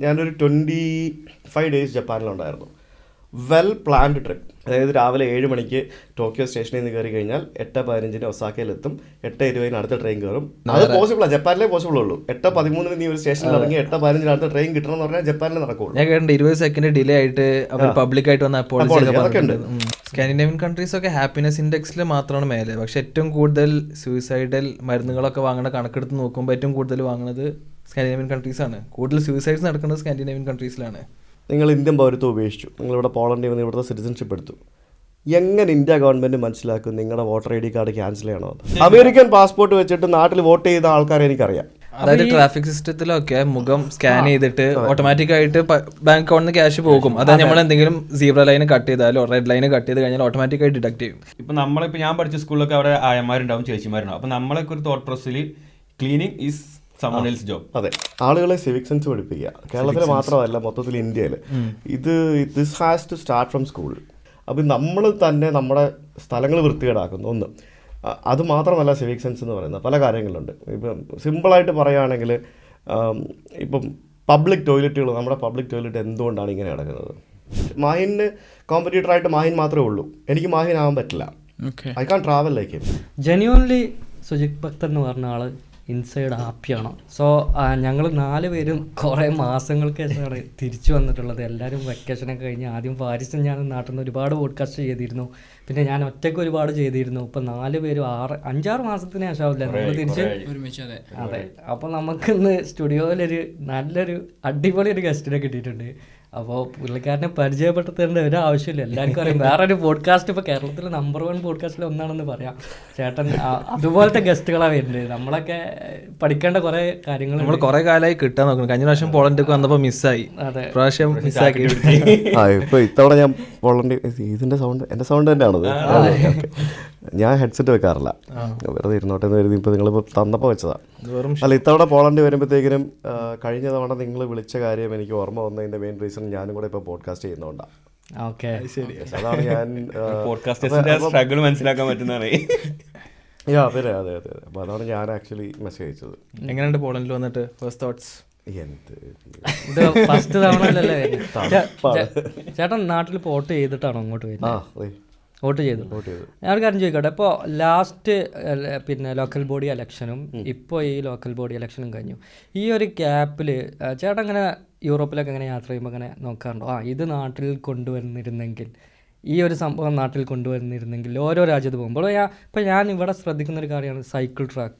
ഞാനൊരു 25 days ജപ്പാനിലുണ്ടായിരുന്നു. Well planned trip. അതായത് രാവിലെ 7 മണിക്ക് ടോക്കിയോ സ്റ്റേഷനിൽ നിന്ന് കയറി കഴിഞ്ഞാൽ 8:15 ഒസാക്കയിലെത്തും. 8:20 അടുത്ത ട്രെയിൻ കയറും. അത് പോസിബിളാണ്, ജപ്പാനിലേ പോസിബിൾ ഉള്ളൂ. 8:13 നീ ഒരു സ്റ്റേഷനിൽ ഇറങ്ങി 8:15 അടുത്ത ട്രെയിൻ കിട്ടണം എന്ന് പറഞ്ഞാൽ ജപ്പാനിൽ നടക്കുള്ളൂ. ഞാൻ കേട്ടിട്ടുണ്ട് 20 സെക്കൻഡ് ഡിലേ ആയിട്ട് അവർ പബ്ലിക് ആയിട്ട് വന്ന അപ്പോളജി. സ്കാൻഡിനേവിയൻ കൺട്രീസ് ഒക്കെ ഹാപ്പിനെസ് ഇൻഡെക്സിൽ മാത്രമാണ് മേലെ. പക്ഷെ ഏറ്റവും കൂടുതൽ സൂയിസൈഡൽ മരുന്നുകളൊക്കെ വാങ്ങുന്ന കണക്കെടുത്ത് നോക്കുമ്പോൾ ഏറ്റവും കൂടുതൽ വാങ്ങുന്നത് സ്കാൻഡിനേവിയൻ കൺട്രീസ് ആണ്. കൂടുതൽ സൂയിസൈഡ്സ് നടക്കുന്നത് സ്കാൻഡിനേവിയൻ കൺട്രീസിലാണ്. നിങ്ങൾ ഇന്ത്യൻ പൗരത്വം ഉപേക്ഷിച്ചു, നിങ്ങളിവിടെ പോളണ്ടിൽ വന്ന് ഇവിടുത്തെ സിറ്റിസൺഷിപ്പ് എടുത്തു. എങ്ങനെ ഇന്ത്യ ഗവൺമെന്റ് മനസ്സിലാക്കും നിങ്ങളുടെ voter I D card cancel ചെയ്യണമെന്ന്? അമേരിക്കൻ പാസ്പോർട്ട് വെച്ചിട്ട് നാട്ടിൽ വോട്ട് ചെയ്ത ആൾക്കാരെ എനിക്കറിയാം. അതായത് ട്രാഫിക് സിസ്റ്റത്തിലൊക്കെ മുഖം സ്കാൻ ചെയ്തിട്ട് ഓട്ടോമാറ്റിക് ആയിട്ട് ബാങ്ക് അക്കൗണ്ടിൽ ക്യാഷ് പോകും. അതായത് നമ്മൾ എന്തെങ്കിലും സീബ്ര ലൈൻ കട്ട് ചെയ്താലോ റെഡ് ലൈൻ കട്ട് ചെയ്ത് കഴിഞ്ഞാൽ ഓട്ടോമാറ്റിക് ആയിട്ട് ഡിഡക്ട് ചെയ്യും. ഇപ്പൊ നമ്മളിപ്പോൾ ഞാൻ പഠിച്ച സ്കൂളിലൊക്കെ അവിടെ ആയമാരുണ്ടാവും, ചേച്ചിമാരുണ്ടാവും. അപ്പൊ നമ്മളൊക്കെ ഒരു തോട്ട് പ്രോസസ്സിൽ cleaning is someone else job. അതെ, ആളുകളെ സിവിക് സെൻസ് പഠിപ്പിക്കുക. കേരളത്തിൽ മാത്രമല്ല, മൊത്തത്തിൽ ഇന്ത്യയിൽ this has to start from school. അപ്പം നമ്മൾ തന്നെ നമ്മുടെ സ്ഥലങ്ങൾ വൃത്തികേടാക്കുന്നു. ഒന്ന് അത് മാത്രമല്ല, സിവിക് സെൻസ് എന്ന് പറയുന്ന പല കാര്യങ്ങളുണ്ട്. ഇപ്പം സിമ്പിളായിട്ട് പറയുകയാണെങ്കിൽ, ഇപ്പം പബ്ലിക് ടോയ്ലറ്റുകൾ, നമ്മുടെ പബ്ലിക് ടോയ്ലറ്റ് എന്തുകൊണ്ടാണ് ഇങ്ങനെ കിടക്കുന്നത്? മാഹിന് കോമ്പറ്റീറ്ററായിട്ട് മാഹിൻ മാത്രമേ ഉള്ളൂ. എനിക്ക് മാഹിൻ ആവാൻ പറ്റില്ല. I can travel like him. Genuinely Sujith ഭക്തൻ എന്ന് പറഞ്ഞ ആൾ ഇൻസൈഡ് ഹാപ്പിയാണ്. സോ ഞങ്ങൾ 4 പേരും കുറേ മാസങ്ങൾക്ക് ശേഷമാണ് തിരിച്ചു വന്നിട്ടുള്ളത്. എല്ലാവരും വെക്കേഷനൊക്കെ കഴിഞ്ഞ് ആദ്യം പാരീസും ഞാൻ നാട്ടിൽ നിന്ന് ഒരുപാട് പോഡ്കാസ്റ്റ് ചെയ്തിരുന്നു. പിന്നെ ഞാൻ ഒറ്റയ്ക്ക് ഒരുപാട് ചെയ്തിരുന്നു. ഇപ്പം 4 പേരും 5-6 മാസത്തിന് ശേഷമാവില്ല നമ്മൾ തിരിച്ച് ഒരുമിച്ച്. അതെ, അപ്പോൾ നമുക്കിന്ന് സ്റ്റുഡിയോയിലൊരു നല്ലൊരു അടിപൊളി ഒരു ഗസ്റ്റിനെ കിട്ടിയിട്ടുണ്ട്. അപ്പോൾ പുള്ളിക്കാരനെ പരിചയപ്പെടുത്തേണ്ട ഒരു ആവശ്യമില്ല, എല്ലാവർക്കും അറിയാം. വേറൊരു പോഡ്കാസ്റ്റ് ഇപ്പോൾ കേരളത്തിലെ നമ്പർ 1 പോഡ്കാസ്റ്റിൽ ഒന്നാണെന്ന് പറയാം. ചേട്ടൻ അതുപോലത്തെ ഗസ്റ്റുകളാണ് വരുന്നത്. നമ്മളൊക്കെ പഠിക്കേണ്ട കുറേ കാര്യങ്ങൾ നമ്മൾ കുറേ കാലമായി കിട്ടാൻ നോക്കുന്നു. കഴിഞ്ഞ പ്രാവശ്യം പോളണ്ടിലേക്ക് വന്നപ്പോൾ മിസ്സായി. അതെ, പ്രാവശ്യം മിസ്സാക്കി. ഇപ്പോൾ ഇത്തവണ ഞാൻ പോളണ്ട്, ഇതിൻ്റെ സൗണ്ട് എൻ്റെ സൗണ്ട് തന്നെയാണത്. ഞാൻ ഹെഡ്സെറ്റ് വെക്കാറില്ല, വെറുതെ ഇരുന്നോട്ടെ എന്ന് കരുതി ഇപ്പോൾ നിങ്ങളിപ്പോൾ തന്നപ്പോൾ വെച്ചതാണ്. അല്ല, ഇത്തവണ പോളണ്ട് വരുമ്പോഴത്തേക്കിനും കഴിഞ്ഞ തവണ നിങ്ങൾ വിളിച്ച കാര്യം എനിക്ക് ഓർമ്മ വന്നതിൻ്റെ മെയിൻ റീസൺ ഞാനും കൂടെ ഇപ്പോൾ പോഡ്കാസ്റ്റ് ചെയ്യുന്നതുകൊണ്ടാണ്. ഓക്കെ, ശരി. അതാണ് ഞാൻ സ്ട്രഗിൾ മനസ്സിലാക്കാൻ പറ്റുന്നതാണ്. അതെ അതെ അതെ അതെ. അപ്പോൾ അതാണ് ഞാൻ ആക്ച്വലി മെസ്സേജ് അയച്ചത്. എങ്ങനെയുണ്ട് പോളണ്ടിൽ വന്നിട്ട് ഫസ്റ്റ് തോട്ട്സ്? ഇത് ഫസ്റ്റ് തവണ അല്ലല്ലേ ചേട്ടൻ നാട്ടിൽ വോട്ട് ചെയ്തിട്ടാണോ അങ്ങോട്ട് വരുന്നത്? വോട്ട് ചെയ്തു. ഞാനൊരു കാര്യം ചോദിക്കട്ടെ, ഇപ്പോൾ ലാസ്റ്റ് പിന്നെ ലോക്കൽ ബോഡി ഇലക്ഷനും ഇപ്പോൾ ഈ ലോക്കൽ ബോഡി ഇലക്ഷനും കഴിഞ്ഞു. ഈ ഒരു ഗ്യാപ്പിൽ ചേട്ടൻ അങ്ങനെ യൂറോപ്പിലൊക്കെ അങ്ങനെ യാത്ര ചെയ്യുമ്പോൾ അങ്ങനെ നോക്കാറുണ്ടോ? ഇത് നാട്ടിൽ കൊണ്ടുവന്നിരുന്നെങ്കിൽ, ഈ ഒരു സംഭവം നാട്ടിൽ കൊണ്ടുവന്നിരുന്നെങ്കിൽ ഓരോ രാജ്യത്ത് പോകുമ്പോൾ ഇപ്പോൾ ഞാൻ ഇവിടെ ശ്രദ്ധിക്കുന്നൊരു കാര്യമാണ് സൈക്കിൾ ട്രാക്ക്.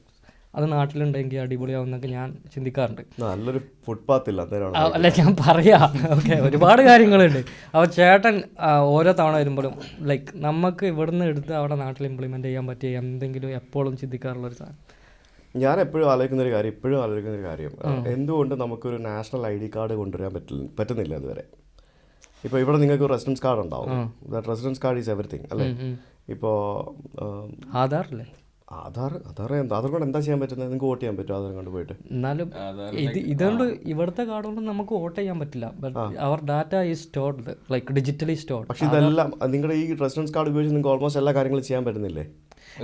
അത് നാട്ടിലുണ്ടെങ്കിൽ അടിപൊളിയാവുന്നൊക്കെ ഞാൻ ചിന്തിക്കാറുണ്ട്. നല്ലൊരു ഫുട്പാത്ത് ഇല്ല, അല്ല ഞാൻ പറയാം. ഓക്കെ, ഒരുപാട് കാര്യങ്ങളുണ്ട്. അപ്പോൾ ചേട്ടൻ ഓരോ തവണ വരുമ്പോഴും ലൈക്ക് നമുക്ക് ഇവിടുന്ന് എടുത്ത് അവിടെ നാട്ടിൽ ഇംപ്ലിമെൻ്റ് ചെയ്യാൻ പറ്റിയ എന്തെങ്കിലും എപ്പോഴും ചിന്തിക്കാറുള്ളൊരു സാധനം? ഞാൻ എപ്പോഴും ആലോചിക്കുന്നൊരു കാര്യം, എന്തുകൊണ്ട് നമുക്കൊരു നാഷണൽ ID കാർഡ് കൊണ്ടുവരാൻ പറ്റുന്നില്ല ഇതുവരെ? ഇപ്പോൾ ഇവിടെ നിങ്ങൾക്ക് റെസിഡൻസ് കാർഡ് ഉണ്ടാവും. റെസിഡൻസ് കാർഡ് ഈസ് എവറിത്തിങ് അല്ലേ? ഇപ്പോൾ ആധാറല്ലേ? ആധാർ കൊണ്ട് എന്താ ചെയ്യാൻ പറ്റുന്നത്? നിങ്ങൾക്ക് വോട്ട് ചെയ്യാൻ പറ്റും ആധാർ കൊണ്ട് പോയിട്ട്. എന്നാലും ഇതുകൊണ്ട് ഇവിടുത്തെ കാർഡ് കൊണ്ട് നമുക്ക് വോട്ട് ചെയ്യാൻ പറ്റില്ല. അവർ data is stored like digitally stored. പക്ഷേ ഇതെല്ലാം നിങ്ങളുടെ ഈ റെസിഡൻസ് കാർഡ് ഉപയോഗിച്ച് നിങ്ങൾക്ക് ഓൾമോസ്റ്റ് എല്ലാ കാര്യങ്ങളും ചെയ്യാൻ പറ്റുന്നില്ലേ?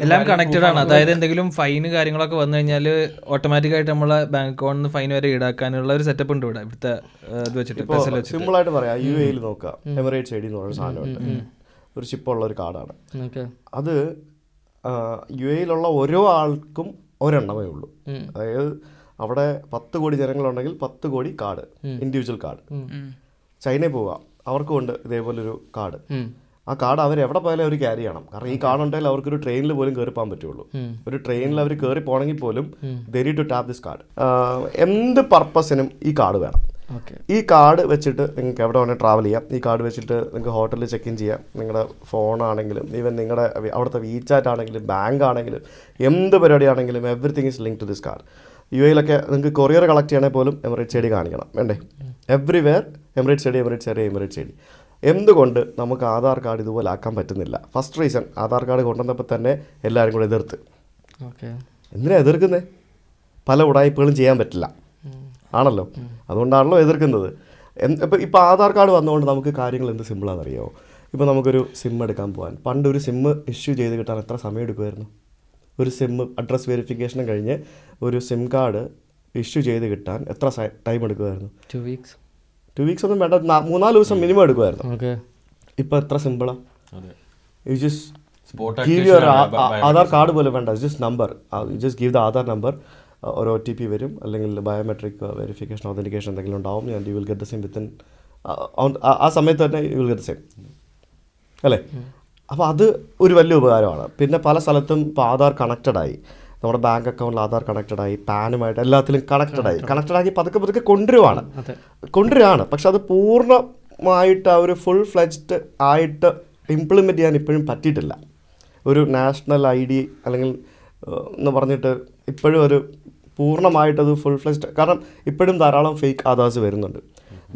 എല്ലാം കണക്റ്റഡ് ആണ്. അതായത് എന്തെങ്കിലും ഫൈന് കാര്യങ്ങളൊക്കെ വന്നു കഴിഞ്ഞാൽ ഓട്ടോമാറ്റിക്കായിട്ട് നമ്മളെ ബാങ്ക് അക്കൗണ്ടിൽ ഫൈൻ വരെ ഈടാക്കാനുള്ള ഒരു സെറ്റപ്പ് ഉണ്ട് ഇവിടെ. ഇവിടുത്തെ ഇത് വെച്ചിട്ട് സിമ്പിൾ ആയിട്ട് പറയാം, UAE നോക്കാം, എമിറേറ്റ്സ് ID എന്ന് പറയുന്ന സാധനമുണ്ട്. ഒരു ചിപ്പുള്ള ഒരു കാർഡാണ് അത്. UAE ഓരോ ആൾക്കും ഒരെണ്ണമേ ഉള്ളൂ. അതായത് അവിടെ 10 കോടി ജനങ്ങളുണ്ടെങ്കിൽ 10 കോടി കാർഡ്, ഇൻഡിവിജ്വൽ കാർഡ്. ചൈനയിൽ പോവുക, അവർക്കും ഉണ്ട് ഇതേപോലൊരു കാർഡ്. ആ കാർഡ് അവർ എവിടെ പോയാലും അവർ ക്യാരി ചെയ്യണം. കാരണം ഈ കാർഡ് ഉണ്ടെങ്കിൽ അവർക്കൊരു ട്രെയിനിൽ പോലും കയറി പോകാൻ പറ്റുള്ളൂ. ഒരു ട്രെയിനിൽ അവർ കയറി പോകണമെങ്കിൽ പോലും they need to tap this card. എന്ത് പർപ്പസിനും ഈ കാർഡ് വേണം. ഈ കാർഡ് വെച്ചിട്ട് നിങ്ങൾക്ക് എവിടെ വേണമെങ്കിൽ ട്രാവൽ ചെയ്യാം. ഈ കാർഡ് വെച്ചിട്ട് നിങ്ങൾക്ക് ഹോട്ടലിൽ ചെക്ക് ഇൻ ചെയ്യാം. നിങ്ങളുടെ ഫോണാണെങ്കിലും ഈവൻ നിങ്ങളുടെ അവിടുത്തെ WeChat ആണെങ്കിലും ബാങ്ക് ആണെങ്കിലും എന്ത് പരിപാടിയാണെങ്കിലും everything is link to this card. UAE നിങ്ങൾക്ക് കൊറിയർ കളക്ട് ചെയ്യണമെങ്കിൽ പോലും എമിറേറ്റ്സ് ID കാണിക്കണം, വേണ്ടേ? Everywhere Emirates ID. എന്തുകൊണ്ട് നമുക്ക് ആധാർ കാർഡ് ഇതുപോലെ ആക്കാൻ പറ്റുന്നില്ല? ഫസ്റ്റ് റീസൺ, ആധാർ കാർഡ് കൊണ്ടുവന്നപ്പോൾ തന്നെ എല്ലാവരും കൂടെ എതിർത്ത്. എന്തിനാണ് എതിർക്കുന്നത്? പല ഉടായ്പകളും ചെയ്യാൻ പറ്റില്ല ആണല്ലോ, അതുകൊണ്ടാണല്ലോ എതിർക്കുന്നത്. ഇപ്പോൾ ആധാർ കാർഡ് വന്നതുകൊണ്ട് നമുക്ക് കാര്യങ്ങൾ എന്ത് സിമ്പിളാണെന്നറിയാമോ? ഇപ്പോൾ നമുക്കൊരു സിം എടുക്കാൻ പോകാൻ പണ്ട് ഒരു സിം ഇഷ്യൂ ചെയ്ത് കിട്ടാൻ എത്ര സമയം എടുക്കുമായിരുന്നു? ഒരു സിം അഡ്രസ് വെരിഫിക്കേഷനും കഴിഞ്ഞ് ഒരു സിം കാർഡ് ഇഷ്യൂ ചെയ്ത് കിട്ടാൻ എത്ര ടൈം എടുക്കുമായിരുന്നു? 2 weeks ഒന്നും വേണ്ട, 3-4 ദിവസം മിനിമം എടുക്കുമായിരുന്നു. ഓക്കെ. ഇപ്പം എത്ര സിമ്പിളാണ്. You just give your Aadhaar card പോലെ വേണ്ട, just number, you just give the Aadhaar number, ഒരു OTP വരും, അല്ലെങ്കിൽ ബയോമെട്രിക് വെരിഫിക്കേഷൻ ഓതൻറ്റിക്കേഷൻ എന്തെങ്കിലും ഉണ്ടാവും, and you will get the same within ആ സമയത്ത് തന്നെ U will get the same അല്ലേ. അപ്പോൾ അത് ഒരു വലിയ ഉപകാരമാണ്. പിന്നെ പല സ്ഥലത്തും ഇപ്പോൾ ആധാർ കണക്റ്റഡായി, നമ്മുടെ ബാങ്ക് അക്കൗണ്ടിൽ ആധാർ കണക്റ്റഡായി, പാനുമായിട്ട് എല്ലാത്തിലും കണക്റ്റഡാക്കി പതുക്കെ കൊണ്ടുവരികയാണ്. പക്ഷെ അത് പൂർണ്ണമായിട്ട് ആ ഒരു ഫുൾ ഫ്ലെഡ്ജ്ഡ് ആയിട്ട് ഇംപ്ലിമെൻറ്റ് ചെയ്യാൻ ഇപ്പോഴും പറ്റിയിട്ടില്ല. ഒരു നാഷണൽ ID അല്ലെങ്കിൽ എന്ന് പറഞ്ഞിട്ട് ഇപ്പോഴും ഒരു പൂർണ്ണമായിട്ടത് ഫുൾ ഫ്ലെഡ്ജ്ഡ്, കാരണം ഇപ്പോഴും ധാരാളം ഫേക്ക് ആധാർസ് വരുന്നുണ്ട്.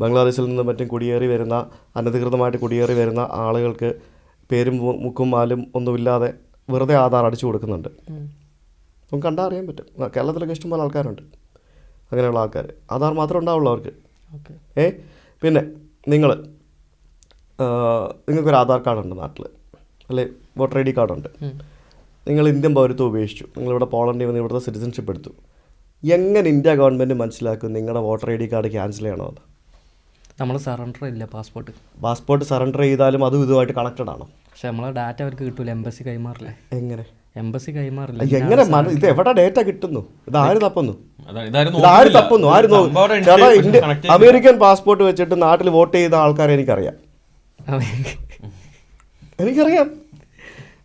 ബംഗ്ലാദേശിൽ നിന്നും മറ്റും അനധികൃതമായിട്ട് കുടിയേറി വരുന്ന ആളുകൾക്ക് പേരും മുക്കും മാലും ഒന്നുമില്ലാതെ വെറുതെ ആധാർ അടിച്ചു കൊടുക്കുന്നുണ്ട്. നമുക്ക് കണ്ടാൽ അറിയാൻ പറ്റും. കേരളത്തിലൊക്കെ ഇഷ്ടംപോലെ ആൾക്കാരുണ്ട് അങ്ങനെയുള്ള ആൾക്കാർ. ആധാർ മാത്രമേ ഉണ്ടാവുള്ളൂ അവർക്ക്. പിന്നെ നിങ്ങൾക്കൊരു ആധാർ കാർഡുണ്ട് നാട്ടിൽ, അല്ലെ വോട്ടർ ID കാർഡുണ്ട്, നിങ്ങൾ ഇന്ത്യൻ പൗരത്വം ഉപേക്ഷിച്ചു, നിങ്ങളിവിടെ പോളണ്ടിൽ വന്ന് ഇവിടുത്തെ സിറ്റിസൺഷിപ്പ് എടുത്തു. എങ്ങനെ ഇന്ത്യ ഗവൺമെൻറ് മനസ്സിലാക്കും നിങ്ങളുടെ വോട്ടർ ID കാർഡ് ക്യാൻസൽ ചെയ്യണമെന്ന്? നമ്മൾ സറണ്ടർ ഇല്ല. പാസ്പോർട്ട് സറണ്ടർ ചെയ്താലും അതും ഇതുമായിട്ട് കണക്റ്റഡ് ആണോ? പക്ഷെ നമ്മളെ ഡാറ്റ അവർക്ക് കിട്ടൂല, എംബസി കൈമാറില്ലേ. എങ്ങനെ എംബസി കൈമാറില്ല. എങ്ങനെ ഇത് എവിടെ ഡേറ്റ കിട്ടുന്നു? ഇതാര് തപ്പുന്നു? അമേരിക്കൻ പാസ്പോർട്ട് വെച്ചിട്ട് നാട്ടിൽ വോട്ട് ചെയ്ത ആൾക്കാരെ എനിക്കറിയാം.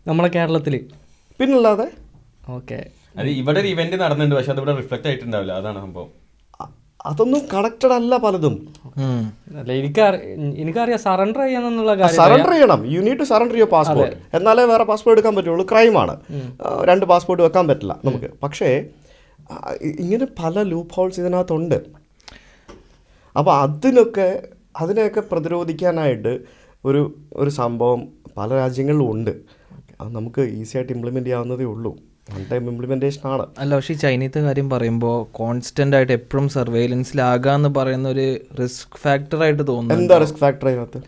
നമ്മളെ കേരളത്തിൽ പിന്നല്ലാതെ. ഓക്കെ, അത് ഇവിടെ ഒരു ഇവന്റ് നടന്നിട്ടുണ്ട്, പക്ഷെ അതിവിടെ റിഫ്ലക്ട് ആയിട്ടുണ്ടാവില്ല. അതാണ് സംഭവം. അതൊന്നും കണക്റ്റഡ് അല്ല പലതും. എനിക്കറിയാം സറണ്ടർ ചെയ്യാന്നുള്ള കാര്യം. സറണ്ടർ ചെയ്യണം. You need to surrender your passport. എന്നാലേ വേറെ പാസ്പോർട്ട് എടുക്കാൻ പറ്റുള്ളൂ. ക്രൈമാണ്. 2 പാസ്പോർട്ട് വെക്കാൻ പറ്റില്ല നമുക്ക്. പക്ഷേ ഇങ്ങനെ പല ലൂപ്പ് ഹോൾസ് ഇതിനകത്തുണ്ട്. അപ്പോൾ അതിനെയൊക്കെ പ്രതിരോധിക്കാനായിട്ട് ഒരു സംഭവം പല രാജ്യങ്ങളിലും ഉണ്ട്. അത് നമുക്ക് ഈസി ആയിട്ട് ഇംപ്ലിമെൻറ്റ് ചെയ്യാവുന്നതേ ഉള്ളൂ. വൺ ടൈം ഇംപ്ലിമെന്റേഷൻ ആണ്. അല്ല, പക്ഷേ ഈ ചൈനീത്തെ കാര്യം പറയുമ്പോൾ കോൺസ്റ്റന്റ് ആയിട്ട് എപ്പോഴും സർവൈലൻസിലാകാന്ന് പറയുന്ന ഒരു റിസ്ക് ഫാക്ടർ ആയിട്ട് തോന്നുന്നു. എന്താ റിസ്ക് ഫാക്ടർ അതിനകത്ത്?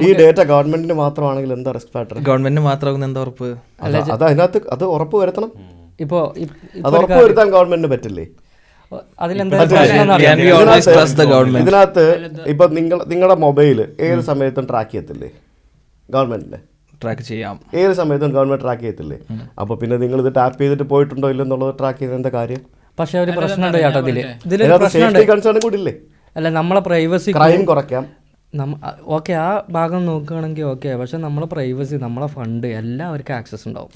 ഈ ഡേറ്റ ഗവൺമെന്റിന് മാത്രമാണെങ്കിൽ എന്താ റിസ്ക് ഫാക്ടർ? ഗവൺമെന്റിന് മാത്രമാകുന്ന എന്താ ഉറപ്പ്? അത് അതിനകത്ത് അത് ഉറപ്പ് വരുത്തണം. അത് ഉറപ്പ് വരുത്താൻ ഗവൺമെന്റിന് പറ്റില്ലേ? ഇതിനകത്ത് ഇപ്പൊ നിങ്ങളുടെ മൊബൈൽ ഏത് സമയത്തും ട്രാക്ക് ചെയ്യത്തില്ലേ? ഗവൺമെന്റിന് ട്രാക്ക് ചെയ്യാം. ഏത് സമയത്തും ഗവൺമെന്റ് ട്രാക്ക് ചെയ്യത്തില്ലേ? അപ്പൊ പിന്നെ നിങ്ങൾ ഇത് ടാപ്പ് ചെയ്തിട്ട് പോയിട്ടുണ്ടോ ഇല്ലെന്നുള്ളത് ട്രാക്ക് ചെയ്ത എന്താ കാര്യം? പക്ഷെ ഒരു പ്രശ്നമുണ്ട് ചേട്ടാ, സേഫ്റ്റി കൺസേൺ കൂടി ഇല്ലേ? അല്ല, നമ്മളെ പ്രൈവസി ക്രൈം കുറയ്ക്കാം. ഓക്കെ, ആ ഭാഗം നോക്കുകയാണെങ്കിൽ ഓക്കെ. പക്ഷെ നമ്മളെ പ്രൈവസി, നമ്മളെ ഫണ്ട് എല്ലാവർക്കും ആക്സസ് ഉണ്ടാവും.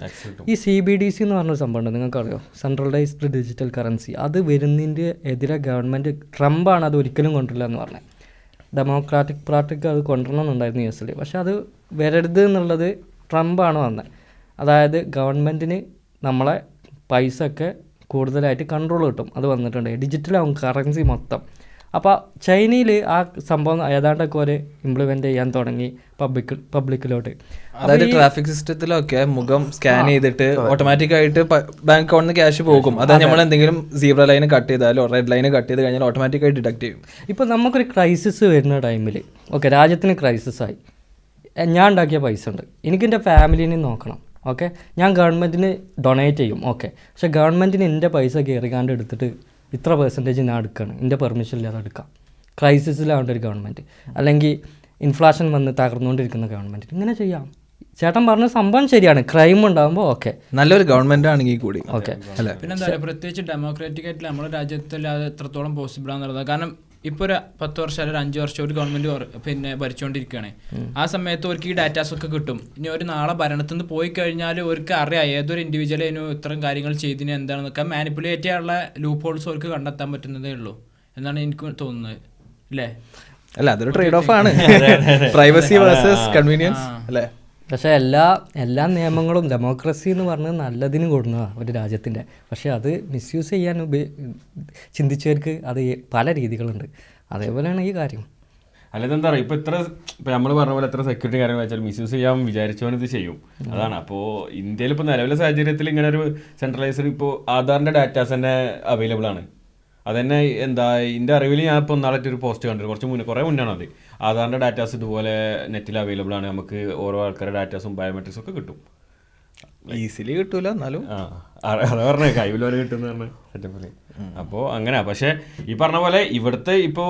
ഈ CBDC എന്ന് പറഞ്ഞൊരു സംഭവമുണ്ട്, നിങ്ങൾക്കറിയോ? Centralised digital currency. അത് വരുന്നതിൻ്റെ എതിരെ ഗവൺമെൻറ് ട്രംപാണ് അത് ഒരിക്കലും കൊണ്ടുവരില്ല എന്ന് പറഞ്ഞത്. ഡെമോക്രാറ്റിക് പാർട്ടിക്ക് അത് കൊണ്ടുവരണമെന്നുണ്ടായിരുന്നു US. പക്ഷെ അത് വരരുത് എന്നുള്ളത് ട്രംപാണ് വന്നത്. അതായത് ഗവൺമെൻറ്റിന് നമ്മളെ പൈസ ഒക്കെ കൂടുതലായിട്ട് കൺട്രോൾ കിട്ടും. അത് വന്നിട്ടുണ്ട്. ഡിജിറ്റലാവും കറൻസി മൊത്തം. അപ്പോൾ ചൈനയിൽ ആ സംഭവം ഏതാണ്ടൊക്കെ ഒരു ഇംപ്ലിമെൻ്റ് ചെയ്യാൻ തുടങ്ങി പബ്ലിക്കിലോട്ട്. അതായത് ട്രാഫിക് സിസ്റ്റത്തിലൊക്കെ മുഖം സ്കാൻ ചെയ്തിട്ട് ഓട്ടോമാറ്റിക്കായിട്ട് ബാങ്ക് അക്കൗണ്ടിൽ നിന്ന് ക്യാഷ് പോകും. അതായത് നമ്മൾ എന്തെങ്കിലും സീബ്ര ലൈന് കട്ട് ചെയ്താലോ റെഡ് ലൈന് കട്ട് ചെയ്ത് കഴിഞ്ഞാൽ ഓട്ടോമാറ്റിക്കായിട്ട് ഡിഡക്ട് ചെയ്യും. ഇപ്പോൾ നമുക്കൊരു ക്രൈസിസ് വരുന്ന ടൈമിൽ ഓക്കെ, രാജ്യത്തിന് ക്രൈസിസ് ആയി, ഞാൻ ഉണ്ടാക്കിയ പൈസ ഉണ്ട്, എനിക്കെൻ്റെ ഫാമിലിനെ നോക്കണം. ഓക്കെ, ഞാൻ ഗവൺമെൻറ്റിന് ഡൊണേറ്റ് ചെയ്യും. ഓക്കെ, പക്ഷെ ഗവൺമെൻറ്റിന് എൻ്റെ പൈസ കയറിക്കാണ്ട് എടുത്തിട്ട് ഇത്ര പെർസെൻറ്റേജ് ഞാൻ എടുക്കണം, എൻ്റെ പെർമിഷൻ ഇല്ലാതെ എടുക്കാം. ക്രൈസിസിലാവേണ്ട ഒരു ഗവൺമെൻറ്, അല്ലെങ്കിൽ ഇൻഫ്ലേഷൻ വന്ന് തകർന്നുകൊണ്ടിരിക്കുന്ന ഗവൺമെൻറ് ഇങ്ങനെ ചെയ്യാം. ചേട്ടൻ പറഞ്ഞ സംഭവം ശരിയാണ്. ക്രൈം ഉണ്ടാകുമ്പോൾ ഓക്കെ, നല്ലൊരു ഗവൺമെൻറ് ആണെങ്കിൽ കൂടി ഓക്കെ. അല്ല, പിന്നെന്താ പറയുക, പ്രത്യേകിച്ച് ഡെമോക്രാറ്റിക് ആയിട്ട് നമ്മുടെ രാജ്യത്തിൽ അത് എത്രത്തോളം പോസിബിൾ ആണെന്നുള്ളത്. കാരണം ഇപ്പോൾ ഒരു 10 വർഷം അല്ലെങ്കിൽ 5 വർഷം ഒരു ഗവൺമെൻറ് പിന്നെ ഭരിച്ചുകൊണ്ടിരിക്കുകയാണ്. ആ സമയത്ത് അവർക്ക് ഈ ഡാറ്റാസൊക്കെ കിട്ടും. ഇനി ഒരു നാളെ ഭരണത്തിൽ നിന്ന് പോയി കഴിഞ്ഞാൽ അവർക്ക് അറിയാം ഏതൊരു ഇൻഡിവിജ്വലിനും ഇത്തരം കാര്യങ്ങൾ ചെയ്തതിന് എന്താണെന്നൊക്കെ മാനിപ്പുലേറ്റ് ചെയ്യാനുള്ള ലൂപ്പ് ഹോൾസ് അവർക്ക് കണ്ടെത്താൻ പറ്റുന്നതേ ഉള്ളൂ എന്നാണ് എനിക്ക് തോന്നുന്നത്, അല്ലേ? അല്ല, അതൊരു ട്രേഡ് ഓഫ് ആണ്. പ്രൈവസി വേഴ്സസ് കൺവീനിയൻസ് അല്ലേ? പക്ഷേ എല്ലാ നിയമങ്ങളും ഡെമോക്രസി എന്ന് പറഞ്ഞത് നല്ലതിന് കൊടുക്കുന്നതാണ് ഒരു രാജ്യത്തിൻ്റെ. പക്ഷേ അത് മിസ്യൂസ് ചെയ്യാൻ ചിന്തിച്ചവർക്ക് അത് പല രീതികളുണ്ട്. അതേപോലെയാണ് ഈ കാര്യം. അല്ലാതെ എന്താ പറയുക, ഇപ്പോൾ നമ്മൾ പറഞ്ഞ പോലെ എത്ര സെക്യൂരിറ്റി കാര്യങ്ങൾ വെച്ചാൽ മിസ്യൂസ് ചെയ്യാൻ വിചാരിച്ചവൻ ഇത് ചെയ്യും. അതാണ്. അപ്പോൾ ഇന്ത്യയിൽ ഇപ്പോൾ നിലവിലെ സാഹചര്യത്തിൽ ഇങ്ങനെ ഒരു സെൻട്രലൈസ്ഡ് ഇപ്പോൾ ആധാറിൻ്റെ ഡാറ്റാസ് തന്നെ അവൈലബിൾ ആണ്. അതന്നെ എന്താ എൻ്റെ അറിവിൽ ഞാൻ ഇപ്പോൾ നാളെ ഒരു പോസ്റ്റ് കണ്ടിരുന്നു, കുറേ മുന്നാണ് അത്. ആധാറിൻ്റെ ഡാറ്റാസ് ഇതുപോലെ നെറ്റിൽ അവൈലബിൾ ആണ്. നമുക്ക് ഓരോ ആൾക്കാരുടെ ഡാറ്റാസും ബയോമെട്രിക്സും ഒക്കെ കിട്ടും. ഈസിലി കിട്ടൂല, എന്നാലും അതാ പറഞ്ഞേ കൈവിലോനെ കിട്ടുന്ന പറഞ്ഞ അപ്പോൾ അങ്ങനെ. പക്ഷേ ഈ പറഞ്ഞ പോലെ ഇവിടുത്തെ ഇപ്പോൾ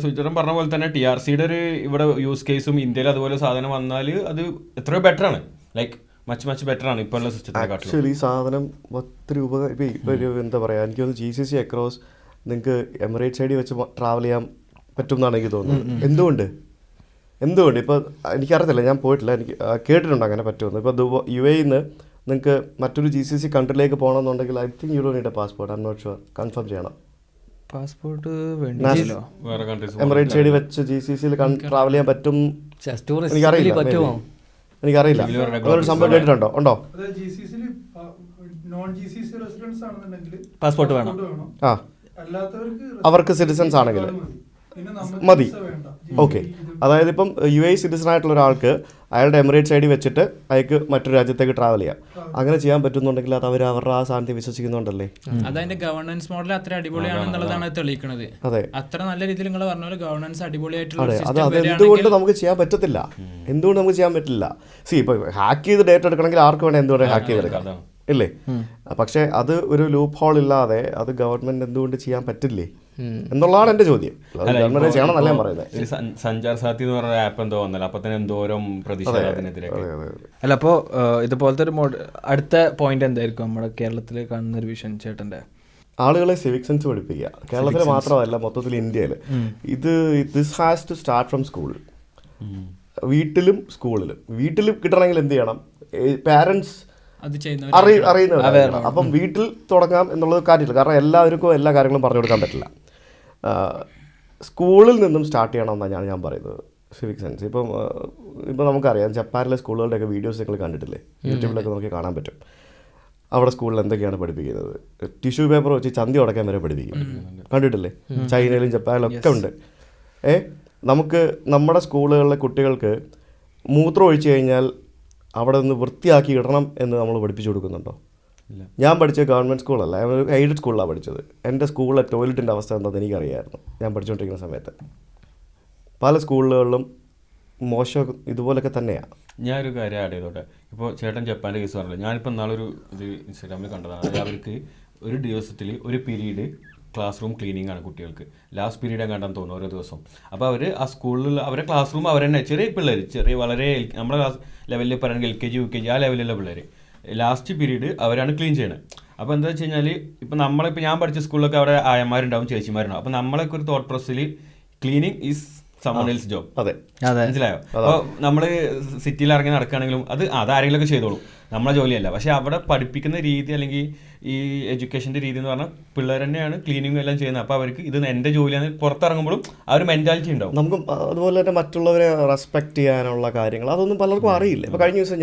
സുചിത്രൻ പറഞ്ഞ പോലെ തന്നെ TRCയുടെ ഒരു ഇവിടെ യൂസ് കേസും ഇന്ത്യയിൽ അതുപോലെ സാധനം വന്നാൽ അത് എത്രയോ ബെറ്റർ ആണ്, ലൈക്ക് മച്ച് ബെറ്റർ ആണ് ഇപ്പോൾ ഉള്ള സിസ്റ്റത്തിനെക്കാട്ടിലും. ആക്ച്വലി ഈ സാധനം ഒത്തിരി ഇപ്പോൾ ഒരു എന്താ പറയുക, എനിക്ക് തോന്നുന്നു GCC അക്രോസ് നിങ്ങൾക്ക് എമിറേറ്റ്സ് ഐഡി വെച്ച് ട്രാവൽ ചെയ്യാൻ പറ്റും എന്നാണ് എനിക്ക് തോന്നുന്നത്. എന്തുകൊണ്ട് ഇപ്പോൾ എനിക്കറിയത്തില്ല, ഞാൻ പോയിട്ടില്ല, എനിക്ക് കേട്ടിട്ടുണ്ട് അങ്ങനെ പറ്റുമെന്ന്. ഇപ്പോൾ UAE നിന്ന് നിങ്ങൾക്ക് മറ്റൊരു GCC കൺട്രിയിലേക്ക് പോകണമെന്നുണ്ടെങ്കിൽ I think you don't need a passport. I am not sure, confirm ചെയ്യണം. പാസ്പോർട്ട് വേണ്ടിയല്ലോ. എമിറേറ്റ്സ് ഐഡി വെച്ച് GCCയിൽ ട്രാവൽ ചെയ്യാൻ പറ്റും എനിക്കറിയില്ല. അങ്ങനൊരു സംഭവം കേട്ടിട്ടുണ്ടോ? ഉണ്ടോ? പാസ്പോർട്ട് വേണം. ആ, അവർക്ക് സിറ്റിസൺസ് ആണെങ്കിൽ മതി. ഓക്കെ, അതായത് ഇപ്പം UAE സിറ്റിസൺ ആയിട്ടുള്ള ഒരാൾക്ക് അയാളുടെ എമിറേറ്റ്സ് ഐഡി വെച്ചിട്ട് അയാൾക്ക് മറ്റൊരു രാജ്യത്തേക്ക് ട്രാവൽ ചെയ്യാം. അങ്ങനെ ചെയ്യാൻ പറ്റുന്നുണ്ടെങ്കിൽ അത് അവർ അവരുടെ ആ സാധനത്തിൽ വിശ്വസിക്കുന്നുണ്ടല്ലേ. അതതിന്റെ ഗവൺമെന്റ് മോഡൽ അത്ര അടിപൊളിയാണെന്നുള്ളതാണ് തെളിയിക്കുന്നത്. അതെ, അത്ര നല്ല രീതിയിൽ നിങ്ങൾ പറഞ്ഞ പോലെ ഗവൺമെന്റ് അടിപൊളിയായിട്ടുള്ള അത് എന്തുകൊണ്ട് നമുക്ക് ചെയ്യാൻ പറ്റത്തില്ല? എന്തുകൊണ്ട് നമുക്ക് ചെയ്യാൻ പറ്റില്ല? ഇപ്പൊ ഹാക്ക് ചെയ്ത് ഡേറ്റ എടുക്കണമെങ്കിൽ ആർക്ക് വേണേൽ എന്തുകൊണ്ട് ഹാക്ക് ചെയ്തെടുക്കാം ഇല്ലേ? പക്ഷേ അത് ഒരു ലൂപ്പ് ഹോൾ ഇല്ലാതെ അത് ഗവൺമെന്റ് എന്തുകൊണ്ട് ചെയ്യാൻ പറ്റില്ലേ എന്നുള്ളതാണ് എന്റെ ചോദ്യം. ഗവൺമെന്റ് ചെയ്യണം എന്നല്ല ഞാൻ പറയുന്നത്. സഞ്ചാർ സാഥി എന്ന് പറഞ്ഞ ആപ്പ് എന്തോ വന്നല്ലോ, അപ്പൊ തന്നെ എന്തോരം പ്രതിഷേധത്തിനെതിരെ. അല്ല, അപ്പോൾ ഇതുപോലത്തെ ഒരു അടുത്ത പോയിന്റ് എന്തായിരിക്കും നമ്മുടെ കേരളത്തിൽ കാണുന്ന ഒരു വിഷൻ ചേട്ടന്റെ? ആളുകളെ സിവിക് സെൻസ് പഠിപ്പിക്കുക. കേരളത്തിൽ മാത്രമല്ല, മൊത്തത്തിൽ ഇന്ത്യയിൽ this has to start from school. വീട്ടിലും സ്കൂളിലും. വീട്ടിൽ കിട്ടണമെങ്കിൽ എന്ത് ചെയ്യണം? പാരൻസ് അറിയുന്നവരാണ്. അപ്പം വീട്ടിൽ തുടങ്ങാം എന്നുള്ളത് കാര്യമില്ല, കാരണം എല്ലാവർക്കും എല്ലാ കാര്യങ്ങളും പറഞ്ഞു കൊടുക്കാൻ പറ്റില്ല. സ്കൂളിൽ നിന്നും സ്റ്റാർട്ട് ചെയ്യണമെന്നാണ് ഞാൻ പറയുന്നത് സിവിക് സെൻസ്. ഇപ്പം നമുക്കറിയാം, ജപ്പാനിലെ സ്കൂളുകളുടെയൊക്കെ വീഡിയോസ് നിങ്ങൾ കണ്ടിട്ടില്ലേ? യൂട്യൂബിലൊക്കെ നോക്കി കാണാൻ പറ്റും. അവിടെ സ്കൂളിൽ എന്തൊക്കെയാണ് പഠിപ്പിക്കുന്നത്. ടിഷ്യൂ പേപ്പർ വെച്ച് ചന്തി ഉടക്കാൻ വരെ പഠിപ്പിക്കും, കണ്ടിട്ടില്ലേ? ചൈനയിലും ജപ്പാനിലും ഒക്കെ ഉണ്ട്. നമുക്ക് നമ്മുടെ സ്കൂളുകളിലെ കുട്ടികൾക്ക് മൂത്രം ഒഴിച്ചു കഴിഞ്ഞാൽ അവിടെ നിന്ന് വൃത്തിയാക്കി ഇടണം എന്ന് നമ്മൾ പഠിപ്പിച്ചു കൊടുക്കുന്നുണ്ടോ? ഞാൻ പഠിച്ചത് ഗവൺമെൻറ് സ്കൂളല്ല, എയ്ഡഡ് സ്കൂളിലാണ് പഠിച്ചത്. എൻ്റെ സ്കൂളിലെ ടോയ്ലറ്റിൻ്റെ അവസ്ഥ എന്താണെന്ന് എനിക്കറിയാമായിരുന്നു ഞാൻ പഠിച്ചുകൊണ്ടിരിക്കുന്ന സമയത്ത്. പല സ്കൂളുകളിലും മോശം ഇതുപോലൊക്കെ തന്നെയാണ്. ഞാനൊരു കാര്യം ആഡ് ചെയ്തോട്ടെ. ഇപ്പോൾ ചേട്ടൻ ജപ്പാൻ്റെ കേസ് പറഞ്ഞില്ല, ഞാനിപ്പോൾ നാളൊരു ഇത് ഇൻസ്റ്റാഗ്രാമിൽ കണ്ടതാണ്. അതായത് അവർക്ക് ഒരു ദിവസത്തിൽ ഒരു പീരീഡ് ക്ലാസ് റൂം ക്ലീനിങ് ആണ് കുട്ടികൾക്ക്. ലാസ്റ്റ് പീരീഡ് കണ്ടാന്ന് തോന്നുന്നു ഓരോ ദിവസം. അപ്പോൾ അവർ ആ സ്കൂളിൽ അവരെ ക്ലാസ് റൂം അവർ തന്നെ, ചെറിയ പിള്ളേർ, വളരെ നമ്മുടെ ക്ലാസ് ലെവലിൽ പറയുകയാണെങ്കിൽ LKG UKG ആ ലെവലിലുള്ള പിള്ളേർ ലാസ്റ്റ് പീരീഡ് അവരാണ് ക്ലീൻ ചെയ്യണത്. അപ്പോൾ എന്താ വെച്ച് കഴിഞ്ഞാൽ ഇപ്പോൾ നമ്മളിപ്പോൾ ഞാൻ പഠിച്ച സ്കൂളിലൊക്കെ അവിടെ ആയമാരുണ്ടാവും, ചേച്ചിമാരുണ്ടാവും. അപ്പോൾ നമ്മളൊക്കെ ഒരു തോട്ട് പ്രോസസ്സിൽ cleaning is someone else job. മനസ്സിലായോ? അപ്പോൾ നമ്മൾ സിറ്റിയിൽ ഇറങ്ങി നടക്കുകയാണെങ്കിലും അതാരെങ്കിലുമൊക്കെ ചെയ്തോളും, നമ്മളെ ജോലിയല്ല. പക്ഷെ അവിടെ പഠിപ്പിക്കുന്ന രീതി അല്ലെങ്കിൽ ഈ എഡ്യൂക്കേഷൻ്റെ രീതി എന്ന് പറഞ്ഞാൽ പിള്ളേർ തന്നെയാണ് ക്ലീനിങ്ങും എല്ലാം ചെയ്യുന്നത്. അപ്പോൾ അവർക്ക് ഇത് എൻ്റെ ജോലിയാണ്, പുറത്തിറങ്ങുമ്പോഴും ആ ഒരു മെൻറ്റാലിറ്റി ഉണ്ടാവും. നമുക്ക് അതുപോലെ തന്നെ മറ്റുള്ളവരെ റെസ്പെക്റ്റ് ചെയ്യാനുള്ള കാര്യങ്ങൾ അതൊന്നും പലർക്കും അറിയില്ല. ഇപ്പോൾ കഴിഞ്ഞ ദിവസം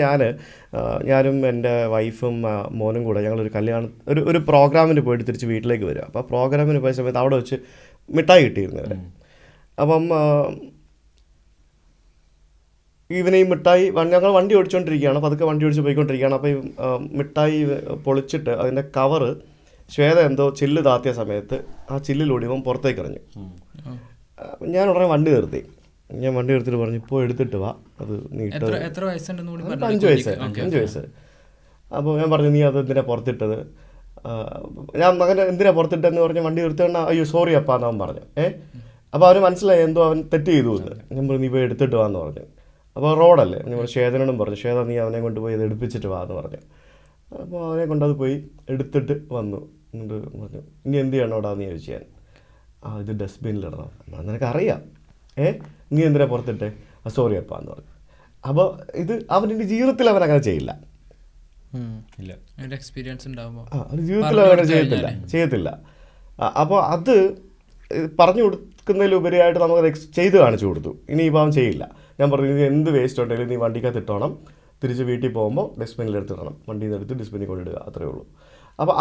ഞാനും എൻ്റെ വൈഫും മോനും കൂടെ ഞങ്ങളൊരു ഒരു പ്രോഗ്രാമിന് പോയിട്ട് തിരിച്ച് വീട്ടിലേക്ക് വരിക. അപ്പോൾ ആ പ്രോഗ്രാമിന് പോയ സമയത്ത് അവിടെ വെച്ച് മിഠായി കിട്ടിയിരുന്നവരെ. അപ്പം ഈവനിങ് മിഠായി ഞങ്ങൾ വണ്ടി ഓടിച്ചുകൊണ്ടിരിക്കുകയാണ്, പതുക്കെ വണ്ടി ഓടിച്ച് പോയിക്കൊണ്ടിരിക്കുകയാണ്. അപ്പോൾ ഈ മിഠായി പൊളിച്ചിട്ട് അതിൻ്റെ കവറ് ശ്വേത എന്തോ ചില്ല് താത്തിയ സമയത്ത് ആ ചില്ലിലൂടെ ഇവൻ പുറത്തേക്ക് എറിഞ്ഞു. ഞാൻ ഉടനെ വണ്ടി നിർത്തി. ഞാൻ വണ്ടി എടുത്തിട്ട് പറഞ്ഞു, ഇപ്പോൾ എടുത്തിട്ട് വാ, അത് നീട്ട്. 5 വയസ്സ്. അപ്പോൾ ഞാൻ പറഞ്ഞു, നീ അത് എന്തിനാ പുറത്തിട്ടത്? ഞാൻ മകനെ എന്തിനാ പുറത്തിട്ടെന്ന് പറഞ്ഞ് വണ്ടി നിർത്തിയോണ്ട് അയ്യോ സോറി അപ്പാ എന്നവൻ പറഞ്ഞു. അപ്പോൾ അവന് മനസ്സിലായി എന്തോ അവൻ തെറ്റ് ചെയ്തു എന്ന്. ഞാൻ പറഞ്ഞു, നീ പോയി എടുത്തിട്ട് വാ എന്ന് പറഞ്ഞു. അപ്പോൾ റോഡല്ലേ, ഞാൻ ശ്വേതനോടും പറഞ്ഞു, ശ്വേത നീ അവനെ കൊണ്ടുപോയി ഇത് എടുപ്പിച്ചിട്ട് വാ എന്ന് പറഞ്ഞു. അപ്പോൾ അവനെ കൊണ്ടത് പോയി എടുത്തിട്ട് വന്നു. എന്നിട്ട് പറഞ്ഞു, ഇനി എന്ത് ചെയ്യണോടാ എന്ന് ചോദിച്ചു ഞാൻ. ഇത് ഡസ്റ്റ്ബിന്നിലിടണം. നിനക്കറിയാം, നീ എന്തിനാ പുറത്തിട്ടെ? സോറി അപ്പാ എന്ന് പറഞ്ഞു. അപ്പോൾ ഇത് അവൻ്റെ ജീവിതത്തിൽ അവൻ അങ്ങനെ ചെയ്യില്ല. എക്സ്പീരിയൻസ് ഉണ്ടാകുമ്പോൾ ജീവിതത്തിൽ അവൻ ചെയ്യത്തില്ല. അപ്പോൾ അത് പറഞ്ഞു കൊടുക്കുന്നതിലുപരിയായിട്ട് നമുക്കത് ചെയ്ത് കാണിച്ചു കൊടുത്തു. ഇനി ഇപ്പോൾ അവൻ ചെയ്യില്ല. ഞാൻ പറഞ്ഞു, നീ എന്ത് വേസ്റ്റ് ഉണ്ടെങ്കിലും നീ വണ്ടിക്കകത്ത് ഇട്ടോണം, തിരിച്ച് വീട്ടിൽ പോകുമ്പോൾ ഡസ്റ്റ്ബിന്നിൽ എടുത്തിടണം, വണ്ടിയിൽ നിന്ന് എടുത്ത് ഡസ്റ്റ്ബിന്നിൽ കൊണ്ടിടുക, അത്രയേ ഉള്ളൂ. അപ്പോൾ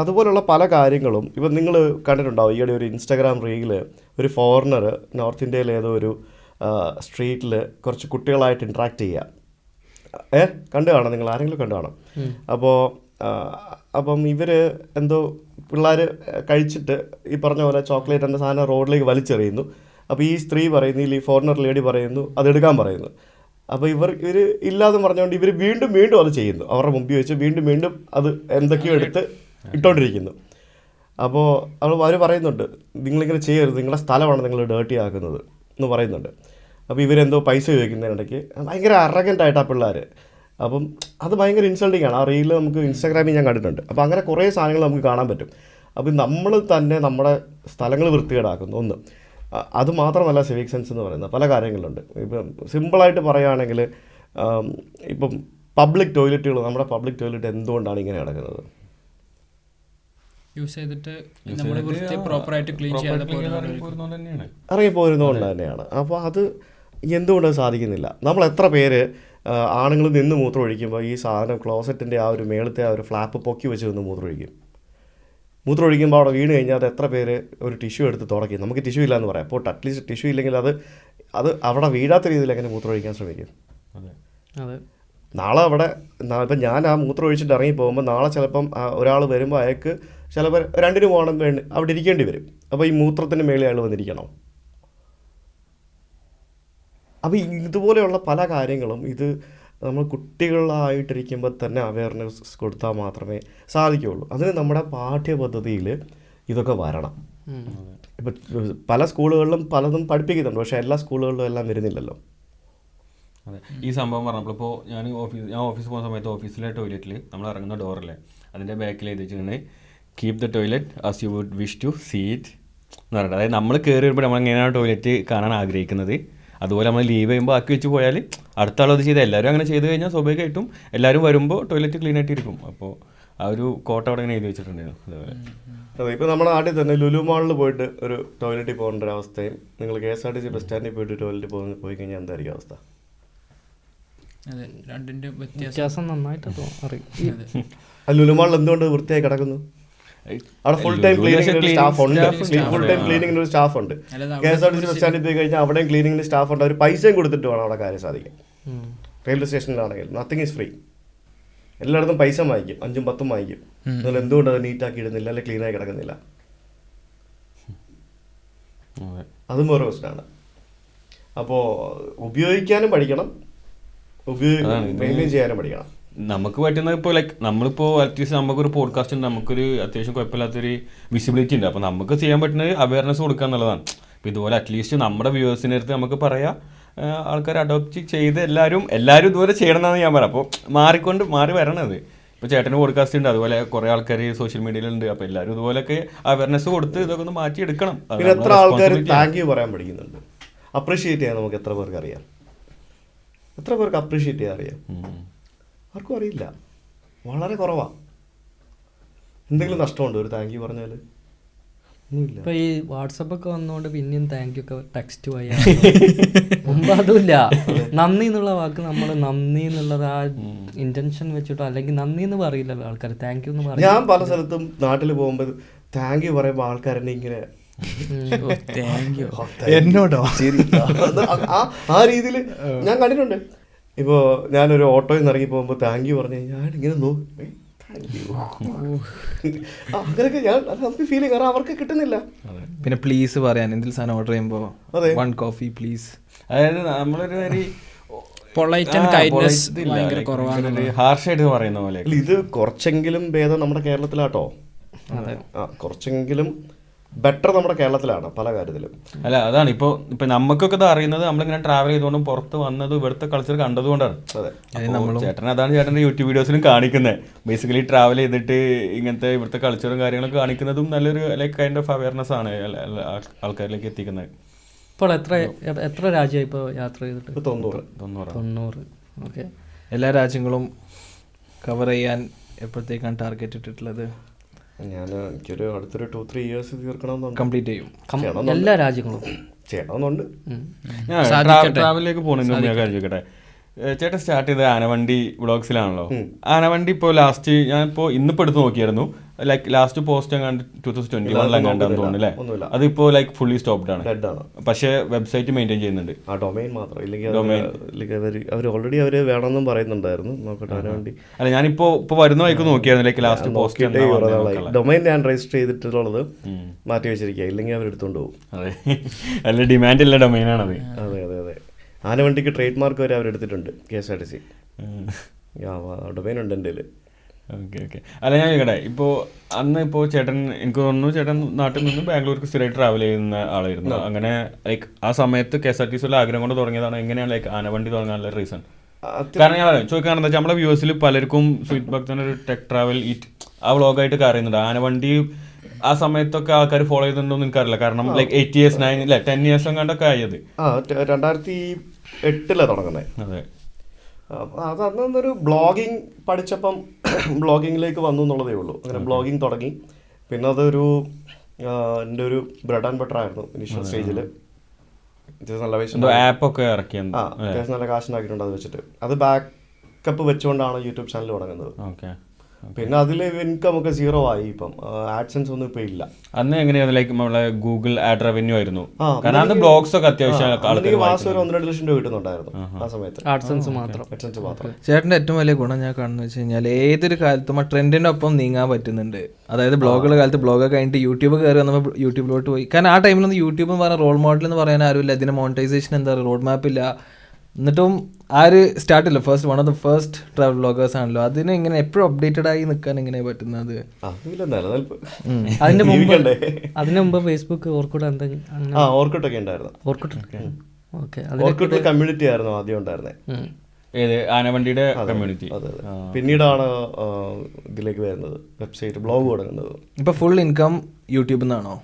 അതുപോലുള്ള പല കാര്യങ്ങളും ഇപ്പം നിങ്ങൾ കണ്ടിട്ടുണ്ടാവും. ഈയിടെ ഒരു ഇൻസ്റ്റാഗ്രാം റീല് ഒരു ഫോറിനർ നോർത്ത് ഇന്ത്യയിൽ ഏതോ ഒരു സ്ട്രീറ്റിൽ കുറച്ച് കുട്ടികളായിട്ട് ഇൻട്രാക്ട് ചെയ്യുക. കണ്ടു കാണാം, നിങ്ങൾ ആരെങ്കിലും കണ്ടു കാണാം. അപ്പം ഇവർ എന്തോ പിള്ളേർ കഴിച്ചിട്ട് ഈ പറഞ്ഞ പോലെ ചോക്ലേറ്റ് എന്ന സാധനം റോഡിലേക്ക് വലിച്ചെറിയുന്നു. അപ്പോൾ ഈ സ്ത്രീ പറയുന്നു, ഈ ഫോറിനർ ലേഡി പറയുന്നു അതെടുക്കാൻ പറയുന്നു. അപ്പോൾ ഇവർ ഇല്ലാതെ പറഞ്ഞുകൊണ്ട് ഇവർ വീണ്ടും അത് ചെയ്യുന്നു. അവരുടെ മുമ്പിൽ വെച്ച് വീണ്ടും അത് എന്തൊക്കെയോ എടുത്ത് ഇട്ടുകൊണ്ടിരിക്കുന്നു. അപ്പോൾ അവർ പറയുന്നുണ്ട് നിങ്ങളിങ്ങനെ ചെയ്യരുത്, നിങ്ങളുടെ സ്ഥലമാണ് നിങ്ങൾ ഡേർട്ടി ആക്കുന്നത് എന്ന് പറയുന്നുണ്ട്. അപ്പോൾ ഇവരെന്തോ പൈസ ചോദിക്കുന്നതിനിടയ്ക്ക് ഭയങ്കര അറഗൻ്റായിട്ടാണ് പിള്ളേർ. അപ്പം അത് ഭയങ്കര ഇൻസൾട്ടിങ് ആണ്. ആ റീൽ നമുക്ക് ഇൻസ്റ്റാഗ്രാമിൽ ഞാൻ കണ്ടിട്ടുണ്ട്. അപ്പോൾ അങ്ങനെ കുറേ സാധനങ്ങൾ നമുക്ക് കാണാൻ പറ്റും. അപ്പം നമ്മൾ തന്നെ നമ്മുടെ സ്ഥലങ്ങൾ വൃത്തികേടാക്കുന്നു. ഒന്ന് അത് മാത്രമല്ല, സിവിക് സെൻസ് എന്ന് പറയുന്ന പല കാര്യങ്ങളുണ്ട്. ഇപ്പം സിമ്പിളായിട്ട് പറയുകയാണെങ്കിൽ ഇപ്പം പബ്ലിക് ടോയ്ലറ്റുകൾ, നമ്മുടെ പബ്ലിക് ടോയ്ലറ്റ് എന്തുകൊണ്ടാണ് ഇങ്ങനെ കിടക്കുന്നത്? യൂസ് ചെയ്തിട്ട് നമ്മൾ പ്രോപ്പറായിട്ട് ക്ലീൻ ചെയ്യാതെ ഇറങ്ങിപ്പോരുന്നതുകൊണ്ട് തന്നെയാണ്. അപ്പോൾ അത് എന്തുകൊണ്ടത് സാധിക്കുന്നില്ല? നമ്മൾ എത്ര പേര് ആണുങ്ങൾ നിന്ന് മൂത്രം ഒഴിക്കുമ്പോൾ ഈ സാധനം ക്ലോസറ്റിൻ്റെ ആ ഒരു മേളത്തെ ആ ഒരു ഫ്ലാപ്പ് പൊക്കി വെച്ച് നിന്ന് മൂത്രം ഒഴിക്കും. മൂത്രം ഒഴിക്കുമ്പോൾ അവിടെ വീണ് കഴിഞ്ഞാൽ അത് എത്ര പേര് ഒരു ടിഷ്യൂ എടുത്ത് തുടയ്ക്കും? നമുക്ക് ടിഷ്യൂ ഇല്ലയെന്ന് പറയാം. അപ്പോൾ അറ്റ്ലീസ്റ്റ് ടിഷ്യൂ ഇല്ലെങ്കിൽ അത് അവിടെ വീഴാത്ത രീതിയിൽ എങ്ങനെ മൂത്രം ഒഴിക്കാൻ ശ്രമിക്കും? അതെ. നാളെ അവിടെ ഇപ്പം ഞാൻ ആ മൂത്രം ഒഴിച്ചിട്ട് ഇറങ്ങി പോകുമ്പോൾ നാളെ ചിലപ്പം ഒരാൾ വരുമ്പോൾ അയാൾക്ക് ചിലപ്പോൾ 2 പോകണം വേണ്ടി അവിടെ ഇരിക്കേണ്ടി വരും. അപ്പോൾ ഈ മൂത്രത്തിന് മേളിൽ അയാൾ വന്നിരിക്കണം. അപ്പോൾ ഇതുപോലെയുള്ള പല കാര്യങ്ങളും ഇത് നമ്മൾ കുട്ടികളായിട്ടിരിക്കുമ്പോൾ തന്നെ അവയർനെസ് കൊടുത്താൽ മാത്രമേ സാധിക്കുകയുള്ളൂ. അതിന് നമ്മുടെ പാഠ്യപദ്ധതിയിൽ ഇതൊക്കെ വരണം. ഇപ്പം പല സ്കൂളുകളിലും പലതും പഠിപ്പിക്കുന്നുണ്ട്, പക്ഷേ എല്ലാ സ്കൂളുകളിലും എല്ലാം വരുന്നില്ലല്ലോ. അതെ, ഈ സംഭവം പറഞ്ഞപ്പോൾ ഇപ്പോൾ ഞാൻ ഓഫീസ് പോകുന്ന സമയത്ത് ഓഫീസിലെ ടോയ്ലറ്റിൽ നമ്മൾ ഇറങ്ങുന്ന ഡോറല്ലേ, അതിൻ്റെ ബാക്കിൽ എഴുതി വെച്ചിട്ടുണ്ട് keep the toilet as you would wish to see it എന്ന് പറഞ്ഞിട്ട്. അതായത് നമ്മൾ കയറി വരുമ്പോൾ നമ്മൾ എങ്ങനെയാണ് ടോയ്ലറ്റ് കാണാൻ ആഗ്രഹിക്കുന്നത് അതുപോലെ നമ്മൾ ലീവ് ചെയ്യുമ്പോൾ ആക്കി വെച്ച് പോയാൽ അടുത്ത ആളത് ചെയ്ത് എല്ലാവരും അങ്ങനെ ചെയ്ത് കഴിഞ്ഞാൽ സ്വാഭാവികമായിട്ടും എല്ലാവരും വരുമ്പോൾ ടോയ്ലറ്റ് ക്ലീൻ ആയിട്ടിരിക്കും. അപ്പോൾ ആ ഒരു കോട്ട അവിടെ ഇങ്ങനെ എഴുതി വെച്ചിട്ടുണ്ടായിരുന്നു. അതേപോലെ അതെ, ഇപ്പോൾ നമ്മുടെ നാട്ടിൽ തന്നെ ലുലു മാളിൽ പോയിട്ട് ഒരു ടോയ്ലറ്റിൽ പോകേണ്ട ഒരു അവസ്ഥയും നിങ്ങൾ KSRTC ബസ് സ്റ്റാൻഡിൽ പോയിട്ട് ടോയ്ലറ്റിൽ പോയി കഴിഞ്ഞാൽ എന്തായിരിക്കും അവസ്ഥ? അതെ, രണ്ടിൻ്റെ വ്യത്യാസം നന്നായിട്ട് അറിയും. ലുലു മാളിൽ എന്തുകൊണ്ട് വൃത്തിയായി കിടക്കുന്നു? അവിടെ ഫുൾ ടൈം ക്ലീനിങ്ങിന് സ്റ്റാഫ് ഉണ്ട്. KSRTC ബസ് സ്റ്റാൻഡിൽ പോയി കഴിഞ്ഞാൽ അവിടെയും ക്ലീനിങ്ങിന് സ്റ്റാഫ് ഉണ്ട്. അവർ പൈസയും കൊടുത്തിട്ട് വേണം അവിടെ കാര്യം സാധിക്കും. റെയിൽവേ സ്റ്റേഷനിലാണെങ്കിൽ നത്തിങ് ഈസ് ഫ്രീ. എല്ലായിടത്തും പൈസ വാങ്ങിക്കും, 5ഉം 10ഉം വാങ്ങിക്കും. നിങ്ങൾ എന്തുകൊണ്ട് അത് നീറ്റാക്കി ഇടുന്നില്ല, അല്ലെങ്കിൽ ക്ലീനായി കിടക്കുന്നില്ല? അതും ഓരോ പ്രശ്നമാണ്. അപ്പോൾ ഉപയോഗിക്കാനും പഠിക്കണം, മെയിൻറ്റെയിൻ ചെയ്യാനും പഠിക്കണം. നമുക്ക് പറ്റുന്നത് ഇപ്പോൾ നമ്മളിപ്പോൾ അറ്റ്ലീസ്റ്റ് നമുക്കൊരു പോഡ്കാസ്റ്റ് ഉണ്ട്, നമുക്കൊരു അത്യാവശ്യം കുഴപ്പമില്ലാത്തൊരു വിസിബിലിറ്റി ഉണ്ട്. അപ്പോൾ നമുക്ക് ചെയ്യാൻ പറ്റുന്നത് അവയർനെസ് കൊടുക്കുക എന്നുള്ളതാണ്. അപ്പോൾ ഇതുപോലെ അറ്റ്ലീസ്റ്റ് നമ്മുടെ വ്യൂവേഴ്സിൻ്റെ അടുത്ത് നമുക്ക് പറയാം, ആൾക്കാർ അഡോപ്റ്റ് ചെയ്ത് എല്ലാവരും ഇതുപോലെ ചെയ്യണം എന്നാണ് ഞാൻ പറയാം. അപ്പോൾ മാറി വരണത്. ഇപ്പോൾ ചേട്ടന് പോഡ്കാസ്റ്റ് ഉണ്ട്, അതുപോലെ കുറേ ആൾക്കാർ സോഷ്യൽ മീഡിയയിലുണ്ട്. അപ്പോൾ എല്ലാവരും ഇതുപോലെയൊക്കെ അവയർനെസ് കൊടുത്ത് ഇതൊക്കെ ഒന്ന് മാറ്റിയെടുക്കണം. പിന്നെ എത്ര ആൾക്കാർ താങ്ക് യു പറയാൻ പഠിക്കുന്നുണ്ട്? അപ്രീഷിയേറ്റ് ചെയ്യാൻ നമുക്ക് എത്ര പേർക്ക് അറിയാം? എത്ര പേർക്ക് അപ്രീഷിയേറ്റ് ചെയ്യാൻ അറിയാം? ആർക്കും അറിയില്ല, വളരെ കുറവാണ്. എന്തെങ്കിലും നഷ്ടമുണ്ടോ ഒരു താങ്ക് യു പറഞ്ഞാൽ? ഒന്നുമില്ല. ഇപ്പം ഈ വാട്സപ്പൊക്കെ വന്നുകൊണ്ട് പിന്നെയും താങ്ക് യു ഒക്കെ ടെക്സ്റ്റ് വഴി. മുമ്പ് അതുമില്ല. നന്ദി എന്നുള്ള വാക്ക് നമ്മൾ നന്ദി എന്നുള്ളത് ആ ഇന്റൻഷൻ വെച്ചിട്ടോ അല്ലെങ്കിൽ നന്ദി എന്ന് പറയില്ലല്ലോ ആൾക്കാർ, താങ്ക് യു എന്ന് പറയും. ഞാൻ പല സ്ഥലത്തും നാട്ടിൽ പോകുമ്പോൾ താങ്ക് യു പറയുമ്പോൾ ആൾക്കാരെന്നെ ഇങ്ങനെ എന്നോടോ ആ രീതിയിൽ ഞാൻ കണ്ടിട്ടുണ്ട്. ഇപ്പോൾ ഞാനൊരു ഓട്ടോയിൽ നിന്ന് ഇറങ്ങി പോകുമ്പോൾ താങ്ക് യു പറഞ്ഞു ഞാൻ ഇങ്ങനെ നോക്കും, അങ്ങനെയൊക്കെ നമുക്ക് ഫീൽ കാരണം അവർക്ക് കിട്ടുന്നില്ല. പിന്നെ പ്ലീസ് പറയാൻ എന്തെങ്കിലും സാധനം ഓർഡർ ചെയ്യുമ്പോൾ 1 കോഫി പ്ലീസ്. അതായത് നമ്മളൊരു ഹാർഷായിട്ട് പറയുന്ന പോലെ ഇത് കുറച്ചെങ്കിലും ഭേദം നമ്മുടെ കേരളത്തിലാട്ടോ. കുറച്ചെങ്കിലും ബെറ്റർ നമ്മുടെ കേരളത്തിലാണ് പല കാര്യത്തിലും. അല്ല, അതാണ് ഇപ്പോൾ നമുക്കൊക്കെ ഇത് അറിയുന്നത് നമ്മളിങ്ങനെ ട്രാവൽ ചെയ്തുകൊണ്ടും പുറത്ത് വന്നതും ഇവിടുത്തെ കൾച്ചർ കണ്ടതുകൊണ്ടാണ്. ചേട്ടൻ അതാണ് ചേട്ടൻ്റെ യൂട്യൂബ് വീഡിയോസിലും കാണിക്കുന്നത്. ബേസിക്കലി ട്രാവൽ ചെയ്തിട്ട് ഇങ്ങനത്തെ ഇവിടുത്തെ കൾച്ചറും കാര്യങ്ങളൊക്കെ കാണിക്കുന്നതും നല്ലൊരു ലൈക്ക് കൈൻഡ് ഓഫ് അവയർനെസ് ആണ് ആൾക്കാരിലേക്ക് എത്തിക്കുന്നത്. ഇപ്പോൾ എത്ര രാജ്യമായി ഇപ്പോൾ യാത്ര ചെയ്തിട്ട്? 90. ഓക്കെ. എല്ലാ രാജ്യങ്ങളും കവർ ചെയ്യാൻ എപ്പോഴത്തേക്കാണ് ടാർഗറ്റ് ഇട്ടിട്ടുള്ളത്? എനിക്കൊരു അടുത്തൊരു 2-3 ഇയേഴ്സ് തീർക്കണമെന്നുണ്ട്. കംപ്ലീറ്റ് ചെയ്യും എല്ലാ രാജ്യങ്ങളും ചെയ്യണമെന്നുണ്ട്. ട്രാവലിലേക്ക് പോകുന്നതിന് ഞാൻ കാര്യം ചോദിക്കട്ടെ, ചേട്ടൻ സ്റ്റാർട്ട് ചെയ്ത ആനവണ്ടി വ്ളോഗ്സിലാണല്ലോ. ആനവണ്ടി ഇപ്പോൾ ലാസ്റ്റ് ഞാനിപ്പോൾ ഇന്നിപ്പോൾ എടുത്ത് നോക്കിയായിരുന്നു, ലൈക്ക് ലാസ്റ്റ് പോസ്റ്റ് എങ്ങാണ്ട് 2021 എങ്ങാണ്ടാന്ന് തോന്നുന്നു അല്ലേ? അതിപ്പോൾ ലൈക്ക് ഫുള്ളി സ്റ്റോപ്ഡ് ആണ്, പക്ഷേ വെബ്സൈറ്റ് മെയിൻറ്റെയിൻ ചെയ്യുന്നുണ്ട്. ആ ഡൊമൈൻ മാത്രം അവർ ഓൾറെഡി അവർ വേണമെന്നും പറയുന്നുണ്ടായിരുന്നു. നോക്കട്ടെ ആനവണ്ടി. അല്ല, ഞാനിപ്പോൾ വരുന്ന വഴിക്ക് നോക്കിയായിരുന്നു, ലൈക്ക് ലാസ്റ്റ് പോസ്റ്റ് ഡൊമൈൻ ഞാൻ രജിസ്റ്റർ ചെയ്തിട്ടുള്ളത് മാറ്റി വെച്ചിരിക്കുക, ഇല്ലെങ്കിൽ അവർ എടുത്തുകൊണ്ട് പോകും. അതെ, നല്ല ഡിമാൻഡ് ഉള്ള ഡൊമൈനാണത്. അതെ അതെ അതെ. ആനവണ്ടിക്ക് ട്രേഡ് മാർക്ക് വരെ അവരെടുത്തിട്ടുണ്ട് KSRTC. ഡൊമൈൻ ഉണ്ട് എൻ്റെ കയ്യിൽ. Okay okay. അല്ല ഞാൻ ചോദിക്കട്ടെ, ഇപ്പോൾ അന്ന് ഇപ്പോൾ ചേട്ടൻ എനിക്ക് തോന്നുന്നു ചേട്ടൻ നാട്ടിൽ നിന്ന് ബാംഗ്ലൂർക്ക് സ്ഥിരമായിട്ട് ട്രാവൽ ചെയ്യുന്ന ആളായിരുന്നു. അങ്ങനെ ലൈക്ക് ആ സമയത്ത് KSRTC ആഗ്രഹം കൊണ്ട് തുടങ്ങിയതാണ്. എങ്ങനെയാണ് ലൈക്ക് ആനവണ്ടി തുടങ്ങാനുള്ള റീസൺ? കാരണം ഞാൻ ചോദിക്കാണെന്ന് വെച്ചാൽ നമ്മളെ വ്യൂവേഴ്സിൽ പലർക്കും സ്വീറ്റ് ഭക്തന് ഒരു ടെക് ട്രാവൽ ആ വ്ളോഗായിട്ട് അറിയുന്നുണ്ട്. ആനവണ്ടി ആ സമയത്തൊക്കെ ആൾക്കാർ ഫോളോ ചെയ്തിട്ടുണ്ടോ എന്ന് എനിക്കറിയില്ല. കാരണം ലൈക്ക് 8 years 9 ഇല്ല 10 years എങ്ങാണ്ടൊക്കെ ആയത്. 2008 തുടങ്ങുന്നത്. അതെ. അത് അന്നൊരു ബ്ലോഗിങ് പഠിച്ചപ്പം ബ്ലോഗിങ്ങിലേക്ക് വന്നു എന്നുള്ളതേ ഉള്ളൂ. അങ്ങനെ ബ്ലോഗിങ് തുടങ്ങി. പിന്നെ അതൊരു എൻ്റെ ഒരു ബ്രെഡ് ആൻഡ് ബട്ടർ ആയിരുന്നു ഇനീഷ്യൽ സ്റ്റേജിൽ. നല്ല പൈസ ആപ്പൊക്കെ ഇറക്കിയത്. അത്യാവശ്യം നല്ല കാശുണ്ടാക്കിയിട്ടുണ്ട് അത് വെച്ചിട്ട്. അത് ബാക്കപ്പ് വെച്ചുകൊണ്ടാണ് യൂട്യൂബ് ചാനൽ തുടങ്ങുന്നത്. ഓക്കെ. പിന്നെ അതിൽ ഇൻകം ഒക്കെ 0 ആയി. ഇപ്പം ആഡ്സൻസ് ഒന്നും ഇപ്പൊ ഇല്ല. അന്ന് എങ്ങനെയായിരുന്നു ലൈക്ക് നമ്മളെ ഗൂഗിൾ ആഡ് റവന്യൂ ആയിരുന്നു? കാരണം അന്ന് ബ്ലോഗ്സ് ഒക്കെ അത്യാവശ്യം മാസം ഒരു 1-2 ലക്ഷം രൂപ കിട്ടുന്നുണ്ടായിരുന്നു ആ സമയത്ത്. ആഡ്സൻസ് മാത്രം. ചേട്ടൻ്റെ ഏറ്റവും വലിയ ഗുണം ഞാൻ കാണുന്നത് വെച്ച് കഴിഞ്ഞാൽ ഏതൊരു കാലത്തും ആ ട്രെൻഡിൻ്റെ ഒപ്പം നീങ്ങാൻ പറ്റുന്നുണ്ട്. അതായത് ബ്ലോഗുകളുടെ കാലത്ത് ബ്ലോഗ് കഴിഞ്ഞിട്ട് യൂട്യൂബ് കയറി വന്നപ്പോൾ യൂട്യൂബിലോട്ട് പോയി. കാരണം ആ ടൈമിലൊന്നും യൂട്യൂബ് എന്ന് പറഞ്ഞ റോൾ മോഡൽ എന്ന് പറയാൻ ആരുമില്ല. ഇതിന് മോണിറ്റൈസേഷൻ എന്താ പറയുക, റോഡ് മാപ്പ് ഇല്ല. എന്നിട്ടും ആ ഒരു സ്റ്റാർട്ടില്ല, one of the first travel vloggers ആണല്ലോ. അതിന് ഇങ്ങനെ എപ്പോഴും അപ്ഡേറ്റഡ് ആയി നിൽക്കാൻ എങ്ങനെയാണ് പറ്റുന്നത്? അതിന് മുമ്പ് ഫേസ്ബുക്ക് ഓർക്കുട്ട് ഓർക്കുട്ടൊക്കെ ഉണ്ടായിരുന്നു. കമ്മ്യൂണിറ്റി ആയിരുന്നു ആദ്യം ഉണ്ടായിരുന്നത്. ഏത് ആനവണ്ടിയുടെ കമ്മ്യൂണിറ്റി. പിന്നീടാണ് ഇതിലേക്ക് വരുന്നത്, വെബ്സൈറ്റ് ബ്ലോഗ് തുടങ്ങുന്നത്. ഇപ്പൊ ഫുൾ ഇൻകം യൂട്യൂബിൽ നിന്നാണോ?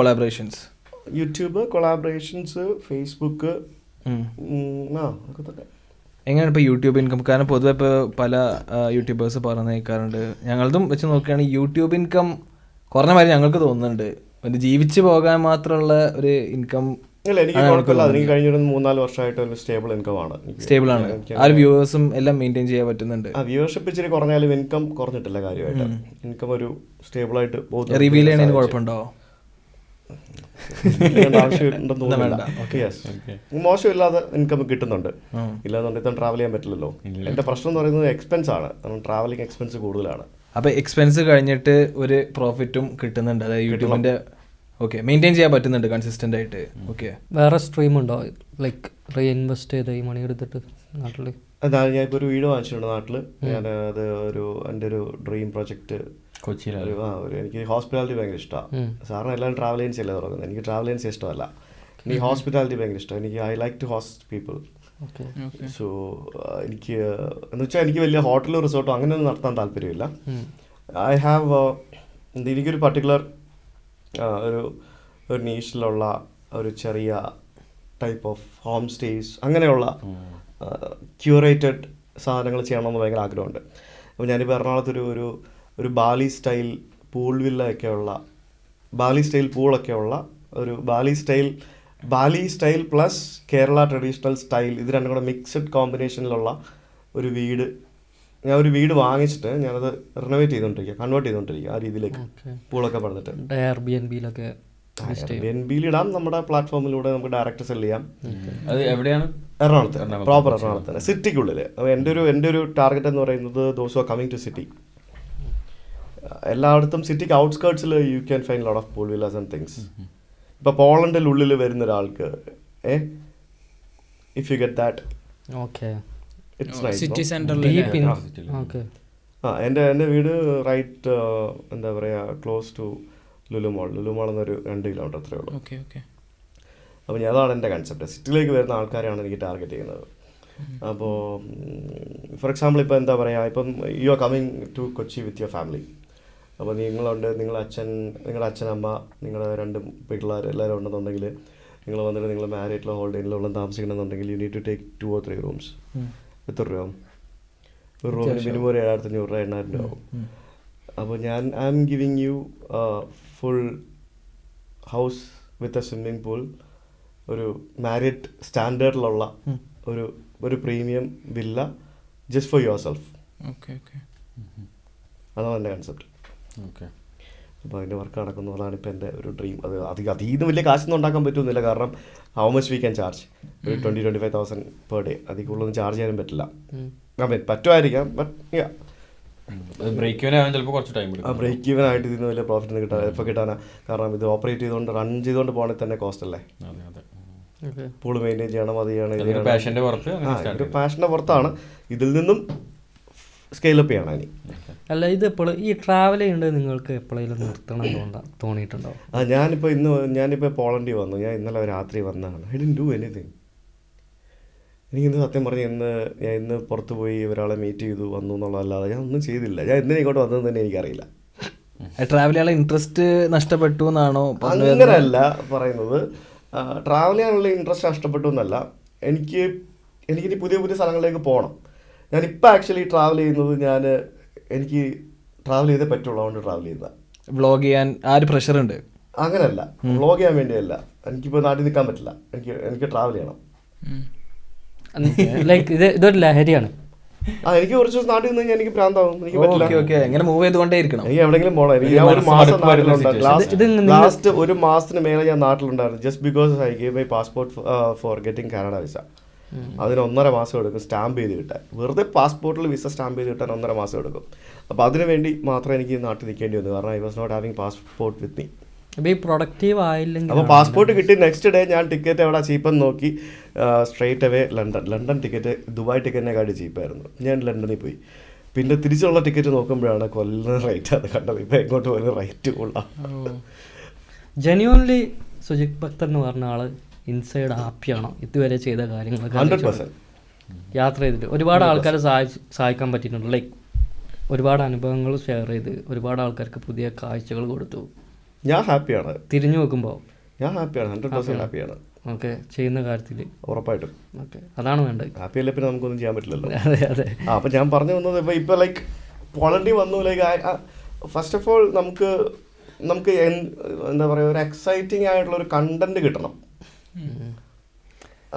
Collaborations, YouTube collaborations, Facebook. എങ്ങനെയാണ് ഇപ്പോൾ യൂട്യൂബ് ഇൻകം? കാരണം പൊതുവെ ഇപ്പോൾ പല യൂട്യൂബേഴ്സ് പറഞ്ഞു കേൾക്കാറുണ്ട്. ഞങ്ങളതും വെച്ച് നോക്കുകയാണെങ്കിൽ യൂട്യൂബ് ഇൻകം കുറഞ്ഞ മാതിരി ഞങ്ങൾക്ക് തോന്നുന്നുണ്ട്. ഒരു ജീവിച്ച് പോകാൻ മാത്രമുള്ള ഒരു ഇൻകം ഇല്ല. എനിക്ക് കുഴപ്പമില്ല. എനിക്ക് കഴിഞ്ഞൊരു 3-4 വർഷമായിട്ട് ഒരു സ്റ്റേബിൾ ഇൻകം ആണ്. സ്റ്റേബിൾ ആണ്. ആ ഒരു വ്യൂവേഴ്സും എല്ലാം മെയിൻറ്റെയിൻ ചെയ്യാൻ പറ്റുന്നുണ്ട്. ആ വ്യൂവർഷിപ്പ് ഇച്ചിരി കുറഞ്ഞാലും ഇൻകം കുറഞ്ഞിട്ടില്ല കാര്യമായിട്ട്. ഇൻകം ഒരു സ്റ്റേബിൾ ആയിട്ട് റിവീൽ ചെയ്യണതിന് കുഴപ്പമുണ്ടോ? മോശമില്ലാതെ ഇൻകം കിട്ടുന്നുണ്ട്. ഇല്ലാന്നുണ്ടെങ്കിൽ ട്രാവൽ ചെയ്യാൻ പറ്റില്ലല്ലോ. എന്റെ പ്രശ്നം എന്ന് പറയുന്നത് എക്സ്പെൻസ് ആണ്. ട്രാവലിംഗ് എക്സ്പെൻസ് കൂടുതലാണ്. അപ്പൊ എക്സ്പെൻസ് കഴിഞ്ഞിട്ട് ഒരു പ്രോഫിറ്റും കിട്ടുന്നുണ്ട്. അതായത് യൂട്യൂബിന്റെ ഓക്കെ മെയിൻറ്റെയിൻ ചെയ്യാൻ പറ്റുന്നുണ്ട് കൺസിസ്റ്റന്റ് ആയിട്ട്. ഓക്കെ. വേറെ സ്ട്രീം ഉണ്ടോ ലൈക്ക് റീഇൻവെസ്റ്റ് ചെയ്ത് ഈ മണി എടുത്തിട്ട് നാട്ടിൽ? ഞാൻ ഇപ്പോൾ ഒരു വീട് വാങ്ങിച്ചിട്ടുണ്ട് നാട്ടിൽ. ഞാൻ അത് എൻ്റെ ഒരു ഡ്രീം പ്രൊജക്റ്റ് കൊച്ചിയിലാണ്. എനിക്ക് ഹോസ്പിറ്റാലിറ്റി ഭയങ്കര ഇഷ്ടമാണ്. സാറിന് എല്ലാവരും ട്രാവൽ ഏജൻസി അല്ലേ തുടങ്ങുന്നത്. എനിക്ക് ട്രാവൽ ഏജൻസി ഇഷ്ടമല്ല. എനിക്ക് ഹോസ്പിറ്റാലിറ്റി ഭയങ്കര ഇഷ്ടമാണ്. എനിക്ക് I like to host people. So എനിക്ക് എന്ന് വെച്ചാൽ എനിക്ക് വലിയ ഹോട്ടലോ റിസോർട്ടോ അങ്ങനെയൊന്നും നടത്താൻ താല്പര്യമില്ല. ഐ ഹാവ് എനിക്കൊരു പർട്ടിക്കുലർ ഒരു നീഷിലുള്ള ഒരു ചെറിയ ടൈപ്പ് ഓഫ് ഹോം സ്റ്റേസ് അങ്ങനെയുള്ള ക്യൂറേറ്റഡ് സാധനങ്ങൾ ചെയ്യണമെന്ന് ഭയങ്കര ആഗ്രഹമുണ്ട്. അപ്പോൾ ഞാനിപ്പോൾ എറണാകുളത്തൊരു ഒരു ബാലി സ്റ്റൈൽ പൂൾ വില്ലയൊക്കെ ഉള്ള, ബാലി സ്റ്റൈൽ പൂളൊക്കെ ഉള്ള ഒരു Bali style plus Kerala traditional style, ഇത് രണ്ടും കൂടെ മിക്സഡ് കോമ്പിനേഷനിലുള്ള ഒരു വീട്. ഞാൻ ഒരു വീട് വാങ്ങിച്ചിട്ട് ഞാനത് റിനോവേറ്റ് ചെയ്തുകൊണ്ടിരിക്കുക, കൺവേർട്ട് ചെയ്തുകൊണ്ടിരിക്കുക ആ രീതിയിലേക്ക്. പൂളൊക്കെ പറഞ്ഞിട്ട് ഇടാം. നമ്മുടെ പ്ലാറ്റ്ഫോമിലൂടെ നമുക്ക് ഡയറക്റ്റ് സെല് ചെയ്യാം. അത് എവിടെയാണ്? എറണാകുളത്ത്, പ്രോപ്പർ എറണാകുളത്ത് തന്നെ, സിറ്റിക്കുള്ളിൽ. എൻ്റെ ഒരു ടാർഗറ്റ് എന്ന് പറയുന്നത് those are coming to city. എല്ലായിടത്തും സിറ്റിക്ക് ഔട്ട്സ്കേർട്സിൽ you can find lot of pool villas and things. ഇപ്പോൾ പോളണ്ടിൽ ഉള്ളിൽ വരുന്ന ഒരാൾക്ക് if you get that, it's nice. City സെന്ററിൽ എൻ്റെ വീട് റൈറ്റ് എന്താ പറയുക ക്ലോസ് ടു ലുലു മോൾ എന്നൊരു 2 കിലോമീറ്റർ അത്രേ ഉള്ളൂ. അപ്പോൾ അതാണ് എൻ്റെ കൺസെപ്റ്റ്. സിറ്റിയിലേക്ക് വരുന്ന ആൾക്കാരെയാണ് എനിക്ക് ടാർഗറ്റ് ചെയ്യുന്നത്. അപ്പോൾ ഫോർ എക്സാമ്പിൾ ഇപ്പോൾ എന്താ പറയുക, ഇപ്പം you are coming to Kochi with your family. അപ്പോൾ നിങ്ങളുണ്ട്, നിങ്ങളുടെ അച്ഛൻ അമ്മ, നിങ്ങളുടെ 2 പിള്ളേർ എല്ലാവരും ഉണ്ടെന്നുണ്ടെങ്കിൽ, നിങ്ങൾ വന്നിട്ട് നിങ്ങൾ മാരിയറ്റിലോ ഹോളിഡേയിലോ ഉള്ള താമസിക്കണമെന്നുണ്ടെങ്കിൽ you need to take 2 or 3 rooms. എത്ര രൂപ ആവും? ഒരു റൂമിന് മിനിമം ഒരു 7,500 രൂപ 8,000 രൂപ ആവും. അപ്പോൾ I am giving you full house with a swimming pool, ഒരു മാരിയറ്റ് സ്റ്റാൻഡേർഡിലുള്ള ഒരു premium villa just for yourself. അതാണ് എൻ്റെ കൺസെപ്റ്റ്. അപ്പോൾ അതിൻ്റെ വർക്ക് നടക്കുന്നു. അതാണ് ഇപ്പോൾ എൻ്റെ ഒരു ഡ്രീം. അത് അതിൽ വലിയ കാശൊന്നും ഉണ്ടാക്കാൻ പറ്റുന്നില്ല. കാരണം how much we can charge? ഒരു 20-25,000 പെർ ഡേ. അതിൽ കൂടുതലൊന്നും ചാർജ് ചെയ്യാനും പറ്റില്ല. പറ്റുമായിരിക്കാം, ബട്ട് ബ്രേക്ക് ഈവൻ ആവാൻ ചിലപ്പോൾ കുറച്ച് ടൈം എടുക്കും. ബ്രേക്ക് ഈവൻ ആയിട്ട് ഇതിന് വലിയ പ്രോഫിറ്റ് ഒന്നും എപ്പോൾ കിട്ടാനാ? കാരണം ഇത് ഓപ്പറേറ്റ് ചെയ്തുകൊണ്ട് റൺ ചെയ്തുകൊണ്ട് പോകണമെങ്കിൽ തന്നെ കോസ്റ്റ് അല്ലേ. പൂള് മെയിൻറ്റെയിൻ ചെയ്യണം, അത് ചെയ്യണം, പാഷൻ്റെ പുറത്ത്. ഒരു പാഷൻ്റെ പുറത്താണ്. ഇതിൽ നിന്നും സ്കെയിലപ്പ് ചെയ്യണം ഇനി. അല്ല, ഇത് എപ്പോഴും ഈ ട്രാവൽ ചെയ്യേണ്ടത് നിങ്ങൾക്ക് എപ്പോഴെങ്കിലും നിർത്തണം തോന്നിയിട്ടുണ്ടോ? ഞാനിപ്പോൾ പോളണ്ടിൽ വന്നു. ഞാൻ ഇന്നലെ രാത്രി വന്നതാണ്. I didn't do anything. എനിക്കിന്ന് സത്യം പറഞ്ഞ് ഞാൻ ഇന്ന് പുറത്ത് പോയി ഒരാളെ മീറ്റ് ചെയ്തു വന്നു എന്നുള്ളതല്ലാതെ ഞാൻ ഒന്നും ചെയ്തില്ല. ഞാൻ എന്തിനാ ഇങ്ങോട്ട് വന്നതെന്ന് തന്നെ എനിക്കറിയില്ല. ട്രാവൽ ചെയ്യാനുള്ള ഇൻട്രസ്റ്റ് നഷ്ടപ്പെട്ടു എന്നാണോ? അങ്ങനെയല്ല പറയുന്നത്. ട്രാവൽ ചെയ്യാനുള്ള ഇൻട്രസ്റ്റ് നഷ്ടപ്പെട്ടു എന്നല്ല. എനിക്കിനി പുതിയ പുതിയ സ്ഥലങ്ങളിലേക്ക് പോകണം. ഞാനിപ്പോൾ ആക്ച്വലി ട്രാവൽ ചെയ്യുന്നത് എനിക്ക് ട്രാവൽ ചെയ്തേ പറ്റുള്ളൂ, അതുകൊണ്ട് ട്രാവൽ ചെയ്യുന്നതാണ്. വ്ളോഗ് ചെയ്യാൻ ആ ഒരു പ്രഷർ ഉണ്ട്? അങ്ങനെയല്ല, വ്ളോഗ് ചെയ്യാൻ വേണ്ടിയല്ല. എനിക്കിപ്പോൾ നാട്ടിൽ നിൽക്കാൻ പറ്റില്ല. എനിക്ക് ട്രാവൽ ചെയ്യണം. ലൈക്ക് ഇതൊരു ലഹരിയാണ്. എനിക്ക് കുറച്ച് ദിവസം നാട്ടിൽ നിന്ന് എനിക്ക് പ്രാന്താവും. എനിക്ക് പറ്റില്ല. എങ്ങനെ മൂവ് ചെയ്തുകൊണ്ടേ ഇരിക്കണം. എനിക്ക് എവിടെയെങ്കിലും പോകണം. എനിക്ക് ഒരു മാസം നാട്ടിലുണ്ടായിരുന്നു. ലാസ്റ്റ് ഒരു മാസത്തിന് മേലെ ഞാൻ നാട്ടിലുണ്ടായിരുന്നു. Just because I gave my passport for getting Canada visa. അതിന് 1.5 മാസം എടുക്കും സ്റ്റാമ്പ് ചെയ്ത് കിട്ടാൻ. വെറുതെ പാസ്പോർട്ടിൽ വിസ സ്റ്റാമ്പ് ചെയ്ത് കിട്ടാൻ 1.5 മാസം എടുക്കും. അപ്പോൾ അതിന് വേണ്ടി മാത്രമേ എനിക്ക് നാട്ടിൽ നിൽക്കേണ്ടി വന്നു. കാരണം I was not having passport with me. അപ്പോൾ ഈ പ്രൊഡക്റ്റീവ് ആയില്ലെങ്കിൽ അപ്പോൾ പാസ്പോർട്ട് കിട്ടി നെക്സ്റ്റ് ഡേ ഞാൻ ടിക്കറ്റ് എവിടെ ചീപ്പെന്ന് നോക്കി straight away London ticket Dubai ടിക്കറ്റിനെക്കാട്ടി ചീപ്പായിരുന്നു. ഞാൻ ലണ്ടനിൽ പോയി. പിന്നെ തിരിച്ചുള്ള ടിക്കറ്റ് നോക്കുമ്പോഴാണ് കൊല്ലുന്ന റേറ്റ് അത് കണ്ടത്. ഇപ്പോൾ എങ്ങോട്ട് പോലും റേറ്റ് കൊള്ളാം. ജെന്യുവൻലി സുജിത് ഭക്തൻ എന്ന് പറഞ്ഞ ആൾ ഇൻസൈഡ് ഹാപ്പിയാണോ ഇതുവരെ ചെയ്ത കാര്യങ്ങളൊക്കെ? 100% യാത്ര ചെയ്തിട്ട് ഒരുപാട് ആൾക്കാരെ സഹായിക്കാൻ പറ്റിയിട്ടുണ്ട്. ലൈക്ക് ഒരുപാട് അനുഭവങ്ങൾ ഷെയർ ചെയ്ത് ഒരുപാട് ആൾക്കാർക്ക് പുതിയ കാഴ്ചകൾ കൊടുത്തു. ഞാൻ ഹാപ്പിയാണ്. തിരിഞ്ഞു നോക്കുമ്പോൾ ഞാൻ ഹാപ്പിയാണ്, 100% ഹാപ്പിയാണ്. ഓക്കെ, ചെയ്യുന്ന കാര്യത്തിൽ ഉറപ്പായിട്ടും. ഓക്കെ, അതാണ് വേണ്ടത്. ഹാപ്പി അല്ലേ പിന്നെ നമുക്കൊന്നും ചെയ്യാൻ പറ്റില്ലല്ലോ. അതെ അതെ. അപ്പം ഞാൻ പറഞ്ഞു വന്നത് ഇപ്പോൾ ലൈക്ക് പോളണ്ടി വന്നു. ലൈക്ക് ഫസ്റ്റ് ഓഫ് ഓൾ നമുക്ക് എന്താ പറയുക, ഒരു എക്സൈറ്റിംഗ് ആയിട്ടുള്ള ഒരു കണ്ടന്റ് കിട്ടണം.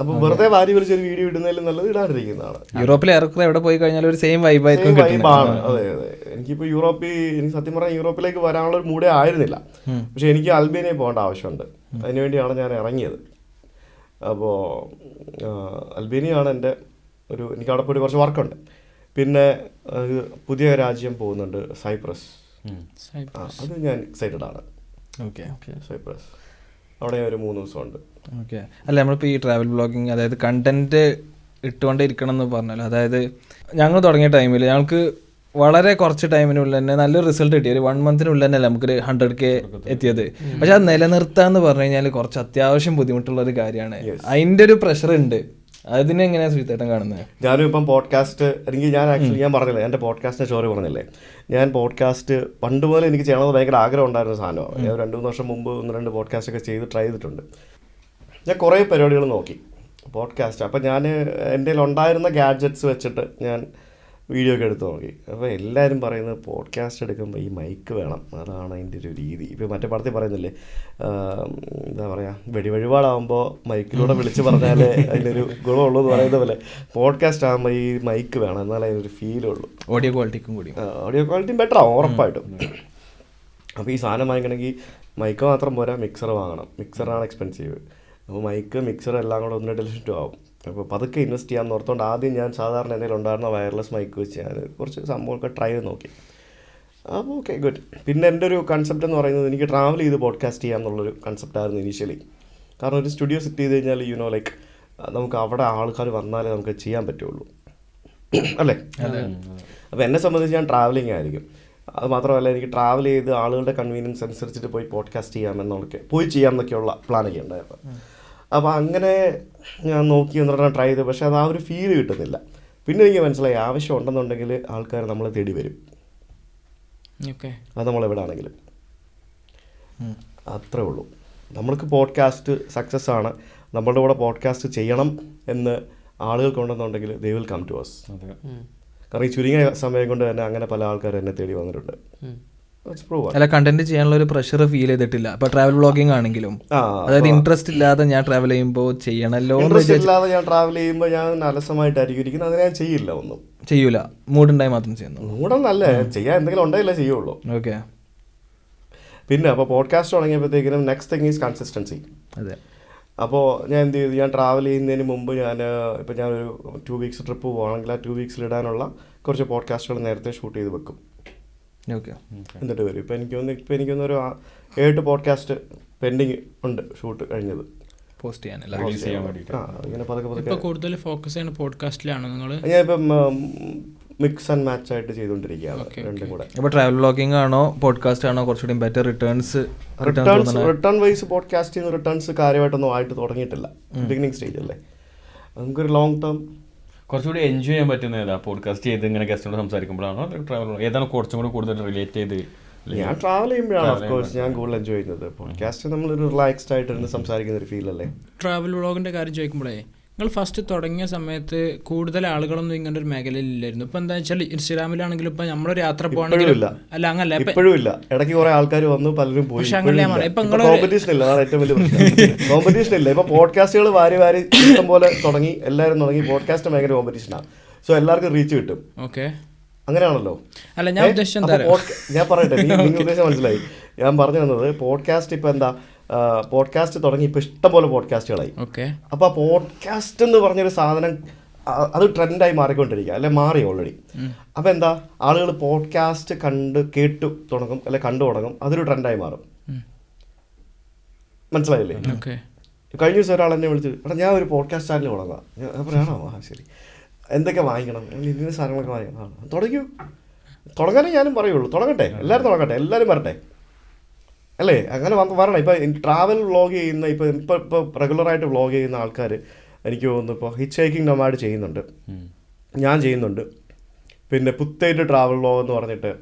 അപ്പോൾ വെറുതെ വാരി വലിച്ചൊരു വീഡിയോ ഇടുന്നതിലും നല്ലത് ഇടാണ്ടിരിക്കുന്നതാണ്. യൂറോപ്പിൽ ഏറെക്കുറെ എവിടെ പോയി കഴിഞ്ഞാൽ ഒരു സെയിം വൈബായിരിക്കും. അതെ അതെ. എനിക്കിപ്പോൾ എനിക്ക് സത്യം പറഞ്ഞാൽ യൂറോപ്പിലേക്ക് വരാനുള്ള ഒരു മൂഡേ ആയിരുന്നില്ല. പക്ഷെ എനിക്ക് അൽബേനിയയിൽ പോകേണ്ട ആവശ്യമുണ്ട്. അതിനുവേണ്ടിയാണ് ഞാൻ ഇറങ്ങിയത്. അപ്പോൾ അൽബേനിയാണ് എൻ്റെ എനിക്ക് അവിടെ പോയിട്ട് കുറച്ച് വർക്കുണ്ട്. പിന്നെ പുതിയ രാജ്യം പോകുന്നുണ്ട്, സൈപ്രസ്. അത് ഞാൻ എക്സൈറ്റഡ് ആണ്. സൈപ്രസ് അവിടെ ഒരു 3 ദിവസമുണ്ട്. ഓക്കെ. അല്ല, നമ്മളിപ്പോൾ ഈ ട്രാവൽ വ്ളോഗിങ്, അതായത് കണ്ടന്റ് ഇട്ടുകൊണ്ടേ ഇരിക്കണം എന്ന് പറഞ്ഞല്ലോ. അതായത് ഞങ്ങൾ തുടങ്ങിയ ടൈമിൽ ഞങ്ങൾക്ക് വളരെ കുറച്ച് ടൈമിനുള്ളിൽ തന്നെ നല്ലൊരു റിസൾട്ട് കിട്ടി. ഒരു 1 മന്തിനുള്ളിൽ തന്നെ നമുക്കൊരു 100K എത്തിയത്. പക്ഷെ അത് നിലനിർത്താന്ന് പറഞ്ഞു കഴിഞ്ഞാൽ കുറച്ച് അത്യാവശ്യം ബുദ്ധിമുട്ടുള്ളൊരു കാര്യമാണ്. അതിൻ്റെ ഒരു പ്രഷർ ഉണ്ട്. അതിനെങ്ങനെയാണ് ശ്രീതേട്ടൻ കാണുന്നത്? ഞാനും ഇപ്പം പോഡ്കാസ്റ്റ് ഞാൻ പറഞ്ഞില്ലേ, എൻ്റെ പോഡ്കാസ്റ്റിൻ്റെ സ്റ്റോറി പറഞ്ഞില്ലേ, ഞാൻ പോഡ്കാസ്റ്റ് പണ്ട് പോലെ എനിക്ക് ചെയ്യണമെന്ന് ഭയങ്കര ആഗ്രഹം ഉണ്ടായിരുന്ന സാധനമാണ്. ഞാൻ 2-3 വർഷം മുമ്പ് 1-2 പോഡ്കാസ്റ്റൊക്കെ ട്രൈ ചെയ്തിട്ടുണ്ട്. ഞാൻ കുറേ പരിപാടികൾ നോക്കി പോഡ്കാസ്റ്റ്. അപ്പം ഞാൻ എൻ്റെ ഉണ്ടായിരുന്ന ഗാഡ്ജറ്റ്സ് വെച്ചിട്ട് ഞാൻ വീഡിയോ ഒക്കെ എടുത്ത് നോക്കി. അപ്പോൾ എല്ലാവരും പറയുന്നത് പോഡ്കാസ്റ്റ് എടുക്കുമ്പോൾ ഈ മൈക്ക് വേണം, അതാണ് അതിൻ്റെ ഒരു രീതി. ഇപ്പോൾ മറ്റേ പടത്തിൽ പറയുന്നില്ലേ, എന്താ പറയുക, വഴിപാടാകുമ്പോൾ മൈക്കിലൂടെ വിളിച്ച് പറഞ്ഞാൽ അതിനൊരു ഗുണമുള്ളൂ എന്ന് പറയുന്ന പോലെ പോഡ്കാസ്റ്റ് ആകുമ്പോൾ ഈ മൈക്ക് വേണം, എന്നാലേ അതിനൊരു ഫീലുള്ളൂ. ഓഡിയോ ക്വാളിറ്റിക്കും കൂടി ഓഡിയോ ക്വാളിറ്റി ബെറ്റർ ആവും ഉറപ്പായിട്ടും. അപ്പോൾ ഈ സാധനം വാങ്ങിക്കണമെങ്കിൽ മൈക്ക് മാത്രം പോരാ, മിക്സർ വാങ്ങണം. മിക്സറാണ് എക്സ്പെൻസീവ്. അപ്പോൾ മൈക്ക് മിക്സർ എല്ലാം കൂടെ 1-2 ലക്ഷം രൂപ ആവും. അപ്പോൾ പതുക്കെ ഇൻവെസ്റ്റ് ചെയ്യാമെന്ന് ഓർത്തുകൊണ്ട് ആദ്യം ഞാൻ സാധാരണ എന്തെങ്കിലും ഉണ്ടായിരുന്ന വയർലെസ് മൈക്ക് വെച്ച് ഞാൻ കുറച്ച് സംഭവമൊക്കെ ട്രൈ ചെയ്ത് നോക്കി. അപ്പോൾ ഓക്കെ ഗുഡ്. പിന്നെ എൻ്റെ ഒരു കൺസെപ്റ്റ് എന്ന് പറയുന്നത് എനിക്ക് ട്രാവൽ ചെയ്ത് പോഡ്കാസ്റ്റ് ചെയ്യാം എന്നുള്ളൊരു കൺസെപ്റ്റായിരുന്നു ഇനീഷ്യലി. കാരണം ഒരു സ്റ്റുഡിയോ സെറ്റ് ചെയ്ത് കഴിഞ്ഞാൽ ലൈക്ക് നമുക്ക് അവിടെ ആൾക്കാർ വന്നാലേ നമുക്ക് ചെയ്യാൻ പറ്റുള്ളൂ, അല്ലേ? അപ്പോൾ എന്നെ സംബന്ധിച്ച് ഞാൻ ട്രാവലിംഗ് ആയിരിക്കും. അത് മാത്രമല്ല, എനിക്ക് ട്രാവൽ ചെയ്ത് ആളുകളുടെ കൺവീനിയൻസ് അനുസരിച്ചിട്ട് പോയി പോഡ്കാസ്റ്റ് ചെയ്യാമെന്നൊക്കെയുള്ള പ്ലാനൊക്കെ ഉണ്ടായിരുന്നു. അപ്പോൾ അങ്ങനെ ഞാൻ നോക്കി എന്നിട്ട് ട്രൈ ചെയ്തു. പക്ഷേ അത് ആ ഒരു ഫീൽ കിട്ടുന്നില്ല. പിന്നെ എനിക്ക് മനസ്സിലായി, ആവശ്യം ഉണ്ടെന്നുണ്ടെങ്കിൽ ആൾക്കാർ നമ്മളെ തേടി വരും. അത് നമ്മളെവിടെ ആണെങ്കിലും അത്രേ ഉള്ളൂ. നമ്മൾക്ക് പോഡ്കാസ്റ്റ് സക്സസ് ആണ്, നമ്മളുടെ കൂടെ പോഡ്കാസ്റ്റ് ചെയ്യണം എന്ന് ആളുകൾക്കുണ്ടെന്നുണ്ടെങ്കിൽ they will come to us. കാരണം ഈ ചുരുങ്ങിയ സമയം കൊണ്ട് തന്നെ അങ്ങനെ പല ആൾക്കാർ എന്നെ തേടി വന്നിട്ടുണ്ട്. അല്ല, കണ്ടന്റ് ചെയ്യാനുള്ള ഒരു പ്രഷർ ഫീൽ ചെയ്തിട്ടില്ല. ഇപ്പൊ ട്രാവൽ വ്ളോഗിംഗ് ആണെങ്കിലും, അതായത് ഇൻട്രസ്റ്റ് ഇല്ലാതെ ഞാൻ ട്രാവൽ ചെയ്യുമ്പോൾ ചെയ്യണല്ലോ, ഇൻട്രസ്റ്റ് ഇല്ലാതെ ഞാൻ ട്രാവൽ ചെയ്യുമ്പോൾ ഞാൻ അലസമായിട്ടായിരിക്കും ഇരിക്കുന്നത്. അത് ഞാൻ ചെയ്യില്ല, ഒന്നും ചെയ്യൂല. മൂഡുണ്ടായി മാത്രം ചെയ്യുന്നു. മൂഡൊന്നല്ല, ചെയ്യാൻ എന്തെങ്കിലും ഉണ്ടെങ്കിലേ ചെയ്യുള്ളൂ. ഓക്കെ. പിന്നെ അപ്പോൾ പോഡ്കാസ്റ്റ് തുടങ്ങിയപ്പോഴത്തേക്കിനും നെക്സ്റ്റ് തിങ് ഈസ് കൺസിസ്റ്റൻസി. അതെ. അപ്പോൾ ഞാൻ എന്ത് ചെയ്തു, ഞാൻ ട്രാവൽ ചെയ്യുന്നതിന് മുമ്പ് ഇപ്പോൾ ഞാനൊരു 2 വീക്സ് ട്രിപ്പ് പോകുകയാണെങ്കിൽ ആ 2 വീക്സിലിടാനുള്ള കുറച്ച് പോഡ്കാസ്റ്റുകൾ നേരത്തെ ഷൂട്ട് ചെയ്ത് വെക്കും. ഓക്കെ. എന്നിട്ട് വരും. ഇപ്പോൾ എനിക്കൊന്നൊരു 7 പോഡ്കാസ്റ്റ് പെൻഡിങ് ഉണ്ട്, ഷൂട്ട് കഴിഞ്ഞത് പോസ്റ്റ് ചെയ്യാൻ. ഇങ്ങനെ പതുക്കെ കൂടുതൽ ഫോക്കസ് ചെയ്യുന്ന പോഡ്കാസ്റ്റിലാണ് നിങ്ങൾ? ഞാനിപ്പം മിക്സ് ആൻഡ് മാച്ച് ആയിട്ട് ചെയ്തുകൊണ്ടിരിക്കുകയാണ് രണ്ടും കൂടെ. അപ്പോൾ ട്രാവൽ വ്ളോഗിംഗ് ആണോ പോഡ്കാസ്റ്റ് ആണോ കുറച്ചുകൂടി better return wise podcasting returns കാര്യമായിട്ടൊന്നും ആയിട്ട് തുടങ്ങിയിട്ടില്ല, ബിഗിനിങ് സ്റ്റേജ് അല്ലേ. നമുക്കൊരു ലോങ് ടേം കുറച്ചുകൂടി എൻജോയ് ചെയ്യാൻ പറ്റുന്ന ഏതാ? പോഡ്കാസ്റ്റ് ചെയ്ത് ഇങ്ങനെ ഗസ്റ്റിനോട് സംസാരിക്കുമ്പോഴാണോ ട്രാവൽ ഏതാണ് കുറച്ചും കൂടി കൂടുതൽ റിലേറ്റ് ചെയ്ത്? ഞാൻ ട്രാവൽ ചെയ്യുമ്പോഴാണ് ഓഫ് കോഴ്സ് ഞാൻ കൂടുതൽ എൻജോയ് ചെയ്യുന്നത്. പോഡ്കാസ്റ്റ് നമ്മളൊരു റിലാക്സ്ഡ് ആയിട്ട് സംസാരിക്കുന്ന ഒരു ഫീൽ അല്ലേ. ട്രാവൽ വ്ളോഗിൻ്റെ കാര്യം ചോദിക്കുമ്പോഴേ നിങ്ങൾ ഫസ്റ്റ് തുടങ്ങിയ സമയത്ത് കൂടുതൽ ആളുകളൊന്നും ഇങ്ങനെ ഒരു മേഖലയിൽ ഇല്ലായിരുന്നു. ഇപ്പം എന്താ വെച്ചാൽ ഇൻസ്റ്റാഗ്രാമിലാണെങ്കിലും ഇപ്പം നമ്മളൊരു യാത്ര പോകണമെങ്കിലും അല്ല അങ്ങനല്ല ഇപ്പോഴും ഇല്ല. ഇടയ്ക്ക് കുറെ ആൾക്കാർ വന്നു, പലരും പോയി. കോമ്പറ്റീഷൻ ഇല്ല, അതാണ് ഏറ്റവും വലിയ പ്രശ്നം. കോമ്പറ്റീഷൻ ഇല്ല. ഇപ്പൊ പോഡ്കാസ്റ്റുകൾ വാരി ഇഷ്ടം പോലെ തുടങ്ങി, എല്ലാവരും തുടങ്ങി. പോഡ്കാസ്റ്റ് ഭയങ്കര കോമ്പറ്റീഷനാണ്. സോ എല്ലാവർക്കും റീച്ച് കിട്ടും. ഓക്കെ, അങ്ങനെയാണല്ലോ. അല്ല ഞാൻ ഉദ്ദേശിച്ചത് ഞാൻ പറയട്ടെ, നിങ്ങൾ ഉദ്ദേശം മനസ്സിലായി. ഞാൻ പറഞ്ഞു തന്നത് പോഡ്കാസ്റ്റ് ഇപ്പൊ എന്താ, പോഡ്കാസ്റ്റ് തുടങ്ങി ഇപ്പോൾ ഇഷ്ടംപോലെ പോഡ്കാസ്റ്റുകളായി. അപ്പോൾ ആ പോഡ്കാസ്റ്റ് എന്ന് പറഞ്ഞൊരു സാധനം അത് ട്രെൻഡായി മാറിക്കൊണ്ടിരിക്കുക, അല്ലെ മാറി ഓൾറെഡി. അപ്പോൾ എന്താ, ആളുകൾ പോഡ്കാസ്റ്റ് കേട്ടു തുടങ്ങും, അല്ലെ കണ്ടു തുടങ്ങും, അതൊരു ട്രെൻഡായി മാറും. മനസ്സിലായില്ലേ? കഴിഞ്ഞ ദിവസം ഒരാൾ എന്നെ വിളിച്ചു, എടാ ഞാൻ ഒരു പോഡ്കാസ്റ്റ് ചാനൽ തുടങ്ങാം. ഞാൻ പറയാണോ? ആ ശരി, എന്തൊക്കെ വാങ്ങിക്കണം? ഇന്ന സാധനങ്ങളൊക്കെ വാങ്ങിക്കണം. തുടങ്ങാനേ ഞാനും പറയുള്ളൂ. തുടങ്ങട്ടെ, എല്ലാവരും തുടങ്ങട്ടെ, എല്ലാവരും വരട്ടെ അല്ലേ. അങ്ങനെ വരണം. ഇപ്പം ട്രാവൽ വ്ളോഗ് ചെയ്യുന്ന ഇപ്പോൾ റെഗുലറായിട്ട് വ്ളോഗ് ചെയ്യുന്ന ആൾക്കാർ എനിക്ക് തോന്നുന്നു ഇപ്പോൾ ഹിച്ച് ഹൈക്കിംഗ് നൊമാഡ് ചെയ്യുന്നുണ്ട്, ഞാൻ ചെയ്യുന്നുണ്ട്. പിന്നെ പുത്തേറ്റ് ട്രാവൽ വ്ളോഗ് എന്ന് പറഞ്ഞിട്ട്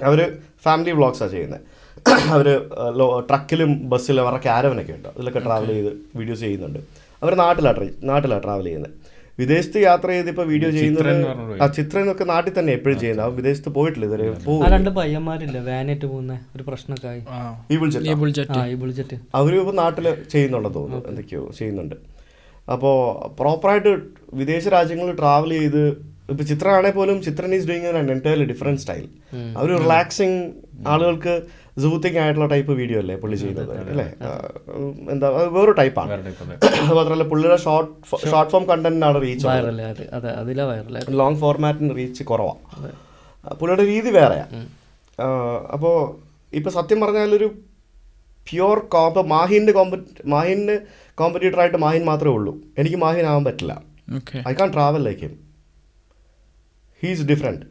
അവർ ഫാമിലി വ്ളോഗ്സാണ് ചെയ്യുന്നത്. അവർ ട്രക്കിലും ബസ്സിലും അവരുടെ ക്യാരവനൊക്കെ ഉണ്ട്, അതിലൊക്കെ ട്രാവൽ ചെയ്ത് വീഡിയോസ് ചെയ്യുന്നുണ്ട്. അവർ നാട്ടിലാണ് ട്രാവൽ ചെയ്യുന്നത്. വിദേശത്ത് യാത്ര ചെയ്ത് ഇപ്പോൾ വീഡിയോ ചെയ്യുന്നത് ആ ചിത്രം എന്നൊക്കെ നാട്ടിൽ തന്നെ എപ്പോഴും ചെയ്യുന്നത്. അവൻ വിദേശത്ത് പോയിട്ടില്ല ഇതുവരെ. രണ്ട് പയ്യന്മാരില്ല വാനായിട്ട് പോകുന്ന ഒരു പ്രശ്നമൊക്കെ അവരും ഇപ്പോൾ നാട്ടിൽ ചെയ്യുന്നുണ്ടെന്ന് തോന്നുന്നു, എന്തൊക്കെയോ ചെയ്യുന്നുണ്ട്. അപ്പോൾ പ്രോപ്പറായിട്ട് വിദേശ രാജ്യങ്ങളിൽ ട്രാവൽ ചെയ്ത് ഇപ്പോൾ ചിത്രമാണെങ്കിൽ പോലും Chithran is doing an entirely different style. അവർ റിലാക്സിങ് ആളുകൾക്ക് സൂത്തിങ് ആയിട്ടുള്ള ടൈപ്പ് വീഡിയോ അല്ലേ പുള്ളി ചെയ്യുന്നത് അല്ലേ. എന്താ വേറൊരു ടൈപ്പാണ്. അത് മാത്രമല്ല പുള്ളിയുടെ ഷോർട്ട് ഫോം കണ്ടന്റിനാണ് റീച്ച്, ലോങ് ഫോർമാറ്റിന് റീച്ച് കുറവാണ്. പുള്ളിയുടെ രീതി വേറെയാണ്. അപ്പോൾ ഇപ്പോൾ സത്യം പറഞ്ഞാലൊരു പ്യുവർ മാഹിൻ്റെ കോമ്പറ്റീറ്ററായിട്ട് മാഹിൻ മാത്രമേ ഉള്ളൂ. എനിക്ക് മാഹിൻ ആവാൻ പറ്റില്ല. I can travel like him. He is different.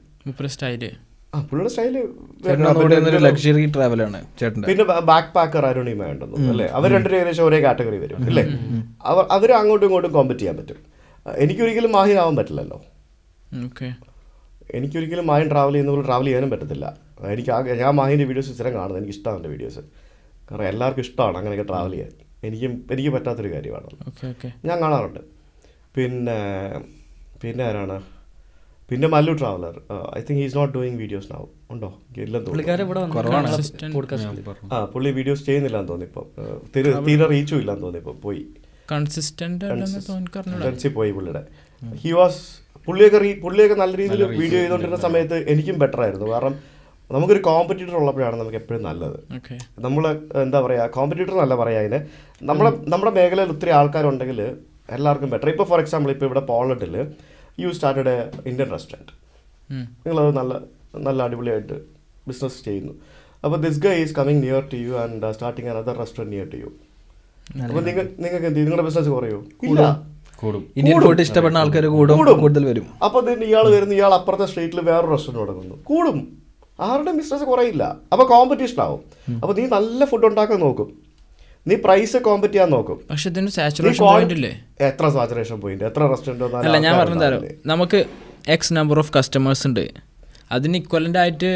പുള്ളിയുടെ സ്റ്റൈല് ലക്ഷറി ട്രാവലാണ്. പിന്നെ ബാക്ക് പാക്കർ അരുണിമ ഉണ്ടെന്നു അല്ലേ. അവർ രണ്ടുപേരും ഏകദേശം ഒരേ കാറ്റഗറി വരും അല്ലേ. അവർ അങ്ങോട്ടും ഇങ്ങോട്ടും കോമ്പറ്റ് ചെയ്യാൻ പറ്റും. എനിക്കൊരിക്കലും മാഹിൻ ആവാൻ പറ്റില്ലല്ലോ. എനിക്കൊരിക്കലും മാഹിൻ ട്രാവൽ ചെയ്യുന്ന പോലെ ട്രാവൽ ചെയ്യാനും പറ്റത്തില്ല. ഞാൻ മാഹിൻ്റെ വീഡിയോസ് സ്ഥിരം കാണുന്നത്, എനിക്ക് ഇഷ്ടമാണ് എൻ്റെ വീഡിയോസ്. കാരണം എല്ലാവർക്കും ഇഷ്ടമാണ് അങ്ങനെയൊക്കെ ട്രാവൽ ചെയ്യാൻ. എനിക്ക് പറ്റാത്തൊരു കാര്യമാണ്, ഞാൻ കാണാറുണ്ട്. പിന്നെ ആരാണ്, പിന്നെ Mallu traveller. I think he's not doing videos now. ഉണ്ടോ? ഇല്ലെന്ന് തോന്നുന്നു. പുള്ളി വീഡിയോസ് ചെയ്യുന്നില്ലാന്ന് തോന്നി. ഇപ്പം തീരെ റീച്ചും ഇല്ലാന്ന് തോന്നി. ഇപ്പം പോയി കൺസിസ്റ്റൻസി പോയി പുള്ളിയുടെ. പുള്ളിയൊക്കെ നല്ല രീതിയിൽ വീഡിയോ ചെയ്തുകൊണ്ടിരുന്ന സമയത്ത് എനിക്കും ബെറ്റർ ആയിരുന്നു. കാരണം നമുക്കൊരു കോമ്പറ്റീറ്റർ ഉള്ളപ്പോഴാണ് നമുക്ക് എപ്പോഴും നല്ലത്. നമ്മൾ എന്താ പറയുക, കോമ്പറ്റീറ്റർ എന്നല്ല പറയുക അതിന്, നമ്മുടെ മേഖലയിൽ ഒത്തിരി ആൾക്കാരുണ്ടെങ്കിൽ എല്ലാവർക്കും ബെറ്റർ. ഇപ്പോൾ ഫോർ എക്സാമ്പിൾ ഇപ്പോൾ ഇവിടെ പോളണ്ടിൽ you started a Indian restaurant. നിങ്ങളത് നല്ല അടിപൊളിയായിട്ട് ബിസിനസ് ചെയ്യുന്നു. അപ്പോൾ this guy is coming near to you and starting another restaurant near to you. അപ്പോൾ നിങ്ങൾക്ക് എന്ത് ചെയ്യും? നിങ്ങളുടെ ബിസിനസ് കുറയോ? ഇല്ല, ഇന്ത്യൻ ഫുഡ് ഇഷ്ടപ്പെടുന്ന ആൾക്കാർ കൂടുതൽ വരും. അപ്പോൾ then ഇയാൾ വരുന്നു, ഇയാൾ അപ്പുറത്തെ സ്ട്രീറ്റിൽ വേറെ റെസ്റ്റോറൻറ്റ് തുടങ്ങുന്നു, കൂടും. ആരുടെയും ബിസിനസ് കുറയില്ല. അപ്പോൾ കോമ്പറ്റീഷൻ ആവും. അപ്പോൾ നീ നല്ല ഫുഡ് ഉണ്ടാക്കാൻ നോക്കും, നീ പ്രൈസ് കോമ്പറ്റ് ചെയ്യാൻ നോക്കും. പക്ഷെ ഇതിന് സാച്ചുറേഷൻ പോയിന്റ് ഇല്ലേ? എത്ര സാച്ചുറേഷൻ പോയിന്റ്, എത്ര റെസ്റ്റോറൻറ്റ്? അല്ല, ഞാൻ പറഞ്ഞുതരാം. നമുക്ക് എക്സ് നമ്പർ ഓഫ് കസ്റ്റമേഴ്സ് ഉണ്ട്, അതിന് ഇക്വലന്റ് ആയിട്ട്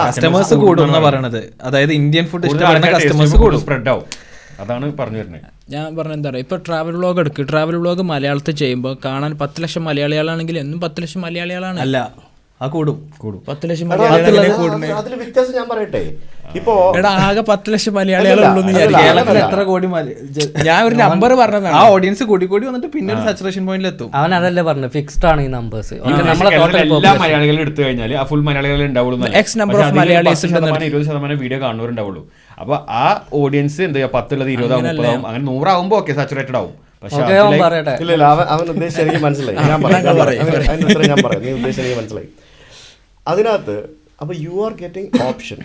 കസ്റ്റമേഴ്സ് കൂടും എന്നാ പറയണത്. അതായത് ഇന്ത്യൻ ഫുഡ് ഇഷ്ടപ്പെടുന്ന കസ്റ്റമേഴ്സ് കൂടും, സ്പ്രെഡ് ആവും. അതാണ് പറഞ്ഞു വരുന്നത്. ഞാൻ പറഞ്ഞ എന്താ പറയുക, ഇപ്പോൾ ട്രാവൽ വ്ളോഗ് എടുക്കുക. ട്രാവൽ വ്ളോഗ് മലയാളത്തിൽ ചെയ്യുമ്പോൾ കാണാൻ 10 ലക്ഷം മലയാളികളാണെങ്കിൽ എന്നും 10 ലക്ഷം മലയാളികളാണ്. അല്ല, ആ കൂടും 10 ലക്ഷം മലയാളികളെ അതിൽ വ്യത്യാസം ഞാൻ പറയട്ടെ. ഇപ്പോ ആകെ 10 ലക്ഷം മലയാളികളുള്ളൂ. എത്ര കോടി? ഞാൻ ഒരു നമ്പർ പറഞ്ഞതാണ്. ആ ഓഡിയൻസ് കൂടി വന്നിട്ട് പിന്നെ ഒരു സാച്ചുറേഷൻ പോയിന്റിൽ എത്തും. അവൻ അതല്ലേ പറഞ്ഞു, ഫിക്സ്ഡ് ആണ് ഈ നമ്പേഴ്സ്. എല്ലാ മലയാളികളും എടുത്തു കഴിഞ്ഞാൽ ആ ഫുൾ മലയാളികൾ ഉണ്ടാവുള്ളൂ. X number of Malayalis 20% video കാണുന്നവരുണ്ടാവുള്ളൂ. അപ്പൊ ആ ഓഡിയൻസ് എന്താ 10 ഉള്ളത് 20 30 അങ്ങനെ 100 ആവുമ്പോ ഓക്കെ സാച്ചുറേറ്റഡ് ആവും. ഇല്ല, അവൻ ഉദ്ദേശിച്ച എനിക്ക് മനസ്സിലായി. ഞാൻ പറയാം, നീ ഉദ്ദേശിച്ച എനിക്ക് മനസ്സിലായി. അതിനകത്ത് അപ്പൊ യു ആർ ഗെറ്റിംഗ് ഓപ്ഷൻ.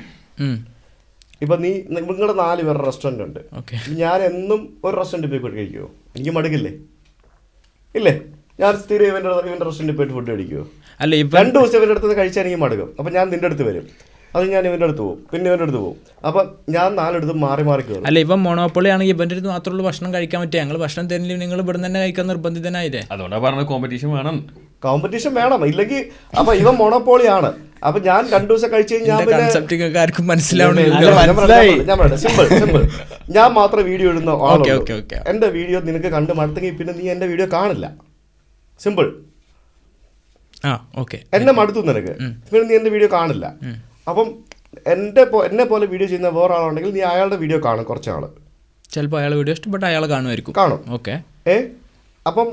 ഇപ്പൊ നിങ്ങളുടെ 4 പേരുടെ റെസ്റ്റോറൻറ്റ് ഉണ്ട്. ഞാൻ എന്നും ഒരു റെസ്റ്റോറൻറ്റ് പോയി കഴിക്കുമോ? എനിക്ക് മടുക്കില്ലേ? ഇല്ലേ? ഞാൻ സ്ഥിരം ഇവൻ്റെ റെസ്റ്റോറൻറ്റിൽ പോയിട്ട് ഫുഡ് കഴിക്കുമോ? അല്ല ഇപ്പം 2 ദിവസം ഇവൻ്റെ അടുത്ത് കഴിച്ചാൽ എനിക്ക് മടുക്കും. അപ്പം ഞാൻ നിൻ്റെ അടുത്ത് വരും, അത് ഞാൻ ഇവൻ്റെ അടുത്ത് പോകും, പിന്നെ ഇവൻ്റെ അടുത്ത് പോകും. അപ്പം ഞാൻ 4 അടുത്ത് മാറി മാറി കയറും. അല്ല ഇപ്പം മൊണോപ്പൊളി ആണെങ്കിൽ ഇവൻ്റെ അടുത്ത് മാത്രമുള്ള ഭക്ഷണം കഴിക്കാൻ പറ്റുക. ഞങ്ങൾ ഭക്ഷണം തരുന്നില്ല, നിങ്ങൾ ഇവിടെ തന്നെ കഴിക്കാൻ നിർബന്ധിതനായില്ലേ? അതുകൊണ്ടാണ് പറഞ്ഞത് കോമ്പറ്റീഷൻ വേണം. കോമ്പറ്റീഷൻ വേണം, ഇല്ലെങ്കിൽ അപ്പം ഇവൻ മൊണോപോളിയാണ്. അപ്പം ഞാൻ 2 ദിവസം കഴിച്ച് കഴിഞ്ഞാൽ ആർക്കും മനസ്സിലാവണില്ല. സിമ്പിൾ. ഞാൻ മാത്രം വീഡിയോ ഇടുന്ന ആളുണ്ട്. എൻ്റെ വീഡിയോ നിനക്ക് കണ്ട് മടുത്തെങ്കിൽ പിന്നെ നീ എൻ്റെ വീഡിയോ കാണില്ല. സിമ്പിൾ. എന്നെ മടുത്തു നിനക്ക്, പിന്നെ നീ എൻ്റെ വീഡിയോ കാണില്ല. അപ്പം എന്നെ പോലെ വീഡിയോ ചെയ്യുന്ന വേറെ ആളുണ്ടെങ്കിൽ നീ അയാളുടെ വീഡിയോ കാണും. കുറച്ച് ആള് ചിലപ്പോൾ അയാൾ വീഡിയോ ഇഷ്ടപ്പെട്ട അയാൾ കാണുമായിരിക്കും. ഓക്കെ. അപ്പം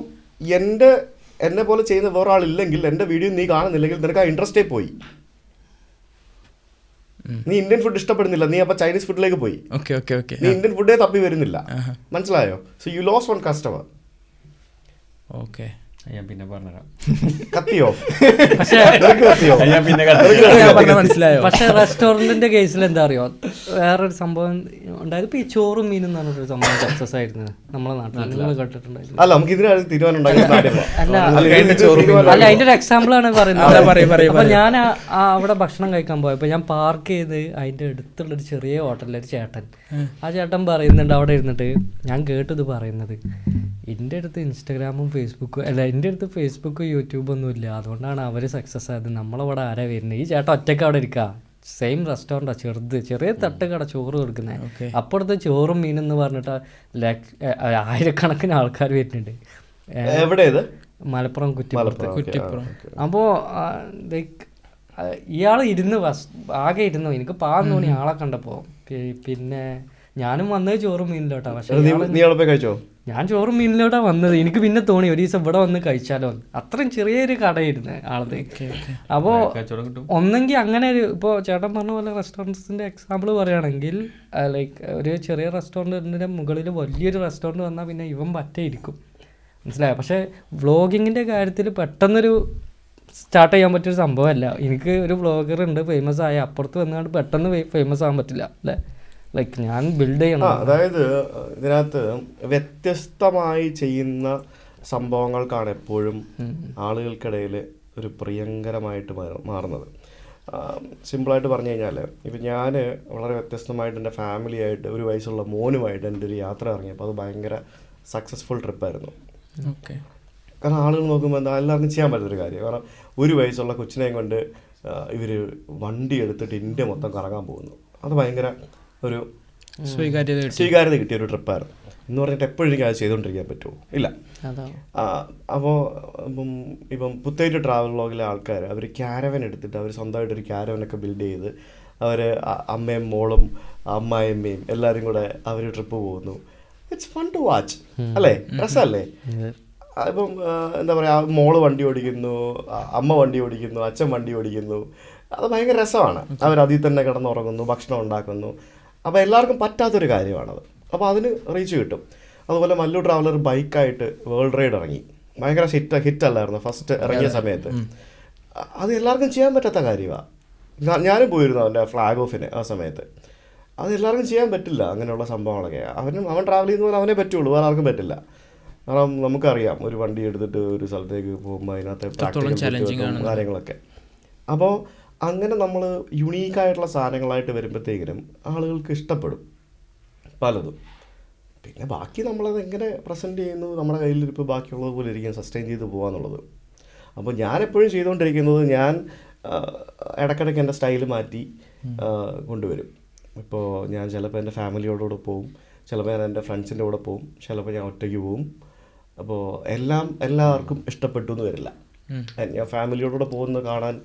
എന്നെ പോലെ ചെയ്യുന്ന വേറെ ആളില്ലെങ്കിൽ എൻ്റെ വീഡിയോ നീ കാണുന്നില്ലെങ്കിൽ നിനക്ക് ആ ഇൻട്രസ്റ്റേ പോയി. നീ ഇന്ത്യൻ ഫുഡ് ഇഷ്ടപ്പെടുന്നില്ല, നീ അപ്പൊ ചൈനീസ് ഫുഡിലേക്ക് പോയി. നീ ഇന്ത്യൻ ഫുഡേ തപ്പി വരുന്നില്ല. മനസ്സിലായോ? So you lose 1 customer. Okay, ഞാൻ പിന്നെ പറഞ്ഞുതരാം. കത്തിയോ? മനസ്സിലായോ? പക്ഷെ റെസ്റ്റോറൻറ്റിന്റെ കേസിൽ എന്താ അറിയോ, വേറൊരു സംഭവം ഉണ്ടായത്. ഇപ്പൊ ഈ ചോറും മീനും എന്ന് പറഞ്ഞൊരു സംഭവം സക്സസ് ആയിരുന്നു നമ്മുടെ നാട്ടിൽ. നിങ്ങൾ കേട്ടിട്ടുണ്ടായിരുന്നു? അല്ല, നമുക്ക് ഇതിന് തീരുമാനം അല്ല, അതിന്റെ ഒരു എക്സാമ്പിൾ ആണ് പറയുന്നത്. അപ്പൊ ഞാൻ അവിടെ ഭക്ഷണം കഴിക്കാൻ പോയപ്പോ ഞാൻ പാർക്ക് ചെയ്ത് അതിന്റെ അടുത്തുള്ളൊരു ചെറിയ ഹോട്ടലിലൊരു ചേട്ടൻ, ആ ചേട്ടൻ പറയുന്നുണ്ട് അവിടെ ഇരുന്നിട്ട്, ഞാൻ കേട്ടത് പറയുന്നത്, എൻ്റെ അടുത്ത് ഇൻസ്റ്റാഗ്രാമും ഫേസ്ബുക്കും അല്ല, എൻ്റെ അടുത്ത് ഫേസ്ബുക്കും യൂട്യൂബും ഒന്നും ഇല്ല, അതുകൊണ്ടാണ് അവർ സക്സസ് ആയത്. നമ്മളവിടെ ആരാ വരുന്നത്? ഈ ചേട്ടൻ ഒറ്റയ്ക്ക് അവിടെ ഇരിക്കുക, സെയിം റെസ്റ്റോറൻറ്റാണ്, ചെറിയ തട്ട് കട ചോറ് കൊടുക്കുന്നത്. അപ്പുറത്ത് ചോറും മീനെന്ന് പറഞ്ഞിട്ട് ആയിരക്കണക്കിന് ആൾക്കാർ വരുന്നുണ്ട്. എവിടെയത്? മലപ്പുറം കുറ്റിപ്പുറം. അപ്പോൾ ലൈക്ക് ഇയാൾ ഇരുന്ന് ആകെ ഇരുന്നു. എനിക്ക് പാന്ന് തോന്നി ആളെ കണ്ടപ്പോൾ. പിന്നെ ഞാനും വന്നത് ചോറും മീനിലോട്ടാണ്. പക്ഷേ ഞാൻ ചോറും മീനിലോട്ടാണ് വന്നത്. എനിക്ക് പിന്നെ തോന്നി ഒരു ദിവസം ഇവിടെ വന്ന് കഴിച്ചാലോ. അത്രയും ചെറിയൊരു കടയായിരുന്നു ആളത്. അപ്പോൾ ഒന്നെങ്കിൽ അങ്ങനെ ഒരു, ഇപ്പോൾ ചേട്ടൻ പറഞ്ഞ പോലെ റെസ്റ്റോറൻറ്റ്സിൻ്റെ എക്സാമ്പിൾ പറയുകയാണെങ്കിൽ, ലൈക്ക് ഒരു ചെറിയ റെസ്റ്റോറൻറ്റിൻ്റെ മുകളിൽ വലിയൊരു റെസ്റ്റോറൻറ്റ് വന്നാൽ പിന്നെ ഇവൻ പറ്റേ ഇരിക്കും. മനസ്സിലായോ? പക്ഷേ വ്ളോഗിങ്ങിൻ്റെ കാര്യത്തിൽ പെട്ടെന്നൊരു സ്റ്റാർട്ട് ചെയ്യാൻ പറ്റിയൊരു സംഭവമല്ല. എനിക്ക് ഒരു വ്ളോഗർ ഉണ്ട് ഫേമസ് ആയ, അപ്പുറത്ത് വന്നുകൊണ്ട് പെട്ടെന്ന് ഫേമസ് ആകാൻ പറ്റില്ല അല്ലേ? ലൈക്ക് ഞാൻ ബിൽഡ് ചെയ്യണം. അതായത് ഇതിനകത്ത് വ്യത്യസ്തമായി ചെയ്യുന്ന സംഭവങ്ങൾക്കാണ് എപ്പോഴും ആളുകൾക്കിടയിൽ ഒരു പ്രിയങ്കരമായിട്ട് മാറുന്നത്. സിമ്പിളായിട്ട് പറഞ്ഞു കഴിഞ്ഞാൽ, ഇപ്പം ഞാൻ വളരെ വ്യത്യസ്തമായിട്ട് എൻ്റെ ഫാമിലിയായിട്ട് 1 വയസ്സുള്ള മോനുമായിട്ട് എൻ്റെ ഒരു യാത്ര ഇറങ്ങിയപ്പോൾ അത് ഭയങ്കര സക്സസ്ഫുൾ ട്രിപ്പായിരുന്നു. കാരണം ആളുകൾ നോക്കുമ്പോൾ എന്താ എല്ലാവർക്കും ചെയ്യാൻ പറ്റുന്നൊരു കാര്യം. കാരണം 1 വയസ്സുള്ള കൊച്ചിനെയും കൊണ്ട് ഇവർ വണ്ടി എടുത്തിട്ട് ഇന്ത്യ മൊത്തം കറങ്ങാൻ പോകുന്നു. അത് ഭയങ്കര ഒരു സ്വീകാര്യത കിട്ടിയൊരു ട്രിപ്പായിരുന്നു. എന്ന് പറഞ്ഞിട്ട് എപ്പോഴും എനിക്ക് അത് ചെയ്തുകൊണ്ടിരിക്കാൻ പറ്റുമോ? ഇല്ല. അപ്പോൾ ഇപ്പം പുത്തേറ്റ് ട്രാവൽ വ്ളോഗിലെ ആൾക്കാർ അവർ ക്യാരവൻ എടുത്തിട്ട് അവർ സ്വന്തമായിട്ടൊരു ക്യാരവനൊക്കെ ബിൽഡ് ചെയ്ത് അവർ അമ്മയും മോളും അമ്മായിയമ്മയും എല്ലാവരും കൂടെ അവർ ട്രിപ്പ് പോകുന്നു. ഇറ്റ്സ് ഫൺ ടു വാച്ച് അല്ലേ? രസമല്ലേ? ഇപ്പം എന്താ പറയുക, മോള് വണ്ടി ഓടിക്കുന്നു, അമ്മ വണ്ടി ഓടിക്കുന്നു, അച്ഛൻ വണ്ടി ഓടിക്കുന്നു. അത് ഭയങ്കര രസമാണ്. അവരതിൽ തന്നെ കിടന്നുറങ്ങുന്നു, ഭക്ഷണം ഉണ്ടാക്കുന്നു. അപ്പോൾ എല്ലാവർക്കും പറ്റാത്തൊരു കാര്യമാണത്. അപ്പോൾ അതിന് റീച്ച് കിട്ടും. അതുപോലെ മല്ലു ട്രാവലർ ബൈക്കായിട്ട് വേൾഡ് റൈഡ് ഇറങ്ങി. ഭയങ്കര ഹിറ്റല്ലായിരുന്നു ഫസ്റ്റ് ഇറങ്ങിയ സമയത്ത്. അത് എല്ലാവർക്കും ചെയ്യാൻ പറ്റാത്ത കാര്യമാണ്. ഞാനും പോയിരുന്നു അവൻ്റെ ഫ്ലാഗ് ഓഫിന് ആ സമയത്ത്. അത് എല്ലാവർക്കും ചെയ്യാൻ പറ്റില്ല അങ്ങനെയുള്ള സംഭവങ്ങളൊക്കെ. അവൻ ട്രാവൽ ചെയ്യുന്ന പോലെ അവനെ പറ്റുള്ളൂ, വേറെ ആർക്കും പറ്റില്ല. കാരണം നമുക്കറിയാം, ഒരു വണ്ടി എടുത്തിട്ട് ഒരു സ്ഥലത്തേക്ക് പോകുമ്പോൾ അതിനകത്ത് പ്രാക്ടിക്കൽ കാര്യങ്ങളൊക്കെ. അപ്പോൾ അങ്ങനെ നമ്മൾ യുണീക്കായിട്ടുള്ള സാധനങ്ങളായിട്ട് വരുമ്പോഴത്തേക്കിനും ആളുകൾക്ക് ഇഷ്ടപ്പെടും പലതും. പിന്നെ ബാക്കി നമ്മളത് എങ്ങനെ പ്രസൻറ്റ് ചെയ്യുന്നു, നമ്മുടെ കയ്യിലിരിപ്പോൾ ബാക്കിയുള്ളത് പോലെ ഇരിക്കും സസ്റ്റെയിൻ ചെയ്ത് പോകാന്നുള്ളത്. അപ്പോൾ ഞാനെപ്പോഴും ചെയ്തുകൊണ്ടിരിക്കുന്നത്, ഞാൻ ഇടയ്ക്കിടയ്ക്ക് എൻ്റെ സ്റ്റൈൽ മാറ്റി കൊണ്ടുവരും. ഇപ്പോൾ ഞാൻ ചിലപ്പോൾ എൻ്റെ ഫാമിലിയോടുകൂടെ പോവും, ചിലപ്പോൾ ഞാൻ എൻ്റെ ഫ്രണ്ട്സിൻ്റെ കൂടെ പോവും, ചിലപ്പോൾ ഞാൻ ഒറ്റയ്ക്ക് പോവും. അപ്പോൾ എല്ലാവർക്കും ഇഷ്ടപ്പെട്ടു എന്ന് വരില്ല. ഞാൻ ഫാമിലിയോടുകൂടെ പോകുന്നത് കാണാൻ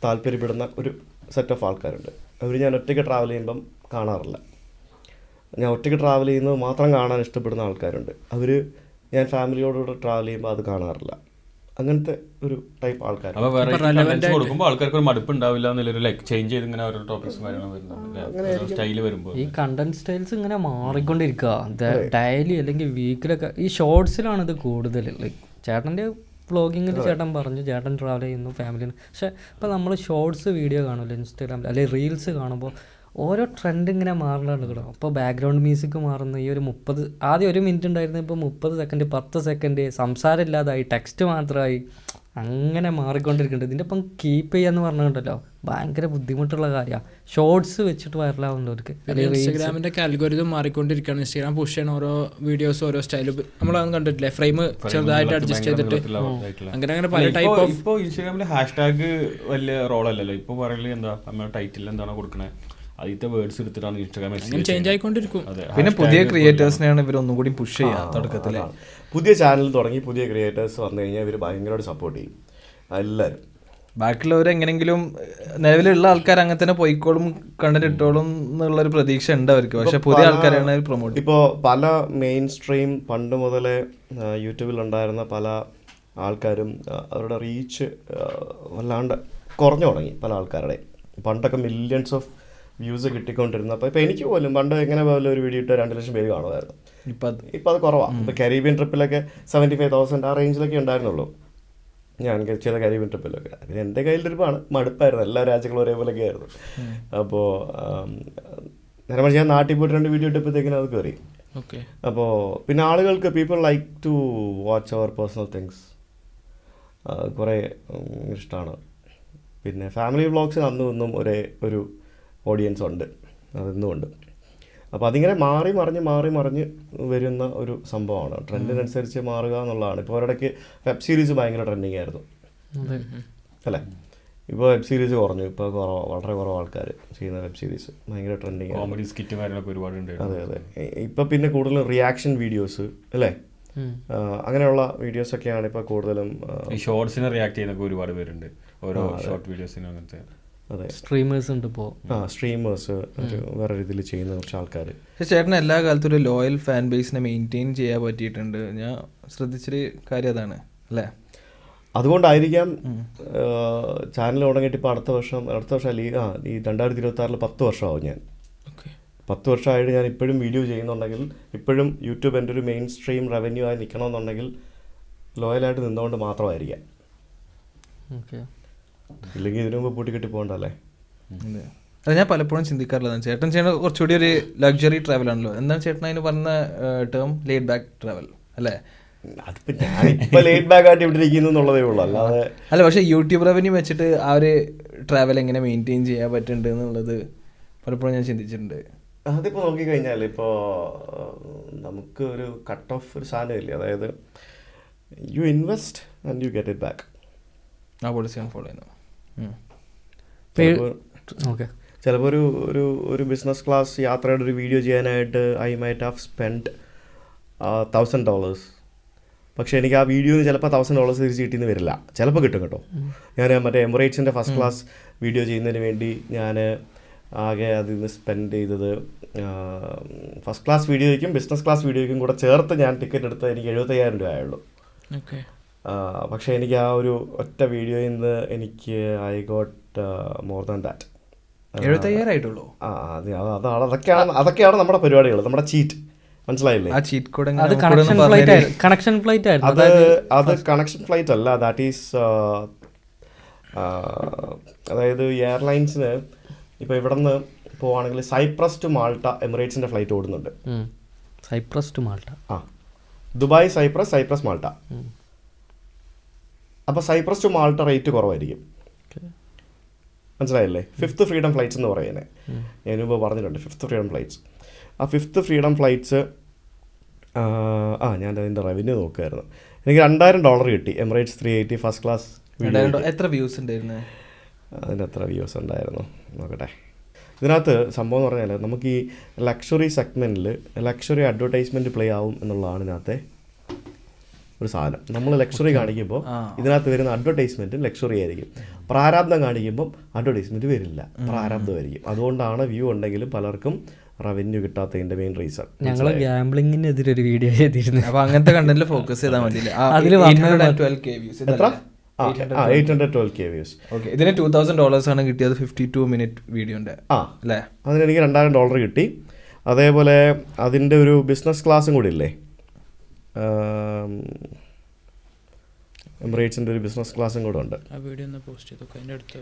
താല്പര്യപ്പെടുന്ന ഒരു സെറ്റ് ഓഫ് ആൾക്കാരുണ്ട്. അവർ ഞാൻ ഒറ്റയ്ക്ക് ട്രാവൽ ചെയ്യുമ്പം കാണാറില്ല. ഞാൻ ഒറ്റയ്ക്ക് ട്രാവൽ ചെയ്യുന്നത് മാത്രം കാണാൻ ഇഷ്ടപ്പെടുന്ന ആൾക്കാരുണ്ട്. അവർ ഞാൻ ഫാമിലിയോടുകൂടെ ട്രാവൽ ചെയ്യുമ്പോൾ അത് കാണാറില്ല. അങ്ങനത്തെ ഒരു ടൈപ്പ് ആൾക്കാർ. കൊടുക്കുമ്പോൾ ആൾക്കാർക്ക് ഒരു മടുപ്പ് ഉണ്ടാവില്ല എന്നൊരു ലൈക്ക് ചേഞ്ച് ചെയ്ത് ഇങ്ങനെ ഓരോ ടോപ്പിക്സ് സ്റ്റൈൽ വരുമ്പോൾ ഈ കണ്ടന്റ് സ്റ്റൈൽസ് ഇങ്ങനെ മാറിക്കൊണ്ടിരിക്കുക. ഡെയിലി അല്ലെങ്കിൽ വീക്കിലൊക്കെ ഈ ഷോർട്സിലാണ് ഇത് കൂടുതൽ. ലൈക്ക് ചേട്ടൻ്റെ വ്ളോഗിങ്ങിൽ ചേട്ടൻ പറഞ്ഞു ചേട്ടൻ ട്രാവൽ ചെയ്യുന്നു ഫാമിലിന്. പക്ഷേ ഇപ്പം നമ്മൾ ഷോർട്സ് വീഡിയോ കാണില്ല ഇൻസ്റ്റാഗ്രാമിൽ അല്ലെങ്കിൽ റീൽസ് കാണുമ്പോൾ ഓരോ ട്രെൻഡ് ഇങ്ങനെ മാറുന്നുണ്ട് കേട്ടോ. അപ്പോൾ ബാക്ക്ഗ്രൗണ്ട് മ്യൂസിക് മാറുന്നു. ഈ ഒരു 30 ആദ്യം 1 മിനിറ്റ് ഉണ്ടായിരുന്നു, ഇപ്പോൾ 30 സെക്കൻഡ് 10 സെക്കൻഡ് സംസാരം ഇല്ലാതായി, ടെക്സ്റ്റ് മാത്രമായി, അങ്ങനെ മാറിക്കൊണ്ടിരിക്കുന്നുണ്ട്. ഇതിൻ്റെ ഒപ്പം കീപ്പ് ചെയ്യാന്ന് പറഞ്ഞിട്ടുണ്ടല്ലോ ഭയങ്കര ബുദ്ധിമുട്ടുള്ള കാര്യമാണ്. ഷോർട്സ് വെച്ചിട്ട് വൈറലാവുന്നവർക്ക് ഇൻസ്റ്റാഗ്രാമിന്റെ ഒക്കെ അൽഗോരിതം മാറിക്കൊണ്ടിരിക്കുകയാണ്. ഇൻസ്റ്റാഗ്രാം പുഷ് ചെയ്യണ ഓരോ വീഡിയോസ് ഓരോ സ്റ്റൈൽ നമ്മളതൊന്നും കണ്ടിട്ടില്ലേ, ഫ്രെയിം ചെറുതായിട്ട് അഡ്ജസ്റ്റ് ചെയ്തിട്ട് അങ്ങനെ അങ്ങനെ പല ടൈപ്പ് ഓഫ്. ഇപ്പോൾ ഇൻസ്റ്റാഗ്രാമിൽ ഹാഷ്ടാഗ് വലിയ റോളല്ലല്ലോ. ഇപ്പോൾ പറയല് എന്താ നമ്മുടെ ടൈറ്റിൽ എന്താണോ കൊടുക്കണേ ആദ്യത്തെ വേർഡ്സ് എടുത്തിട്ടാണ് ഇൻസ്റ്റാഗ്രാം ചേഞ്ച് ആയിക്കൊണ്ടിരിക്കും. പിന്നെ പുതിയ ക്രിയേറ്റേഴ്സിനെയാണ് ഇവർ ഒന്നും കൂടി പുഷ് ചെയ്യുക തുടക്കത്തിൽ. പുതിയ ചാനൽ തുടങ്ങി പുതിയ ക്രിയേറ്റേഴ്സ് വന്നു കഴിഞ്ഞാൽ ഇവർ ഭയങ്കരമായിട്ട് സപ്പോർട്ട് ചെയ്യും എല്ലാവരും. ബാക്കിയുള്ളവർ എങ്ങനെങ്കിലും നിലവിലുള്ള ആൾക്കാർ അങ്ങനെ തന്നെ പോയിക്കോളും കണ്ടന്റ് ഇട്ടോളും എന്നുള്ളൊരു പ്രതീക്ഷ ഉണ്ട് അവർക്ക്. പക്ഷെ പുതിയ ആൾക്കാരാണ് പ്രൊമോട്ട്. ഇപ്പോൾ പല മെയിൻ സ്ട്രീം പണ്ട് മുതലേ യൂട്യൂബിലുണ്ടായിരുന്ന പല ആൾക്കാരും അവരുടെ റീച്ച് വല്ലാണ്ട് കുറഞ്ഞു തുടങ്ങി. പല ആൾക്കാരുടെ പണ്ടൊക്കെ മില്യൺസ് ഓഫ് വ്യൂസ് കിട്ടിക്കൊണ്ടിരുന്നപ്പോൾ ഇപ്പോൾ എനിക്ക് പോലും പണ്ട് എങ്ങനെ പോലെ ഒരു വീഡിയോ ഇട്ട് 2 ലക്ഷം പേര് കാണുമായിരുന്നു. ഇപ്പോൾ അത് കുറവാണ്. ഇപ്പോൾ കരീബിയൻ ട്രിപ്പിലൊക്കെ 75,000 ആ റേഞ്ചിലൊക്കെ ഉണ്ടായിരുന്നുള്ളൂ ഞാൻ ചെയ്ത കരീബിയൻ ട്രിപ്പിലൊക്കെ. അതിന് എൻ്റെ കയ്യിലൊരുപാട് മടുപ്പായിരുന്നു. എല്ലാ രാജ്യങ്ങളും ഒരേപോലെയൊക്കെ ആയിരുന്നു. അപ്പോൾ നേരെ മറിച്ച് ഞാൻ നാട്ടിൽ പോയിട്ട് 2 വീഡിയോ ഇട്ടപ്പോഴത്തേക്കിനും അത് കയറി. അപ്പോൾ പിന്നെ ആളുകൾക്ക് പീപ്പിൾ ലൈക്ക് ടു വാച്ച് അവർ പേഴ്സണൽ തിങ്സ് കുറേ ഇഷ്ടമാണ്. പിന്നെ ഫാമിലി വ്ളോഗ്സിന് അന്നും ഇന്നും ഒരേ ഒരു ഓഡിയൻസ് ഉണ്ട്, അതെന്നും ഉണ്ട്. അപ്പോൾ അതിങ്ങനെ മാറി മറിഞ്ഞ് വരുന്ന ഒരു സംഭവമാണ്. ട്രെൻഡിനനുസരിച്ച് മാറുക എന്നുള്ളതാണ്. ഇപ്പോൾ ഒരിടയ്ക്ക് വെബ് സീരീസ് ഭയങ്കര ട്രെൻഡിങ് ആയിരുന്നു അല്ലേ. ഇപ്പോൾ വെബ് സീരീസ് കുറഞ്ഞു. ഇപ്പോൾ വളരെ കുറവ് ആൾക്കാർ ചെയ്യുന്ന വെബ് സീരീസ് ഭയങ്കര ട്രെൻഡിങ്. കോമഡി സ്കിറ്റ് കാര്യങ്ങളൊക്കെ ഒരുപാടുണ്ട്. അതെ. ഇപ്പോൾ പിന്നെ കൂടുതലും റിയാക്ഷൻ വീഡിയോസ് അല്ലേ, അങ്ങനെയുള്ള വീഡിയോസൊക്കെയാണ് ഇപ്പോൾ കൂടുതലും. ഷോർട്സിനെ റിയാക്ട് ചെയ്യുന്നൊക്കെ ഒരുപാട് പേരുണ്ട്, ഓരോ ഷോർട്ട് വീഡിയോസിനും അങ്ങനത്തെ. അതെ, സ്ട്രീമേഴ്സ് ഉണ്ട് ഇപ്പോൾ. സ്ട്രീമേഴ്സ് വേറെ രീതിയിൽ ചെയ്യുന്ന കുറച്ച് ആൾക്കാർ. പക്ഷേ ചേട്ടന് എല്ലാ കാലത്തും ഒരു ലോയൽ ഫാൻ ബേസിനെ മെയിൻറ്റെയിൻ ചെയ്യാൻ പറ്റിയിട്ടുണ്ട്. ഞാൻ ശ്രദ്ധിച്ചൊരു കാര്യം അതാണ് അല്ലേ. അതുകൊണ്ടായിരിക്കാം ചാനൽ തുടങ്ങിയിട്ട് ഇപ്പോൾ അടുത്ത വർഷം അല്ലെങ്കിൽ ഈ 2026 10 വർഷമാവും. ഞാൻ 10 വർഷമായിട്ട് ഞാൻ ഇപ്പോഴും വീഡിയോ ചെയ്യുന്നുണ്ടെങ്കിൽ, ഇപ്പോഴും യൂട്യൂബ് എൻ്റെ ഒരു മെയിൻ സ്ട്രീം റവന്യൂ ആയി നിൽക്കണമെന്നുണ്ടെങ്കിൽ ലോയലായിട്ട് നിന്നുകൊണ്ട് മാത്രമായിരിക്കാം. ഇല്ലെങ്കിൽ ഇതിനു മുമ്പ് പൂട്ടിക്കെട്ടി പോകണ്ടല്ലേ. അത് ഞാൻ പലപ്പോഴും ചിന്തിക്കാറുള്ളതാണ്. ചേട്ടൻ ചെയ്യുന്ന കുറച്ചുകൂടി ഒരു ലക്ഷറി ട്രാവൽ ആണല്ലോ. എന്താണ് ചേട്ടൻ അതിന് പറഞ്ഞ ടേം? ലേഡ് ബാക്ക് ട്രാവൽ അല്ലേ. അതിപ്പോൾ ഞാനിപ്പോൾ ലേഡ് ബാക്ക് ആയിട്ട് ഇവിടെ ഇരിക്കുന്നു എന്നുള്ളതേ ഉള്ളൂ, അല്ലാതെ അല്ല. പക്ഷേ യൂട്യൂബ് റവന്യൂ വെച്ചിട്ട് ആ ഒരു ട്രാവൽ എങ്ങനെ മെയിൻറ്റെയിൻ ചെയ്യാൻ പറ്റുന്നുണ്ട് എന്നുള്ളത് പലപ്പോഴും ഞാൻ ചിന്തിച്ചിട്ടുണ്ട്. അതിപ്പോൾ നോക്കിക്കഴിഞ്ഞാൽ ഇപ്പോൾ നമുക്ക് ഒരു കട്ട് ഓഫ് ഒരു സാധനമില്ലേ, അതായത് you invest and you get it back. ആ പോളിസിയാണ് ഫോളോ ചെയ്യുന്നത്. ചിലപ്പോൾ ഒരു ബിസിനസ് ക്ലാസ് യാത്രയുടെ ഒരു വീഡിയോ ചെയ്യാനായിട്ട് ഐ മൈറ്റ് ഹാവ് സ്പെൻഡ് $1,000. പക്ഷേ എനിക്ക് ആ വീഡിയോയിൽ ചിലപ്പോൾ $1,000 തിരിച്ച് കിട്ടിയെന്ന് വരില്ല. ചിലപ്പോൾ കിട്ടും കേട്ടോ. ഞാൻ മറ്റേ എമിറേറ്റ്സിൻ്റെ ഫസ്റ്റ് ക്ലാസ് വീഡിയോ ചെയ്യുന്നതിന് വേണ്ടി ഞാൻ ആകെ അതിൽ നിന്ന് സ്പെൻഡ് ചെയ്തത് ഫസ്റ്റ് ക്ലാസ് വീഡിയോയ്ക്കും ബിസിനസ് ക്ലാസ് വീഡിയോയ്ക്കും കൂടെ ചേർത്ത് ഞാൻ ടിക്കറ്റ് എടുത്തത് എനിക്ക് 75,000 രൂപ ആയുള്ളൂ. പക്ഷേ എനിക്ക് ആ ഒരു ഒറ്റ വീഡിയോയിൽ നിന്ന് എനിക്ക് I got more than that. 75,000 ആയിട്ടുള്ളൂ. അതൊക്കെയാണ് നമ്മുടെ പരിപാടികൾ, നമ്മുടെ ചീറ്റ്. മനസ്സിലായില്ലേ? അത് കണക്ഷൻ ഫ്ലൈറ്റ് ആയിരുന്നു. അത് കണക്ഷൻ ഫ്ലൈറ്റ് അല്ല, ദാറ്റ് ഈസ് അതായത് എയർലൈൻസിന് ഇപ്പോൾ ഇവിടെ നിന്ന് പോവുകയാണെങ്കിൽ സൈപ്രസ് ടു മാൾട്ട എമിറേറ്റ്സിൻ്റെ ഫ്ലൈറ്റ് ഓടുന്നുണ്ട്. Cyprus to Malta, Dubai Cyprus Malta. അപ്പോൾ സൈപ്രസ് ടു മാൾട്ട റേറ്റ് കുറവായിരിക്കും. മനസ്സിലായില്ലേ? 5th ഫ്രീഡം ഫ്ലൈറ്റ്സ് എന്ന് പറയുന്നത് ഞാൻ മുമ്പ് പറഞ്ഞിട്ടുണ്ട്. 5th freedom flights. ആ 5th ഫ്രീഡം ഫ്ലൈറ്റ്സ് ഞാൻ അതിൻ്റെ റവന്യൂ നോക്കുമായിരുന്നു. എനിക്ക് $2,000 കിട്ടി. Emirates 380 first class. എത്ര വ്യൂസ് ഉണ്ടായിരുന്നു? അതിന് എത്ര വ്യൂസ് ഉണ്ടായിരുന്നു നോക്കട്ടെ. ഇതിനകത്ത് സംഭവം എന്ന് പറഞ്ഞാൽ നമുക്ക് ഈ ലക്ഷറി സെഗ്മെൻറ്റിൽ ലക്ഷറി അഡ്വർടൈസ്മെൻറ്റ് പ്ലേ ആവും എന്നുള്ളതാണ് ഇതിനകത്തെ ഒരു സാധനം. നമ്മൾ ലക്ഷറി കാണിക്കുമ്പോൾ ഇതിനകത്ത് വരുന്ന അഡ്വർടൈസ്മെൻറ്റ് ലക്ഷറി ആയിരിക്കും. പ്രാരാബ്ദം കാണിക്കുമ്പം അഡ്വർടൈസ്മെൻറ്റ് വരില്ല, പ്രാരാബ്ദമായിരിക്കും. അതുകൊണ്ടാണ് വ്യൂ ഉണ്ടെങ്കിലും പലർക്കും റവന്യൂ കിട്ടാത്തതിൻ്റെ മെയിൻ റീസൺ. ഞങ്ങൾ ഗാംബ്ലിങ്ങിനെതിരെ ഒരു വീഡിയോ ചെയ്തിരുന്നു. അപ്പോൾ അങ്ങനത്തെ കണ്ടന്റിൽ ഫോക്കസ് ചെയ്താൽ മതി. അതിൽ 812K വ്യൂസ്. എത്ര? 812K views. ഓക്കെ, ഇതിന് $2,000 ആണ് കിട്ടിയത്. 52 മിനിറ്റ് വീഡിയോൻ്റെ അല്ലേ? അതിനെനിക്ക് $2,000 കിട്ടി. അതേപോലെ അതിൻ്റെ ഒരു ബിസിനസ് ക്ലാസ്സും കൂടി ഇല്ലേ, എമിറേറ്റ്സിൻ്റെ ഒരു ബിസിനസ് ക്ലാസ്സും കൂടെ ഉണ്ട്. ആ വീഡിയോ ഒന്ന് പോസ്റ്റ് ചെയ്തു അതിൻ്റെ അടുത്ത്.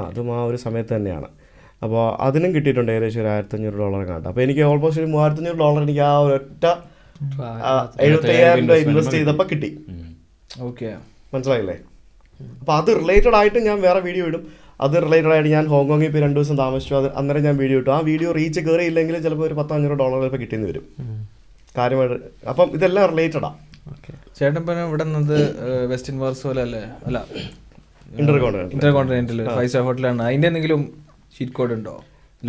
അതും ആ ഒരു സമയത്ത് തന്നെയാണ്. അപ്പോൾ അതിനും കിട്ടിയിട്ടുണ്ട് ഏകദേശം ഒരു $1,500 കണ്ടു. അപ്പോൾ എനിക്ക് ഓൾമോസ്റ്റ് ഒരു $3,500 എനിക്ക് ആ ഒരൊറ്റ 75,000 രൂപ ഇൻവെസ്റ്റ് ചെയ്തപ്പോൾ കിട്ടി. ഓക്കെ, മനസ്സിലായില്ലേ? അപ്പോൾ അത് റിലേറ്റഡ് ആയിട്ട് ഞാൻ വേറെ വീഡിയോ ഇടും. അത് റിലേറ്റഡ് ആയിട്ട് ഞാൻ ഹോങ്കോങ്ങിൽ ഇപ്പോൾ 2 ദിവസം താമസിച്ചു. അത് അന്നേരം ഞാൻ വീഡിയോ ഇട്ടു. ആ വീഡിയോ റീച്ച് കയറിയില്ലെങ്കിൽ ചിലപ്പോൾ ഒരു $1,500 ചിലപ്പോൾ കിട്ടിയെന്ന് വരും കാര്യമായിട്ട്. അപ്പം ഇതെല്ലാം റിലേറ്റഡാണ്. ചേട്ടൻ ഇപ്പം ഇവിടെ നിന്നത് വെസ്റ്റിൻ വാർസോല അല്ലേ? അല്ല, ഇന്റർകോണ്ടിനെന്റൽ 5 സ്റ്റാർ ഹോട്ടലാണ്. അതിൻ്റെ എന്തെങ്കിലും ഷീറ്റ് കോഡ് ഉണ്ടോ?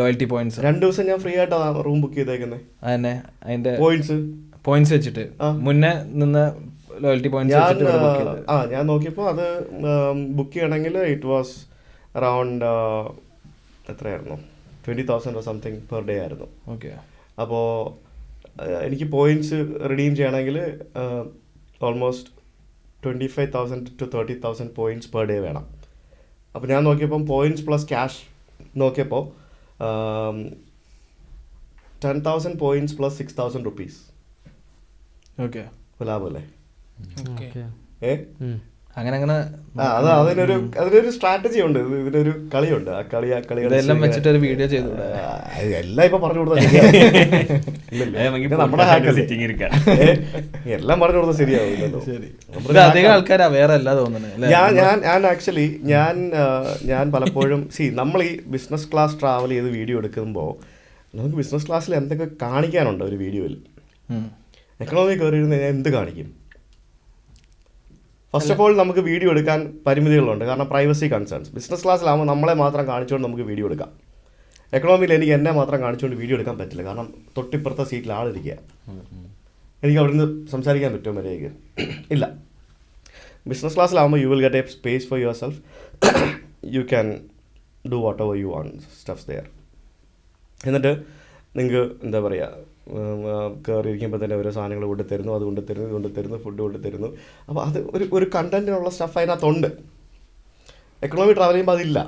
Loyalty points? 2 ദിവസം ഞാൻ ഫ്രീ ആയിട്ടാണ് റൂം ബുക്ക് ചെയ്തേക്കുന്നത്. അതന്നെ, അതിന്റെ പോയിന്റ്സ് വെച്ചിട്ട് മുന്നേ നിന്ന് ലോയൽറ്റി പോയിന്റ്സ് ഞാൻ നോക്കിയപ്പോൾ അത് ബുക്ക് ചെയ്യണമെങ്കിൽ ഇറ്റ് വാസ് അറൗണ്ട് എത്രയായിരുന്നു, 20,000 സംതിങ് പെർ ഡേ ആയിരുന്നു. ഓക്കെ. അപ്പോൾ എനിക്ക് പോയിന്റ്സ് റിഡീം ചെയ്യണമെങ്കിൽ almost 25,000 to 30,000 points per day വേണം. അപ്പോൾ ഞാൻ നോക്കിയപ്പം പോയിന്റ്സ് പ്ലസ് ക്യാഷ് നോക്കിയപ്പോൾ 10,000 പോയിന്റ്സ് പ്ലസ് 6,000 rupees. ഓക്കെ, ലാഭമല്ലേ? അങ്ങനെ അതിനൊരു സ്ട്രാറ്റജി ഉണ്ട്, ഇതിനൊരു കളിയുണ്ട്. ആ കളി എല്ലാം വെച്ചിട്ട് ഒരു വീഡിയോ ചെയ്തു. എല്ലാം ഇപ്പൊ പറഞ്ഞു കൊടുത്താൽ നമ്മുടെ എല്ലാം പറഞ്ഞു കൊടുത്താൽ ശരിയാവില്ലല്ലോ. അധികം ആൾക്കാർ അവെയർ അല്ല തോന്നുന്നത്. ഞാൻ ആക്ച്വലി ഞാൻ പലപ്പോഴും നമ്മൾ ഈ ബിസിനസ് ക്ലാസ് ട്രാവൽ ചെയ്ത് വീഡിയോ എടുക്കുമ്പോൾ നമുക്ക് ബിസിനസ് ക്ലാസ്സിൽ എന്തൊക്കെ കാണിക്കാനുണ്ട് ഒരു വീഡിയോയിൽ. എക്കണോമി കയറിയിരുന്ന് ഞാൻ എന്ത് കാണിക്കും? ഫസ്റ്റ് ഓഫ് ഓൾ നമുക്ക് വീഡിയോ എടുക്കാൻ പരിമിതികളുണ്ട്, കാരണം പ്രൈവസി കൺസേൺസ്. ബിസിനസ് ക്ലാസ്സിലാകുമ്പോൾ നമ്മളെ മാത്രം കാണിച്ചുകൊണ്ട് നമുക്ക് വീഡിയോ എടുക്കാം. എക്കണോമിയിൽ എനിക്ക് എന്നെ മാത്രം കാണിച്ചുകൊണ്ട് വീഡിയോ എടുക്കാൻ പറ്റില്ല, കാരണം തൊട്ടിപ്പുറത്തെ സീറ്റിൽ ആളിരിക്കുക. എനിക്ക് അവിടെ നിന്ന് സംസാരിക്കാൻ പറ്റുമോ മര്യാദയ്ക്ക്? ഇല്ല. ബിസിനസ് ക്ലാസ്സിലാകുമ്പോൾ you will get a space for yourself. You can do whatever you want stuffs there. എന്നിട്ട് നിങ്ങൾക്ക് എന്താ പറയുക, കയറിയിരിക്കുമ്പോൾ തന്നെ ഓരോ സാധനങ്ങൾ കൊണ്ടുതരുന്നു, അത് കൊണ്ടുതരുന്നു, ഇത് കൊണ്ടുതരുന്നു, ഫുഡ് കൊണ്ടുതരുന്നു. അപ്പോൾ അത് ഒരു കണ്ടൻറ്റിനുള്ള സ്റ്റഫ് അതിനകത്തുണ്ട്. എക്കണോമി ട്രാവൽ ചെയ്യുമ്പോൾ അതില്ല.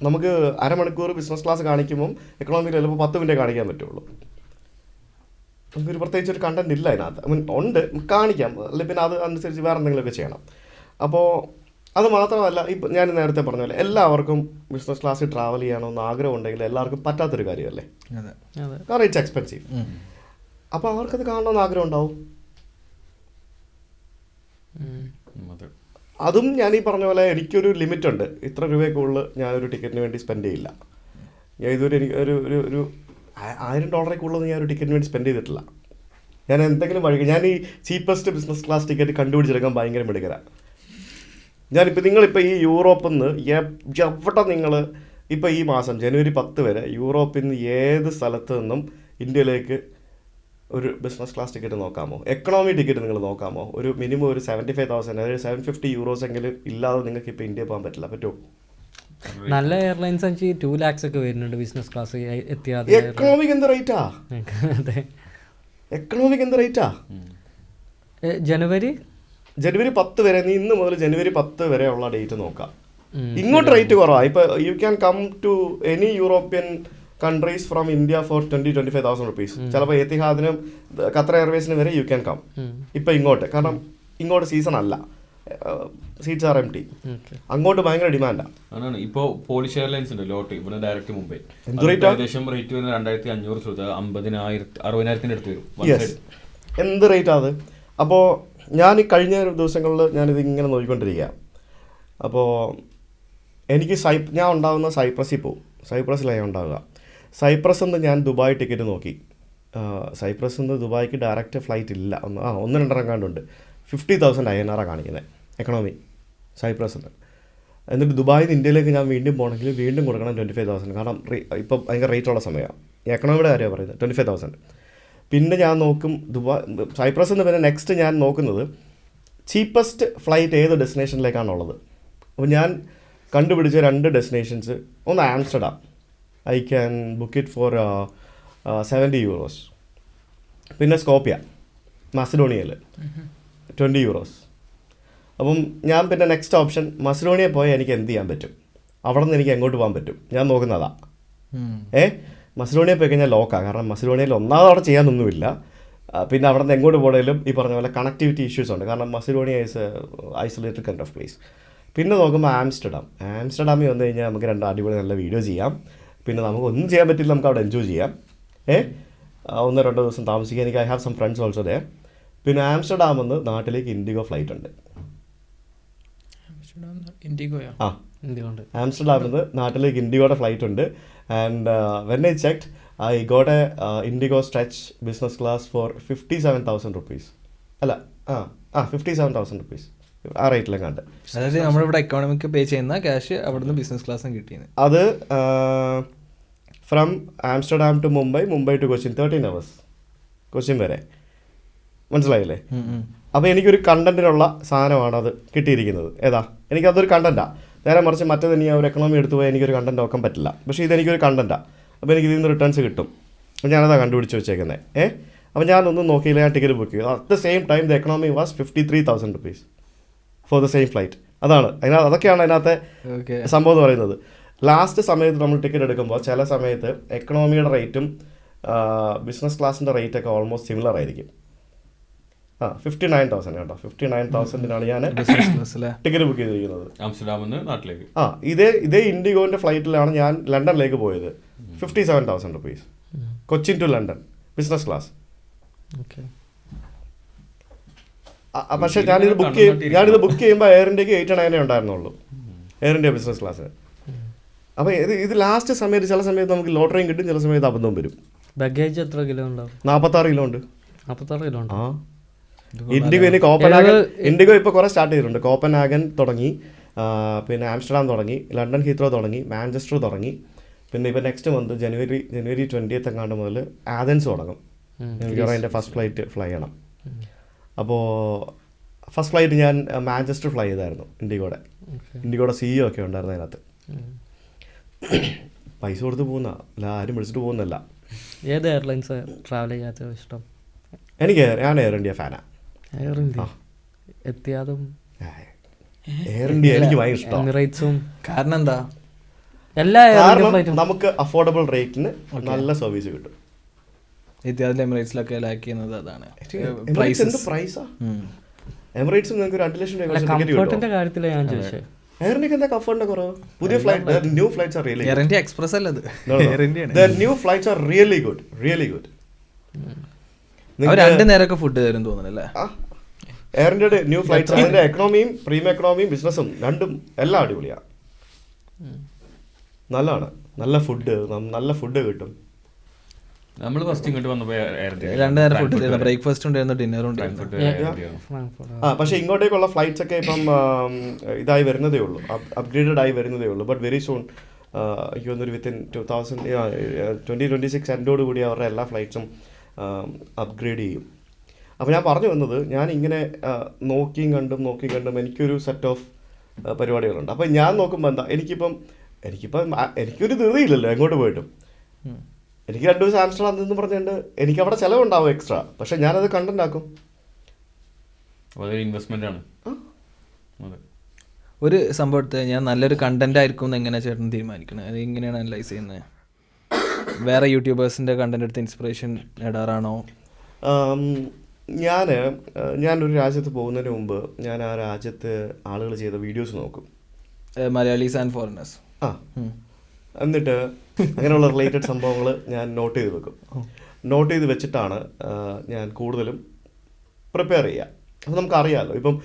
നമുക്ക് അരമണിക്കൂർ ബിസിനസ് ക്ലാസ് കാണിക്കുമ്പം എക്കണോമിയിൽ ചിലപ്പോൾ 10 മിനിറ്റ് കാണിക്കാൻ പറ്റുള്ളൂ. നമുക്കൊരു പ്രത്യേകിച്ച് ഒരു കണ്ടൻറ് ഇല്ല അതിനകത്ത്. ഉണ്ട്, കാണിക്കാം, അല്ലെങ്കിൽ പിന്നെ അത് അനുസരിച്ച് വേറെ എന്തെങ്കിലുമൊക്കെ ചെയ്യണം. അപ്പോൾ അത് മാത്രമല്ല, ഇപ്പം ഞാൻ നേരത്തെ പറഞ്ഞ പോലെ എല്ലാവർക്കും ബിസിനസ് ക്ലാസ്സിൽ ട്രാവൽ ചെയ്യണമെന്ന് ആഗ്രഹം ഉണ്ടെങ്കിൽ എല്ലാവർക്കും പറ്റാത്തൊരു കാര്യമല്ലേ, കാരണം ഇറ്റ്സ് എക്സ്പെൻസീവ്. അപ്പോൾ അവർക്കത് കാണണമെന്ന് ആഗ്രഹം ഉണ്ടാവും. അതും ഞാൻ ഈ പറഞ്ഞ പോലെ എനിക്കൊരു ലിമിറ്റ് ഉണ്ട്. ഇത്ര രൂപയ്ക്കുള്ളിൽ ഞാനൊരു ടിക്കറ്റിന് വേണ്ടി സ്പെൻഡ് ചെയ്യില്ല. ഞാൻ ഇതുവരെ എനിക്ക് ഒരു $1,000 ഞാൻ ഒരു ടിക്കറ്റിന് വേണ്ടി സ്പെൻഡ് ചെയ്തിട്ടില്ല. ഞാൻ എന്തെങ്കിലും വഴി ഞാൻ ഈ ചീപ്പസ്റ്റ് ബിസിനസ് ക്ലാസ് ടിക്കറ്റ് കണ്ടുപിടിച്ചെടുക്കാൻ ഭയങ്കര മിടുക്കരാണ്. ഞാനിപ്പോൾ നിങ്ങളിപ്പോൾ ഈ യൂറോപ്പിൽ നിന്ന് എവിടെ നിങ്ങൾ ഇപ്പോൾ ഈ മാസം ജനുവരി 10 വരെ യൂറോപ്പിൽ നിന്ന് ഏത് സ്ഥലത്ത് നിന്നും ഇന്ത്യയിലേക്ക് ഒരു ബിസിനസ് ക്ലാസ് ടിക്കറ്റ് നോക്കാമോ? എക്കണോമി ടിക്കറ്റ് നിങ്ങൾ നോക്കാമോ? ഒരു മിനിമം ഒരു 75,000 അതായത് €750 എങ്കിലും ഇല്ലാതെ നിങ്ങൾക്ക് ഇപ്പോൾ ഇന്ത്യയിൽ പോകാൻ പറ്റില്ല. പറ്റുമോ? നല്ല എയർലൈൻസ് 2 lakhs ഒക്കെ വരുന്നുണ്ട് ബിസിനസ് ക്ലാസ് എത്തിയാൽ. എക്കണോമിക്ക് എന്ത് റേറ്റാ? അതെ, എക്കണോമിക്ക് എന്ത് റേറ്റാ? ജനുവരി 10 വരെ, നീ ഇന്ന് മുതൽ ജനുവരി 10 വരെ ഉള്ള ഡേറ്റ് നോക്കാം. ഇങ്ങോട്ട് റേറ്റ് കുറവാണ്. ഇപ്പോൾ you can come to any European countries from India for 20,000-25,000 rupees. ചിലപ്പോൾ എത്തിഹാദിനും ഖത്തർ എയർവേസിനും വരെ യു ക്യാൻ കം. ഇപ്പം ഇങ്ങോട്ട്, കാരണം ഇങ്ങോട്ട് സീസൺ അല്ല, സീറ്റ്സ് ആർ എംപ്റ്റി. അങ്ങോട്ട് ഭയങ്കര ഡിമാൻഡാണ്. ആണ് ഇപ്പോൾ പോളിഷ് എയർലൈൻസ് ഉണ്ട് ലോട്ട് ഇവിടെ ഡയറക്റ്റ് മുംബൈ. ഏകദേശം റേറ്റ് വരുന്നത് 2,500, 50,000-60,000 അടുത്ത് വരും. യെസ്, എന്ത് റേറ്റാണ് അത്? അപ്പോൾ ഞാൻ ഈ കഴിഞ്ഞ ദിവസങ്ങളിൽ ഞാനിത് ഇങ്ങനെ നോക്കിക്കൊണ്ടിരിക്കുക. അപ്പോൾ എനിക്ക് ഞാൻ ഉണ്ടാകുന്ന സൈപ്രസിൽ പോകും. സൈപ്രസിലാണ് ഞാൻ ഉണ്ടാവുക. സൈപ്രസ് നിന്ന് ഞാൻ ദുബായ് ടിക്കറ്റ് നോക്കി. സൈപ്രസ് നിന്ന് ദുബായ്ക്ക് ഡയറക്റ്റ് ഫ്ലൈറ്റ് ഇല്ല, 1-2 കണ്ടുണ്ട്. 50,000 INR കാണിക്കുന്നത് എക്കണോമി സൈപ്രസ് നിന്ന്. എന്നിട്ട് ദുബായിൽ നിന്ന് ഇന്ത്യയിലേക്ക് ഞാൻ വീണ്ടും പോകണമെങ്കിൽ വീണ്ടും കൊടുക്കണം 25,000, കാരണം ഇപ്പോൾ ഭയങ്കര റേറ്റുള്ള സമയമാണ്. എക്കണോമിയുടെ കാര്യമാണ് പറയുന്നത്, 25,000. പിന്നെ ഞാൻ നോക്കും സൈപ്രസ് നിന്ന്. പിന്നെ നെക്സ്റ്റ് ഞാൻ നോക്കുന്നത് ചീപ്പസ്റ്റ് ഫ്ലൈറ്റ് ഏത് ഡെസ്റ്റിനേഷനിലേക്കാണുള്ളത്. അപ്പോൾ ഞാൻ കണ്ടുപിടിച്ച 2 ഡെസ്റ്റിനേഷൻസ്. ഒന്ന് Amsterdam, I can book it for €70. പിന്നെ സ്കോപ്പിയ മസഡോണിയയിൽ €20. അപ്പം ഞാൻ പിന്നെ നെക്സ്റ്റ് ഓപ്ഷൻ മസഡോണിയ പോയാൽ എനിക്ക് എന്ത് ചെയ്യാൻ പറ്റും, അവിടെ നിന്ന് എനിക്ക് എങ്ങോട്ട് പോകാൻ പറ്റും, ഞാൻ നോക്കുന്നതാ. മസഡോണിയ പോയി കഴിഞ്ഞാൽ ലോക്കാണ്, കാരണം മസഡോണിയയിൽ ഒന്നാമത് അവിടെ ചെയ്യാനൊന്നുമില്ല. പിന്നെ അവിടെ നിന്ന് എങ്ങോട്ട് പോകണമെങ്കിലും ഈ പറഞ്ഞ പോലെ കണക്ടിവിറ്റി ഇഷ്യൂസ് ഉണ്ട്, കാരണം Macedonia is isolated kind of place. പിന്നെ നോക്കുമ്പോൾ ആംസ്റ്റർഡാമിൽ വന്നു കഴിഞ്ഞാൽ നമുക്ക് 2 അടിപൊളി നല്ല വീഡിയോ ചെയ്യാം. പിന്നെ നമുക്ക് ഒന്നും ചെയ്യാൻ പറ്റില്ല, നമുക്ക് അവിടെ എൻജോയ് ചെയ്യാം. 1-2 ദിവസം താമസിക്കാൻ. എനിക്ക് I have some friends also there. പിന്നെ ആംസ്റ്റർഡാമിൽ നിന്ന് നാട്ടിലേക്ക് ഇൻഡിഗോ ഫ്ലൈറ്റ് ഉണ്ട്. ഇൻഡിഗോയോ? ആ, ആംസ്റ്റർഡാമിൽ നിന്ന് നാട്ടിലേക്ക് ഇൻഡിഗോയുടെ ഫ്ലൈറ്റ് ഉണ്ട്. And when I checked I got a IndiGo stretch business class for 57,000 rupees. അല്ല 57,000 റുപ്പീസ് ആ റേറ്റിലും കണ്ട്. അതായത് നമ്മളിവിടെ എക്കോണമിക്ക് പേ ചെയ്യുന്ന ക്യാഷ് അവിടുന്ന് ബിസിനസ് ക്ലാസ്സും കിട്ടിയത്. അത് from Amsterdam to Mumbai to Cochin 13 hours Cochin വരെ. മനസ്സിലായില്ലേ? അപ്പോൾ എനിക്കൊരു കണ്ടന്റിനുള്ള സാധനമാണ് അത് കിട്ടിയിരിക്കുന്നത്. ഏതാ, എനിക്കതൊരു കണ്ടന്റാണ്. നേരെ മറിച്ച് മറ്റേത് ഇനി ഒരു എക്കണോമി എടുത്തു പോയാൽ എനിക്കൊരു കണ്ടന്റ് നോക്കാൻ പറ്റില്ല. പക്ഷേ ഇതെനിക്കൊരു കണ്ടന്റാണ്. അപ്പോൾ എനിക്ക് ഇതിൽ നിന്ന് റിട്ടേൺസ് കിട്ടും. ഞാനതാണ് കണ്ടുപിടിച്ച് വെച്ചേക്കുന്നത്. അപ്പോൾ ഞാനൊന്നും നോക്കിയില്ല, ഞാൻ ടിക്കറ്റ് ബുക്ക് ചെയ്തു. At the same time the economy was 53,000 rupees for the same flight. അതൊക്കെയാണ് അതിനകത്തെ സംഭവം എന്ന് പറയുന്നത്. ലാസ്റ്റ് സമയത്ത് നമ്മൾ ടിക്കറ്റ് എടുക്കുമ്പോൾ ചില സമയത്ത് എക്കണോമിയുടെ റേറ്റും ബിസിനസ് ക്ലാസിൻ്റെ റേറ്റൊക്കെ ഓൾമോസ്റ്റ് സിമിലർ ആയിരിക്കും. 59,000 കേട്ടോ. 59,000-നാണ് ഞാൻ ടിക്കറ്റ് ബുക്ക് ചെയ്തിരിക്കുന്നത് ആംസ്റ്റർഡാമിൽ നാട്ടിലേക്ക്. ഇതേ ഇൻഡിഗോന്റെ ഫ്ലൈറ്റിലാണ് ഞാൻ ലണ്ടനിലേക്ക് പോയത്. 57,000 rupees Cochin to London business class. പക്ഷേ ഞാനിത് ബുക്ക് ചെയ്യുമ്പോൾ എയർ ഇന്ത്യക്ക് 8-9 ഉണ്ടായിരുന്നുള്ളൂ, എയർ ഇന്ത്യ ബിസിനസ് ക്ലാസ്. അപ്പോൾ ഇത് ലാസ്റ്റ് സമയത്ത് ചില സമയത്ത് നമുക്ക് ലോട്ടറിയും കിട്ടും, ചില സമയത്ത് അബദ്ധവും വരും. ബാഗേജ് എത്ര കിലോ ഉണ്ടാവും? 46 കിലോ ഉണ്ട്. 46 കിലോ ഉണ്ട്. ഇൻഡിഗോ ഇപ്പോൾ കുറേ സ്റ്റാർട്ട് ചെയ്തിട്ടുണ്ട്. കോപ്പൻഹാഗൻ തുടങ്ങി, പിന്നെ ആംസ്റ്റർഡാം തുടങ്ങി, ലണ്ടൻ ഹീത്രോ തുടങ്ങി, മാഞ്ചസ്റ്റർ തുടങ്ങി. പിന്നെ ഇപ്പോൾ നെക്സ്റ്റ് മന്ത് ജനുവരി 20th എങ്ങാണ്ട് മുതൽ ആഥൻസ് തുടങ്ങും. എനിക്ക് അതിൻ്റെ ഫസ്റ്റ് ഫ്ലൈറ്റ് ഫ്ലൈ ചെയ്യണം. അപ്പോൾ ഫസ്റ്റ് ഫ്ലൈറ്റ് ഞാൻ മാഞ്ചസ്റ്റർ ഫ്ലൈ ചെയ്തായിരുന്നു ഇൻഡിഗോയുടെ CEO ഒക്കെ ഉണ്ടായിരുന്നു അതിനകത്ത്. പൈസ കൊടുത്ത് പോകുന്ന അല്ല, ആരും വിളിച്ചിട്ട് പോകുന്നല്ല. ഏത് എയർലൈൻസ് ട്രാവൽ ചെയ്യാത്ത ഇഷ്ടം? ഞാൻ എയർ ഇന്ത്യ ഫാനാണ്. എയർ ഇന്ത്യ എത്തിയാതും എയർ ഇന്ത്യ എനിക്ക് ഭയങ്കര ഇഷ്ടം. എമിറേറ്റ്സും. കാരണം എന്താ? നമുക്ക് അഫോർഡബിൾ റേറ്റിന് നല്ല സർവീസ് കിട്ടും. എത്തിയാദിൽ എമിറേറ്റ്സിലൊക്കെ ലാക്ക് ചെയ്യുന്നത് അതാണ്. എമിറേറ്റ്സ് നിങ്ങൾക്ക് 2 ലക്ഷം രൂപ കംഫർട്ടിന്റെ കാര്യത്തിലാണ് ഞാൻ ചോദിച്ചത്. എയർ ഇന്ത്യക്ക് എന്താ കംഫർട്ടിന്റെ കുറവ്? പുതിയ flight, new flights are really Air India Express അല്ലത്, എയർ ഇന്ത്യയാണ്. The new flights are really good. അവർ 2 നേരമൊക്കെ ഫുഡ് തരും തോന്നുന്നല്ലേ എയർ ഇന്ത്യയുടെ ന്യൂ ഫ്ലൈറ്റ്സ്. അതിന്റെ എക്കണോമിയും പ്രീമിയം എക്കണോമിയും ബിസിനസ്സും രണ്ടും എല്ലാം അടിപൊളിയാണ്. നല്ലതാണ്. നല്ല ഫുഡ് കിട്ടും. നമ്മൾ ഫസ്റ്റ് ഇങ്ങോട്ട് വന്നപ്പോൾ 2 നേരം ഫുഡ് തരുന്നു, ബ്രേക്ക്ഫാസ്റ്റ് ഉണ്ടായിരുന്നു, ഡിന്നറും ഉണ്ടായിരുന്നു. പക്ഷേ ഇങ്ങോട്ടേക്കുള്ള ഫ്ലൈറ്റ്സ് ഒക്കെ ഇപ്പം ഇതായി വരുന്നതേ ഉള്ളൂ, അപ്ഗ്രേഡഡ് ആയി വരുന്നതേ ഉള്ളൂ. ബട്ട് വെരി സൂൺ എനിക്ക് തോന്നുന്നു വിത്തിൻ 2026 എൻഡോട് കൂടി അവരുടെ എല്ലാ ഫ്ലൈറ്റ്സും അപ്ഗ്രേഡ് ചെയ്യും. അപ്പോൾ ഞാൻ പറഞ്ഞു വന്നത്, ഞാൻ ഇങ്ങനെ നോക്കിയും കണ്ടും എനിക്കൊരു സെറ്റ് ഓഫ് പരിപാടികളുണ്ട്. അപ്പം ഞാൻ നോക്കുമ്പോൾ എന്താ, എനിക്കൊരു ധൃതിയില്ലല്ലോ എങ്ങോട്ട് പോയിട്ടും. എനിക്ക് 2 ദിവസം ആംസ്റ്റർഡാം എന്ന് പറഞ്ഞുകൊണ്ട് എനിക്ക് അവിടെ ചിലവുണ്ടാവും എക്സ്ട്രാ, പക്ഷെ ഞാനത് കണ്ടന്റ് ആക്കും. ഇൻവെസ്റ്റ്മെന്റ് ആണ്. ഒരു സംഭവത്തെ ഞാൻ നല്ലൊരു കണ്ടന്റ് ആയിരിക്കും എന്ന് എങ്ങനെയാണ് ചേട്ടൻ തീരുമാനിക്കുന്നത്? അത് എങ്ങനെയാണ് അനലൈസ് ചെയ്യുന്നത്? വേറെ യൂട്യൂബേഴ്സിന്റെ കണ്ടന്റ് എടുത്ത് ഇൻസ്പിറേഷൻ നേടാറാണോ? ഞാനൊരു രാജ്യത്ത് പോകുന്നതിന് മുമ്പ് ഞാൻ ആ രാജ്യത്ത് ആളുകൾ ചെയ്ത വീഡിയോസ് നോക്കും. Malayalees and foreigners. എന്നിട്ട് അങ്ങനെയുള്ള റിലേറ്റഡ് സംഭവങ്ങൾ ഞാൻ നോട്ട് ചെയ്ത് വെക്കും. നോട്ട് ചെയ്ത് വെച്ചിട്ടാണ് ഞാൻ കൂടുതലും പ്രിപ്പയർ ചെയ്യുക. അപ്പോൾ നമുക്കറിയാമല്ലോ, ഇപ്പം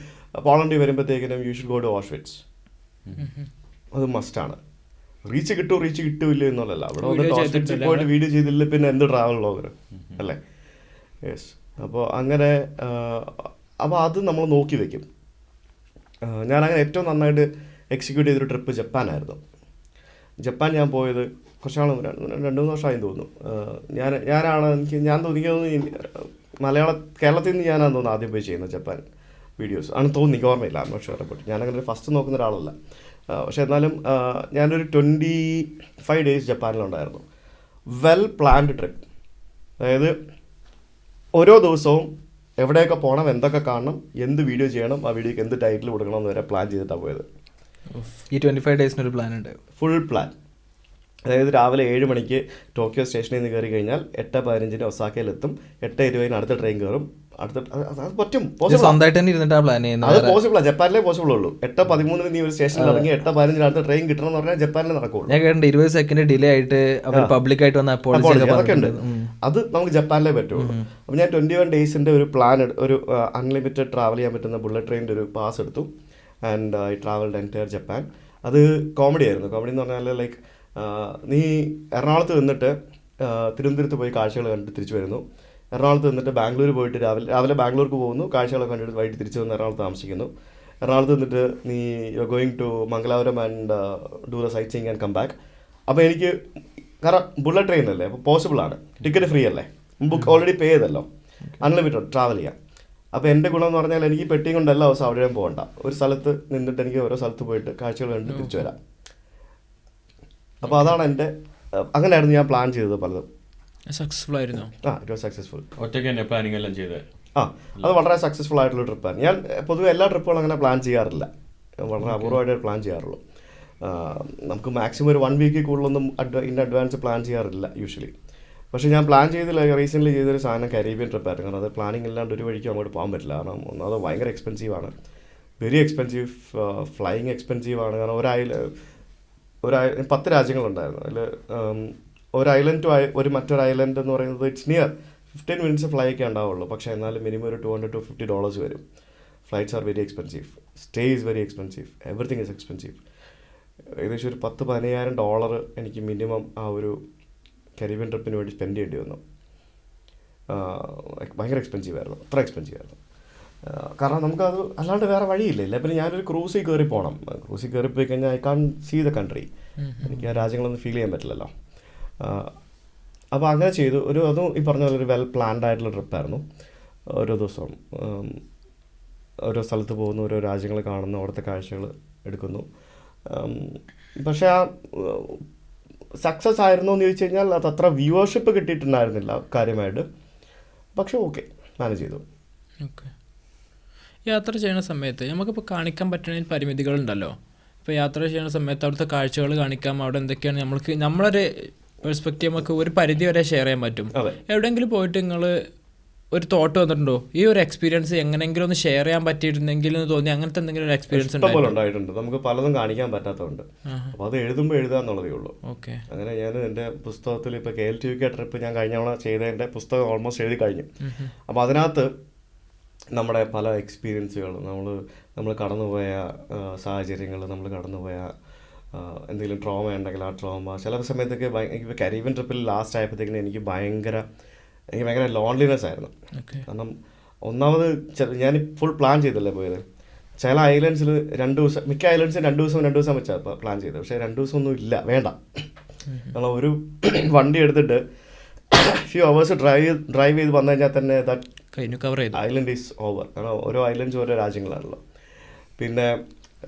പോളണ്ടിൽ വരുമ്പോഴത്തേക്കിനും you should go to Auschwitz. അത് മസ്റ്റാണ്. റീച്ച് കിട്ടൂല്ല എന്നുള്ളതല്ല, അവിടെ വന്നിട്ട് പോയിട്ട് വീഡിയോ ചെയ്തില്ല പിന്നെ എന്ത് ട്രാവൽ വ്ളോഗർ അല്ലേ? യെസ്. അപ്പോൾ അങ്ങനെ അത് നമ്മൾ നോക്കി വെക്കും. ഞാനങ്ങനെ ഏറ്റവും നന്നായിട്ട് എക്സിക്യൂട്ട് ചെയ്തൊരു ട്രിപ്പ് ജപ്പാനായിരുന്നു. ജപ്പാൻ ഞാൻ പോയത് കുറച്ചാൾ 2-3 വർഷമായി തോന്നുന്നു. ഞാൻ തോന്നുന്നു കേരളത്തിൽ നിന്ന് ഞാനാണ് തോന്നുന്നു ആദ്യം പോയി ചെയ്യുന്നത് ജപ്പാൻ വീഡിയോസ് ആണ് തോന്നുന്നു, എനിക്ക് ഓർമ്മയില്ല. Not sure about. ഞാനങ്ങനെ ഫസ്റ്റ് നോക്കുന്ന ഒരാളല്ല. പക്ഷെ എന്നാലും ഞാനൊരു 25 days ജപ്പാനിലുണ്ടായിരുന്നു. Well planned trip. അതായത് ഓരോ ദിവസവും എവിടെയൊക്കെ പോകണം, എന്തൊക്കെ കാണണം, എന്ത് വീഡിയോ ചെയ്യണം, ആ വീഡിയോക്ക് എന്ത് ടൈറ്റിൽ കൊടുക്കണം എന്ന് വരെ പ്ലാൻ ചെയ്തിട്ടാണ് പോയത്. ഈ 25 days പ്ലാൻ ഉണ്ട്, ഫുൾ പ്ലാൻ. അതായത് രാവിലെ 7 മണിക്ക് ടോക്കിയോ സ്റ്റേഷനിൽ നിന്ന് കയറി കഴിഞ്ഞാൽ 8:15 ഒസാക്കയിലെത്തും. 8:20 അടുത്ത ട്രെയിൻ കയറും. അത് പറ്റും, സ്വന്തമായിട്ട് തന്നെ ഇരുന്നിട്ടാ പ്ലാൻ ചെയ്യുന്നത്. അത് പോസിബിളാണ്, ജപ്പാനിലേ പോസിബിൾ ഉള്ളൂ. 8:13 നീ ഒരു സ്റ്റേഷനിൽ ഇറങ്ങി 8:15 അടുത്ത ട്രെയിൻ കിട്ടണം എന്ന് പറഞ്ഞാൽ ജപ്പാനിൽ നടക്കുള്ളൂ. ഞാൻ കേട്ടിട്ടുണ്ട് 20 സെക്കൻഡ് ഡിലേ ആയിട്ട് അവർ പബ്ലിക്കായിട്ട് വന്ന അതൊക്കെ ഉണ്ട്. അത് നമുക്ക് ജപ്പാനിലേ പറ്റുള്ളൂ. അപ്പോൾ ഞാൻ 21 ഡേയ്സിൻ്റെ ഒരു പ്ലാൻ, ഒരു അൺലിമിറ്റഡ് ട്രാവൽ ചെയ്യാൻ പറ്റുന്ന ബുള്ളറ്റ് ട്രെയിനിൻ്റെ ഒരു പാസ് എടുത്തു. And I travelled entire Japan. അത് കോമഡി ആയിരുന്നു. കോമഡി എന്ന് പറഞ്ഞാൽ ലൈക്ക് നീ എറണാകുളത്ത് നിന്നിട്ട് തിരുവനന്തപുരത്ത് പോയി കാഴ്ചകൾ കണ്ടിട്ട് തിരിച്ചു വരുന്നു. എറണാകുളത്ത് നിന്നിട്ട് ബാംഗ്ലൂർ പോയിട്ട് രാവിലെ ബാംഗ്ലൂർക്ക് പോകുന്നു, കാഴ്ചകളൊക്കെ കണ്ടിട്ട് വൈകിട്ട് തിരിച്ചു വന്ന് എറണാകുളത്ത് താമസിക്കുന്നു. എറണാകുളത്ത് നിന്നിട്ട് നീ you going to Mangalapuram and do the sightseeing and come back. അപ്പോൾ എനിക്ക് കാരണം ബുള്ളറ്റ് ട്രെയിൻ അല്ലേ, അപ്പോൾ പോസിബിളാണ്. ടിക്കറ്റ് ഫ്രീ അല്ലേ, ബുക്ക് ഓൾറെഡി പേ ചെയ്തല്ലോ, അൺലിമിറ്റഡ് ട്രാവൽ ചെയ്യാം. അപ്പോൾ എൻ്റെ ഗുണം എന്ന് പറഞ്ഞാൽ എനിക്ക് പെട്ടിയും കൊണ്ട് എല്ലാ ദിവസവും അവിടെയും പോകണ്ട, ഒരു സ്ഥലത്ത് നിന്നിട്ട് എനിക്ക് ഓരോ സ്ഥലത്ത് പോയിട്ട് കാഴ്ചകൾ കണ്ടിട്ട് തിരിച്ചു വരാം. അപ്പോൾ അതാണ് എൻ്റെ, അങ്ങനെയായിരുന്നു ഞാൻ പ്ലാൻ ചെയ്തത് പലതും. സക്സസ്ഫുൾ ആയിരുന്നു. It was successful. ഒറ്റയ്ക്ക് തന്നെ പ്ലാനിങ് എല്ലാം ചെയ്തത്? അത് വളരെ സക്സസ്ഫുൾ ആയിട്ടുള്ള ട്രിപ്പാണ്. ഞാൻ പൊതുവെ എല്ലാ ട്രിപ്പുകളും അങ്ങനെ പ്ലാൻ ചെയ്യാറില്ല, വളരെ അപൂർവമായിട്ട് പ്ലാൻ ചെയ്യാറുള്ളൂ. നമുക്ക് മാക്സിമം ഒരു 1 വീക്കിൽ കൂടുതലൊന്നും ഇൻ അഡ്വാൻസ് പ്ലാൻ ചെയ്യാറില്ല യൂഷ്വലി. പക്ഷേ ഞാൻ പ്ലാൻ ചെയ്തില്ല, റീസെൻ്റ്ലി ചെയ്തൊരു സാധനം കരീബിയൻ ട്രിപ്പായിരുന്നു. കാരണം അത് പ്ലാനിങ് ഇല്ലാണ്ട് ഒരു വഴിക്കും അങ്ങോട്ട് പോകാൻ പറ്റില്ല. കാരണം ഒന്നാമത് ഭയങ്കര എക്സ്പെൻസീവാണ്, വെരി എക്സ്പെൻസീവ്, ഫ്ലൈയിങ് എക്സ്പെൻസീവാണ്. കാരണം 10 രാജ്യങ്ങളുണ്ടായിരുന്നു. അതിൽ ഒരു ഐലൻഡ് ടു മറ്റൊരു ഐലൻഡ് എന്ന് പറയുന്നത് ഇറ്റ്സ് നിയർ 15 മിനിറ്റ്സ് ഫ്ലൈ ഒക്കെ ഉണ്ടാവുള്ളൂ. പക്ഷേ എന്നാലും മിനിമം ഒരു $200 to $50 വരും. Flights are very expensive, stay is very expensive, everything is expensive. ഏകദേശം ഒരു $10,000-15,000 എനിക്ക് മിനിമം ആ ഒരു കരീബിയൻ ട്രിപ്പിന് വേണ്ടി സ്പെൻഡ് ചെയ്യേണ്ടി വന്നു. ഭയങ്കര എക്സ്പെൻസീവ് ആയിരുന്നു, അത്ര എക്സ്പെൻസീവ് ആയിരുന്നു. കാരണം നമുക്കത് അല്ലാണ്ട് വേറെ വഴിയില്ല. പിന്നെ ഞാനൊരു ക്രൂസിൽ കയറി പോകണം. ക്രൂസിൽ കയറി പോയി കഴിഞ്ഞാൽ I can see the country, എനിക്ക് ആ രാജ്യങ്ങളൊന്നും ഫീൽ ചെയ്യാൻ പറ്റില്ലല്ലോ. അപ്പോൾ അങ്ങനെ ചെയ്തു. അതും ഈ പറഞ്ഞ പോലെ ഒരു വെൽ പ്ലാൻഡ് ആയിട്ടുള്ള ട്രിപ്പായിരുന്നു. ഓരോ ദിവസവും ഓരോ സ്ഥലത്ത് പോകുന്നു, ഓരോ രാജ്യങ്ങൾ കാണുന്നു, അവിടുത്തെ കാഴ്ചകൾ എടുക്കുന്നു. പക്ഷേ ആ സക്സസ് ആയിരുന്നു എന്ന് ചോദിച്ചു കഴിഞ്ഞാൽ അത് അത്ര വ്യൂവർഷിപ്പ് കിട്ടിയിട്ടുണ്ടായിരുന്നില്ല കാര്യമായിട്ട്. പക്ഷെ ഓക്കെ, മാനേജ് ചെയ്തു. ഓക്കെ. യാത്ര ചെയ്യുന്ന സമയത്ത് നമുക്കിപ്പോൾ കാണിക്കാൻ പറ്റുന്ന പരിമിതികളുണ്ടല്ലോ. ഇപ്പോൾ യാത്ര ചെയ്യുന്ന സമയത്ത് അവിടുത്തെ കാഴ്ചകൾ കാണിക്കാം, അവിടെ എന്തൊക്കെയാണ് നമ്മളൊരു പെർസ്പെക്റ്റീവ് നമുക്ക് ഒരു പരിധി വരെ ഷെയർ ചെയ്യാൻ പറ്റും. എവിടെയെങ്കിലും പോയിട്ട് നിങ്ങൾ ഒരു തോട്ട് വന്നിട്ടുണ്ടോ ഈ ഒരു എക്സ്പീരിയൻസ് എങ്ങനെയെങ്കിലും ഒന്ന് ഷെയർ ചെയ്യാൻ പറ്റിയിരുന്നെങ്കിൽ എന്ന് തോന്നി? അങ്ങനത്തെ എന്തെങ്കിലും ഒരു എക്സ്പീരിയൻസ് ഉണ്ടായിട്ടുണ്ട്. നമുക്ക് പലതും കാണിക്കാൻ പറ്റാത്തതുണ്ട്, അപ്പോൾ അത് എഴുതുമ്പോൾ എഴുതുക എന്നുള്ളതേ ഉള്ളൂ. ഓക്കെ. അങ്ങനെ ഞാൻ എൻ്റെ പുസ്തകത്തിൽ ഇപ്പോൾ KLTUK ട്രിപ്പ് ഞാൻ കഴിഞ്ഞ തവണ ചെയ്തതിൻ്റെ പുസ്തകം ഓൾമോസ്റ്റ് എഴുതി കഴിഞ്ഞു. അപ്പോൾ അതിനകത്ത് നമ്മുടെ പല എക്സ്പീരിയൻസുകൾ, നമ്മൾ കടന്നുപോയ സാഹചര്യങ്ങൾ, നമ്മൾ കടന്നുപോയ എന്തെങ്കിലും ട്രോമ ഉണ്ടെങ്കിൽ ആ ട്രോമ ചില സമയത്തൊക്കെ എനിക്ക് കരീബിയൻ ട്രിപ്പിൽ ലാസ്റ്റ് ആയപ്പോഴത്തേക്കിനും എനിക്ക് ഭയങ്കര ലോൺലിനെസ് ആയിരുന്നു. കാരണം ഒന്നാമത് ഞാൻ ഫുൾ പ്ലാൻ ചെയ്തല്ലേ പോയത്. ചില ഐലൻഡ്സിൽ 2 ദിവസം, മിക്ക ഐലൻഡ്സിൽ 2 ദിവസം വെച്ചാൽ പ്ലാൻ ചെയ്തത്. പക്ഷേ 2 ദിവസമൊന്നും ഇല്ല, വേണ്ട. കാരണം ഒരു വണ്ടി എടുത്തിട്ട് ഫ്യൂ അവേഴ്സ് ഡ്രൈവ് ചെയ്ത് വന്നു കഴിഞ്ഞാൽ തന്നെ ഐലൻഡ് ഈസ് ഓവർ. കാരണം ഓരോ ഐലൻഡ്സും ഓരോ രാജ്യങ്ങളാണല്ലോ. പിന്നെ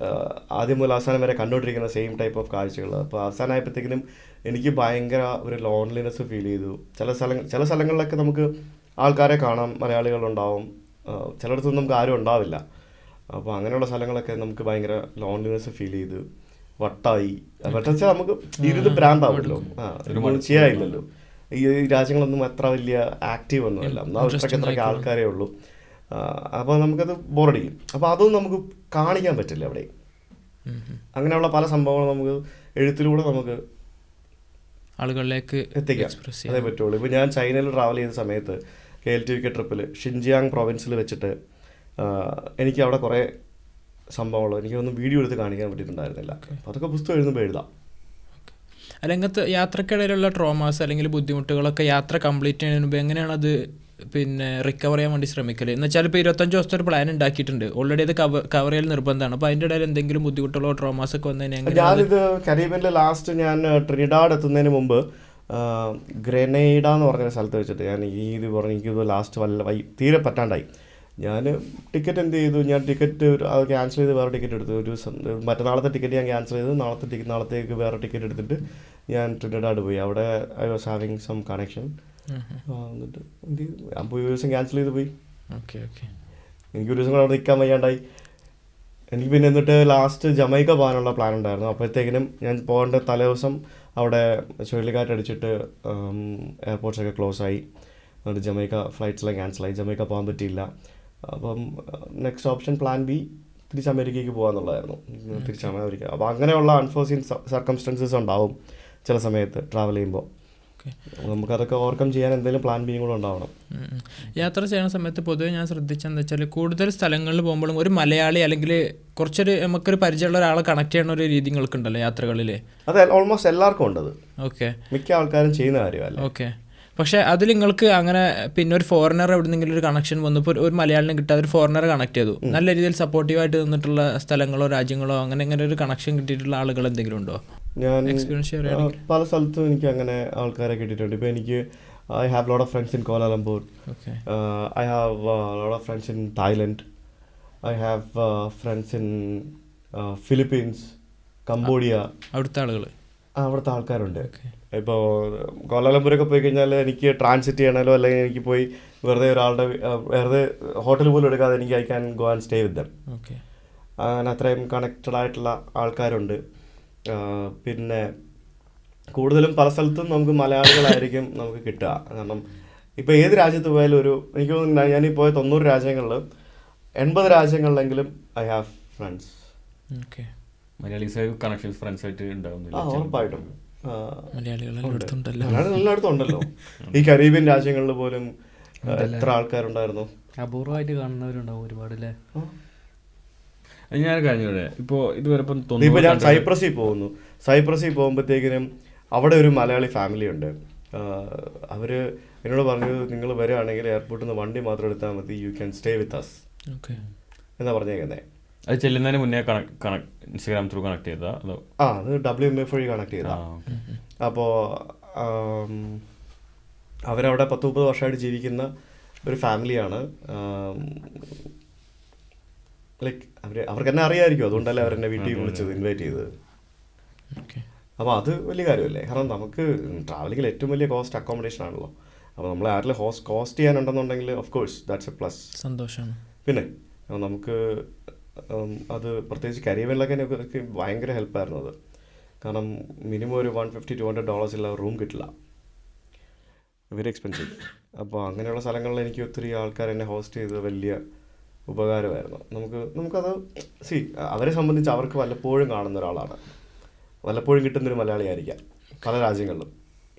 ആദ്യം മുതൽ അവസാനം വരെ കണ്ടുകൊണ്ടിരിക്കുന്ന സെയിം ടൈപ്പ് ഓഫ് കാഴ്ചകൾ. അപ്പോൾ അവസാനമായപ്പോഴത്തേക്കിനും എനിക്ക് ഭയങ്കര ഒരു ലോൺലിനെസ് ഫീൽ ചെയ്തു. ചില സ്ഥലങ്ങളിലൊക്കെ നമുക്ക് ആൾക്കാരെ കാണാം, മലയാളികളുണ്ടാവും, ചിലയിടത്തൊന്നും നമുക്ക് ആരും ഉണ്ടാവില്ല. അപ്പോൾ അങ്ങനെയുള്ള സ്ഥലങ്ങളൊക്കെ നമുക്ക് ഭയങ്കര ലോൺലിനെസ് ഫീൽ ചെയ്തു, വട്ടായി. വെച്ചാൽ നമുക്ക് ഇരുന്ന് ഭ്രാന്താവുമല്ലോ, ചെയ്യാനില്ലല്ലോ. ഈ രാജ്യങ്ങളൊന്നും അത്ര വലിയ ആക്റ്റീവ് ഒന്നുമല്ല, അത്രയ്ക്ക് ആൾക്കാരേ ഉള്ളൂ. അപ്പോൾ നമുക്കത് ബോറടിക്കും. അപ്പോൾ അതൊന്നും നമുക്ക് കാണിക്കാൻ പറ്റില്ല അവിടെ. അങ്ങനെയുള്ള പല സംഭവങ്ങളും നമുക്ക് എഴുത്തിലൂടെ നമുക്ക് ആളുകളിലേക്ക് എത്തിക്കാം, അതേ പറ്റുള്ളൂ. ഇപ്പോൾ ഞാൻ ചൈനയിൽ ട്രാവൽ ചെയ്ത സമയത്ത് KLTUK ട്രിപ്പിൽ ഷിൻജിയാങ് പ്രൊവിൻസിൽ വെച്ചിട്ട് എനിക്ക് അവിടെ കുറേ സംഭവങ്ങൾ എനിക്കൊന്നും വീഡിയോ എടുത്ത് കാണിക്കാൻ പറ്റിയിട്ടുണ്ടായിരുന്നില്ല. അപ്പോൾ അതൊക്കെ പുസ്തകം എഴുതുമ്പോൾ എഴുതാം. അല്ലെങ്കിൽ യാത്രക്കിടയിലുള്ള ട്രോമാസ് അല്ലെങ്കിൽ ബുദ്ധിമുട്ടുകളൊക്കെ യാത്ര കംപ്ലീറ്റ് ചെയ്യുന്നതിന് മുമ്പ് എങ്ങനെയാണത് റിക്കവർ ചെയ്യാൻ വേണ്ടി ശ്രമിക്കല്? എന്ന് വെച്ചാൽ ഇപ്പോൾ 25 ദിവസത്തെ ഒരു പ്ലാൻ ഉണ്ടാക്കിയിട്ടുണ്ട്, ഓൾറെഡി അത് കവർ ചെയ്യൽ നിർബന്ധമാണ്. അപ്പോൾ അതിൻ്റെ ഇടയിൽ എന്തെങ്കിലും ബുദ്ധിമുട്ടുകളോ ട്രോമാസ് ഒക്കെ വന്നതിന് ഞാനിത് കരീബിയനിലെ ലാസ്റ്റ് ഞാൻ ട്രിനിഡാഡ് എത്തുന്നതിന് മുമ്പ് ഗ്രനേഡ എന്ന് പറഞ്ഞ സ്ഥലത്ത് വെച്ചിട്ട് ഞാൻ ഇത് പറഞ്ഞു എനിക്കിത് ലാസ്റ്റ് തീരെ പറ്റാണ്ടായി. ഞാൻ ടിക്കറ്റ് എന്ത് ചെയ്തു, ഞാൻ ടിക്കറ്റ് അത് ക്യാൻസൽ ചെയ്ത് വേറെ ടിക്കറ്റ് എടുത്തു. ഒരു മറ്റന്നാളത്തെ ടിക്കറ്റ് ഞാൻ ക്യാൻസൽ ചെയ്ത് നാളത്തേക്ക് വേറെ ടിക്കറ്റ് എടുത്തിട്ട് ഞാൻ ട്രിനിഡാഡ് പോയി. അവിടെ I was having some connection. എന്നിട്ട് എന്ത് ചെയ്തു, ഞാൻ പോയി ഒരു ദിവസം ക്യാൻസൽ ചെയ്ത് പോയി. എനിക്ക് ഒരു ദിവസം കൂടെ അവിടെ നിൽക്കാൻ വയ്യാണ്ടായി. എനിക്ക് പിന്നെ എന്നിട്ട് ലാസ്റ്റ് ജമൈക്ക പോകാനുള്ള പ്ലാൻ ഉണ്ടായിരുന്നു. അപ്പോഴത്തേക്കിനും ഞാൻ പോകേണ്ട തലേ ദിവസം അവിടെ ചുഴലിക്കാറ്റടിച്ചിട്ട് എയർപോർട്ട്സൊക്കെ ക്ലോസ് ആയി. അതുകൊണ്ട് ജമൈക്ക ഫ്ലൈറ്റ്സെല്ലാം ക്യാൻസലായി, ജമൈക്ക പോകാൻ പറ്റിയില്ല. അപ്പം നെക്സ്റ്റ് ഓപ്ഷൻ പ്ലാൻ ബി തിരിച്ച് അമേരിക്കയ്ക്ക് പോകാന്നുള്ളതായിരുന്നു, തിരിച്ച് അമേരിക്ക. അപ്പോൾ അങ്ങനെയുള്ള അൺഫോർസീൻ സർക്കംസ്റ്റൻസസ് ഉണ്ടാവും ചില സമയത്ത് ട്രാവൽ ചെയ്യുമ്പോൾ. നമുക്കതൊക്കെ ഓവർകം ചെയ്യാൻ എന്തെങ്കിലും പ്ലാൻ ബിയും കൂടെ ഉണ്ടാവണം. യാത്ര ചെയ്യുന്ന സമയത്ത് പൊതുവെ ഞാൻ ശ്രദ്ധിച്ചെന്ന് വെച്ചാൽ കൂടുതൽ സ്ഥലങ്ങളിൽ പോകുമ്പോഴും ഒരു മലയാളി അല്ലെങ്കിൽ കുറച്ചൊരു നമുക്കൊരു പരിചയമുള്ള ഒരാളെ കണക്ട് ചെയ്യുന്ന ഒരു രീതി നിങ്ങൾക്കുണ്ടല്ലോ യാത്രകളിൽ? അത് ഓൾമോസ്റ്റ് എല്ലാവർക്കും ഉണ്ടത്. ഓക്കെ, മിക്ക ആൾക്കാരും ചെയ്യുന്ന കാര്യമല്ല. ഓക്കെ. പക്ഷേ അതിൽ നിങ്ങൾക്ക് അങ്ങനെ പിന്നെ ഒരു ഫോറിനർ എവിടെന്നെങ്കിലും ഒരു കണക്ഷൻ വന്നപ്പോൾ ഒരു മലയാളിനെ കിട്ടാതെ ഒരു ഫോറിനറെ കണക്ട് ചെയ്തു, നല്ല രീതിയിൽ സപ്പോർട്ടീവായിട്ട് നിന്നിട്ടുള്ള സ്ഥലങ്ങളോ രാജ്യങ്ങളോ അങ്ങനെ ഒരു കണക്ഷൻ കിട്ടിയിട്ടുള്ള ആളുകൾ എന്തെങ്കിലും ഉണ്ടോ? ഞാൻ എക്സ്പീരിയൻസ് ഷെയർ പല സ്ഥലത്തും എനിക്ക് അങ്ങനെ ആൾക്കാരെ കിട്ടിയിട്ടുണ്ട്. ഇപ്പോൾ എനിക്ക് I have lot of friends in Kuala Lumpur, I have lot of friends in Thailand, I have friends in Philippines, Cambodia. അവിടുത്തെ ആൾക്കാരുണ്ട്. ഇപ്പോൾ കോലാലംപൂരൊക്കെ പോയി കഴിഞ്ഞാൽ എനിക്ക് ട്രാൻസിറ്റ് ചെയ്യണമല്ലോ, അല്ലെങ്കിൽ എനിക്ക് പോയി വെറുതെ ഹോട്ടൽ പോലും എടുക്കാതെ എനിക്ക് I can go and stay with dum. അങ്ങനെ അത്രയും കണക്റ്റഡ് ആയിട്ടുള്ള ആൾക്കാരുണ്ട്. പിന്നെ കൂടുതലും പല സ്ഥലത്തും നമുക്ക് മലയാളികളായിരിക്കും നമുക്ക് കിട്ടുക. കാരണം ഇപ്പോൾ ഏത് രാജ്യത്ത് പോയാലും എനിക്ക് തോന്നുന്നു ഞാനീ പോയ 90 രാജ്യങ്ങളിൽ 80 രാജ്യങ്ങളിലെങ്കിലും ഐ ഹാവ് ഫ്രണ്ട്സ്. കണക്ഷൻസ് ഫ്രണ്ട്സായിട്ട് ഉണ്ടാവുന്നില്ല? ഉറപ്പായിട്ടും മലയാളികൾ എല്ലായിടത്തും ഉണ്ടല്ലോ. ഈ കരീബിയൻ രാജ്യങ്ങളിൽ പോലും എത്ര ആൾക്കാരുണ്ടായിരുന്നു. അപൂർവമായിട്ട് കാണുന്നവരുണ്ടാവും ഒരുപാട് അല്ലേ? ഞാൻ കഴിഞ്ഞൂടെ ഇപ്പോൾ ഇതുവരെ ഇപ്പോൾ ഞാൻ സൈപ്രസിൽ പോകുമ്പോഴത്തേക്കിനും അവിടെ ഒരു മലയാളി ഫാമിലി ഉണ്ട്. അവർ എന്നോട് പറഞ്ഞു, നിങ്ങൾ വരികയാണെങ്കിൽ എയർപോർട്ടിൽ നിന്ന് വണ്ടി മാത്രം എടുത്താൽ മതി, you can stay with us എന്നാ പറഞ്ഞേക്കുന്നത്. അത് ചെല്ലുന്നതിന് മുന്നേ ഇൻസ്റ്റാഗ്രാം ത്രൂ കണക്ട് ചെയ്താ? അത് WMF വഴി കണക്ട് ചെയ്താ. അപ്പോൾ അവരവിടെ 10-30 വർഷമായിട്ട് ജീവിക്കുന്ന ഒരു ഫാമിലിയാണ്. ലൈക്ക് അവർക്ക് എന്നെ അറിയാമായിരിക്കും, അതുകൊണ്ടല്ലേ അവരെന്നെ വീട്ടിൽ വിളിച്ചത്, ഇൻവൈറ്റ് ചെയ്തത്. അപ്പോൾ അത് വലിയ കാര്യമല്ലേ? കാരണം നമുക്ക് ട്രാവലിങ്ങിൽ ഏറ്റവും വലിയ കോസ്റ്റ് അക്കോമഡേഷൻ ആണല്ലോ. അപ്പോൾ നമ്മൾ ആരെങ്കിലും കോസ്റ്റ് ചെയ്യാനുണ്ടെന്നുണ്ടെങ്കിൽ of course that's a plus, സന്തോഷമാണ്. പിന്നെ നമുക്ക് അത് പ്രത്യേകിച്ച് കരീബിയനിലൊക്കെ എനിക്ക് ഭയങ്കര ഹെൽപ്പായിരുന്നു അത്. കാരണം മിനിമം ഒരു $150-200 ഇല്ല റൂം കിട്ടില്ല, വെരി എക്സ്പെൻസീവ്. അപ്പോൾ അങ്ങനെയുള്ള സ്ഥലങ്ങളിൽ എനിക്ക് ഒത്തിരി ആൾക്കാർ എന്നെ ഹോസ്റ്റ് ചെയ്ത് വലിയ ഉപകാരമായിരുന്നു. നമുക്കത് അവരെ സംബന്ധിച്ച് അവർക്ക് വല്ലപ്പോഴും കാണുന്ന ഒരാളാണ്, വല്ലപ്പോഴും കിട്ടുന്നൊരു മലയാളി ആയിരിക്കാം പല രാജ്യങ്ങളിലും.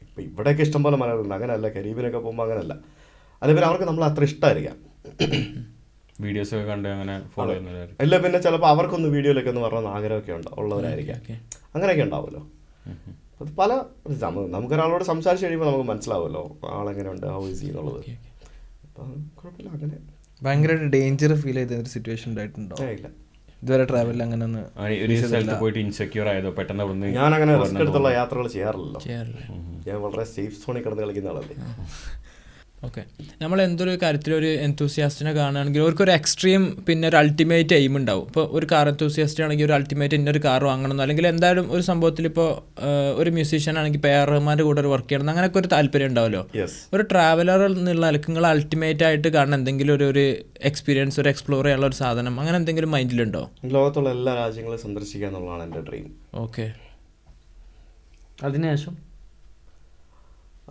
ഇപ്പോൾ ഇവിടെയൊക്കെ ഇഷ്ടംപോലെ മലയാളികളുണ്ട്, അങ്ങനെയല്ല. കരീബിയനൊക്കെ പോകുമ്പോൾ അങ്ങനെയല്ല. അതേപോലെ അവർക്ക് നമ്മൾ അത്ര ഇഷ്ടമായിരിക്കാം, വീഡിയോസ് ഒക്കെ കണ്ട് അങ്ങനെ ഫോളോ ചെയ്യുന്നവരായിരിക്കും. ഇല്ല പിന്നെ ചിലപ്പോൾ അവർക്കൊന്ന് വീഡിയോയിലൊക്കെ ഒന്ന് പറഞ്ഞ ആഗ്രഹമൊക്കെ ഉള്ളവരായിരിക്കാം. അങ്ങനെയൊക്കെ ഉണ്ടാവുമല്ലോ. അത് പല നമുക്കൊരാളോട് സംസാരിച്ച് കഴിയുമ്പോൾ നമുക്ക് മനസ്സിലാവുമല്ലോ ആളെങ്ങനെയുണ്ട്, ഹൗ ഈസി എന്നുള്ളത്. അപ്പം കുഴപ്പമില്ല. അങ്ങനെ ഭയങ്കരമായിട്ട് ഡേഞ്ചർ ഫീൽ ചെയ്ത ഒരു സിറ്റുവേഷൻ ഉണ്ടായിട്ടുണ്ടോ? ഇല്ല, ഇതുവരെ ട്രാവലിൽ അങ്ങനെ ഒന്ന് പോയിട്ട് ഇൻസെക്യൂർ ആയതോ പെട്ടെന്ന്? ഞാൻ അങ്ങനെ റിസ്ക് എടുത്തുള്ള യാത്രകൾ ചെയ്യാറില്ലല്ലോ. ഞാൻ വളരെ സേഫ് സോണിൽ കിടന്ന് കളിക്കുന്ന ആളല്ലേ. ഓക്കെ, നമ്മൾ എന്തൊരു കാര്യത്തിലൊരു എൻതൂസിയാസ്റ്റിനെ കാണുകയാണെങ്കിൽ അവർക്കൊരു എക്സ്ട്രീം പിന്നെ ഒരു അൾട്ടിമേറ്റ് എയിം ഉണ്ടാവും. ഇപ്പോൾ ഒരു കാർ എൻതൂസിയാസ്റ്റ് ആണെങ്കിൽ ഒരു അൾട്ടിമേറ്റ് ഇന്നൊരു കാർ വാങ്ങണമെന്നോ, അല്ലെങ്കിൽ എന്തായാലും ഒരു സംഭവത്തിൽ ഇപ്പോൾ ഒരു മ്യൂസീഷ്യൻ ആണെങ്കിൽ AR റഹ്മാൻ്റെ കൂടെ ഒരു വർക്ക് ചെയ്യണം, അങ്ങനെയൊക്കെ ഒരു താല്പര്യം ഉണ്ടാവുമല്ലോ. ഒരു ട്രാവലർ എന്നുള്ള നിലക്ക് നിങ്ങൾ അൾട്ടിമേറ്റ് ആയിട്ട് കാണുന്ന എന്തെങ്കിലും ഒരു എക്സ്പീരിയൻസ്, ഒരു എക്സ്പ്ലോർ ചെയ്യാനുള്ള ഒരു സാധനം, അങ്ങനെ എന്തെങ്കിലും മൈൻഡിലുണ്ടോ? ലോകത്തുള്ള എല്ലാ രാജ്യങ്ങളും സന്ദർശിക്കുക എന്നുള്ളതാണ് എൻ്റെ ഡ്രീം. ഓക്കെ,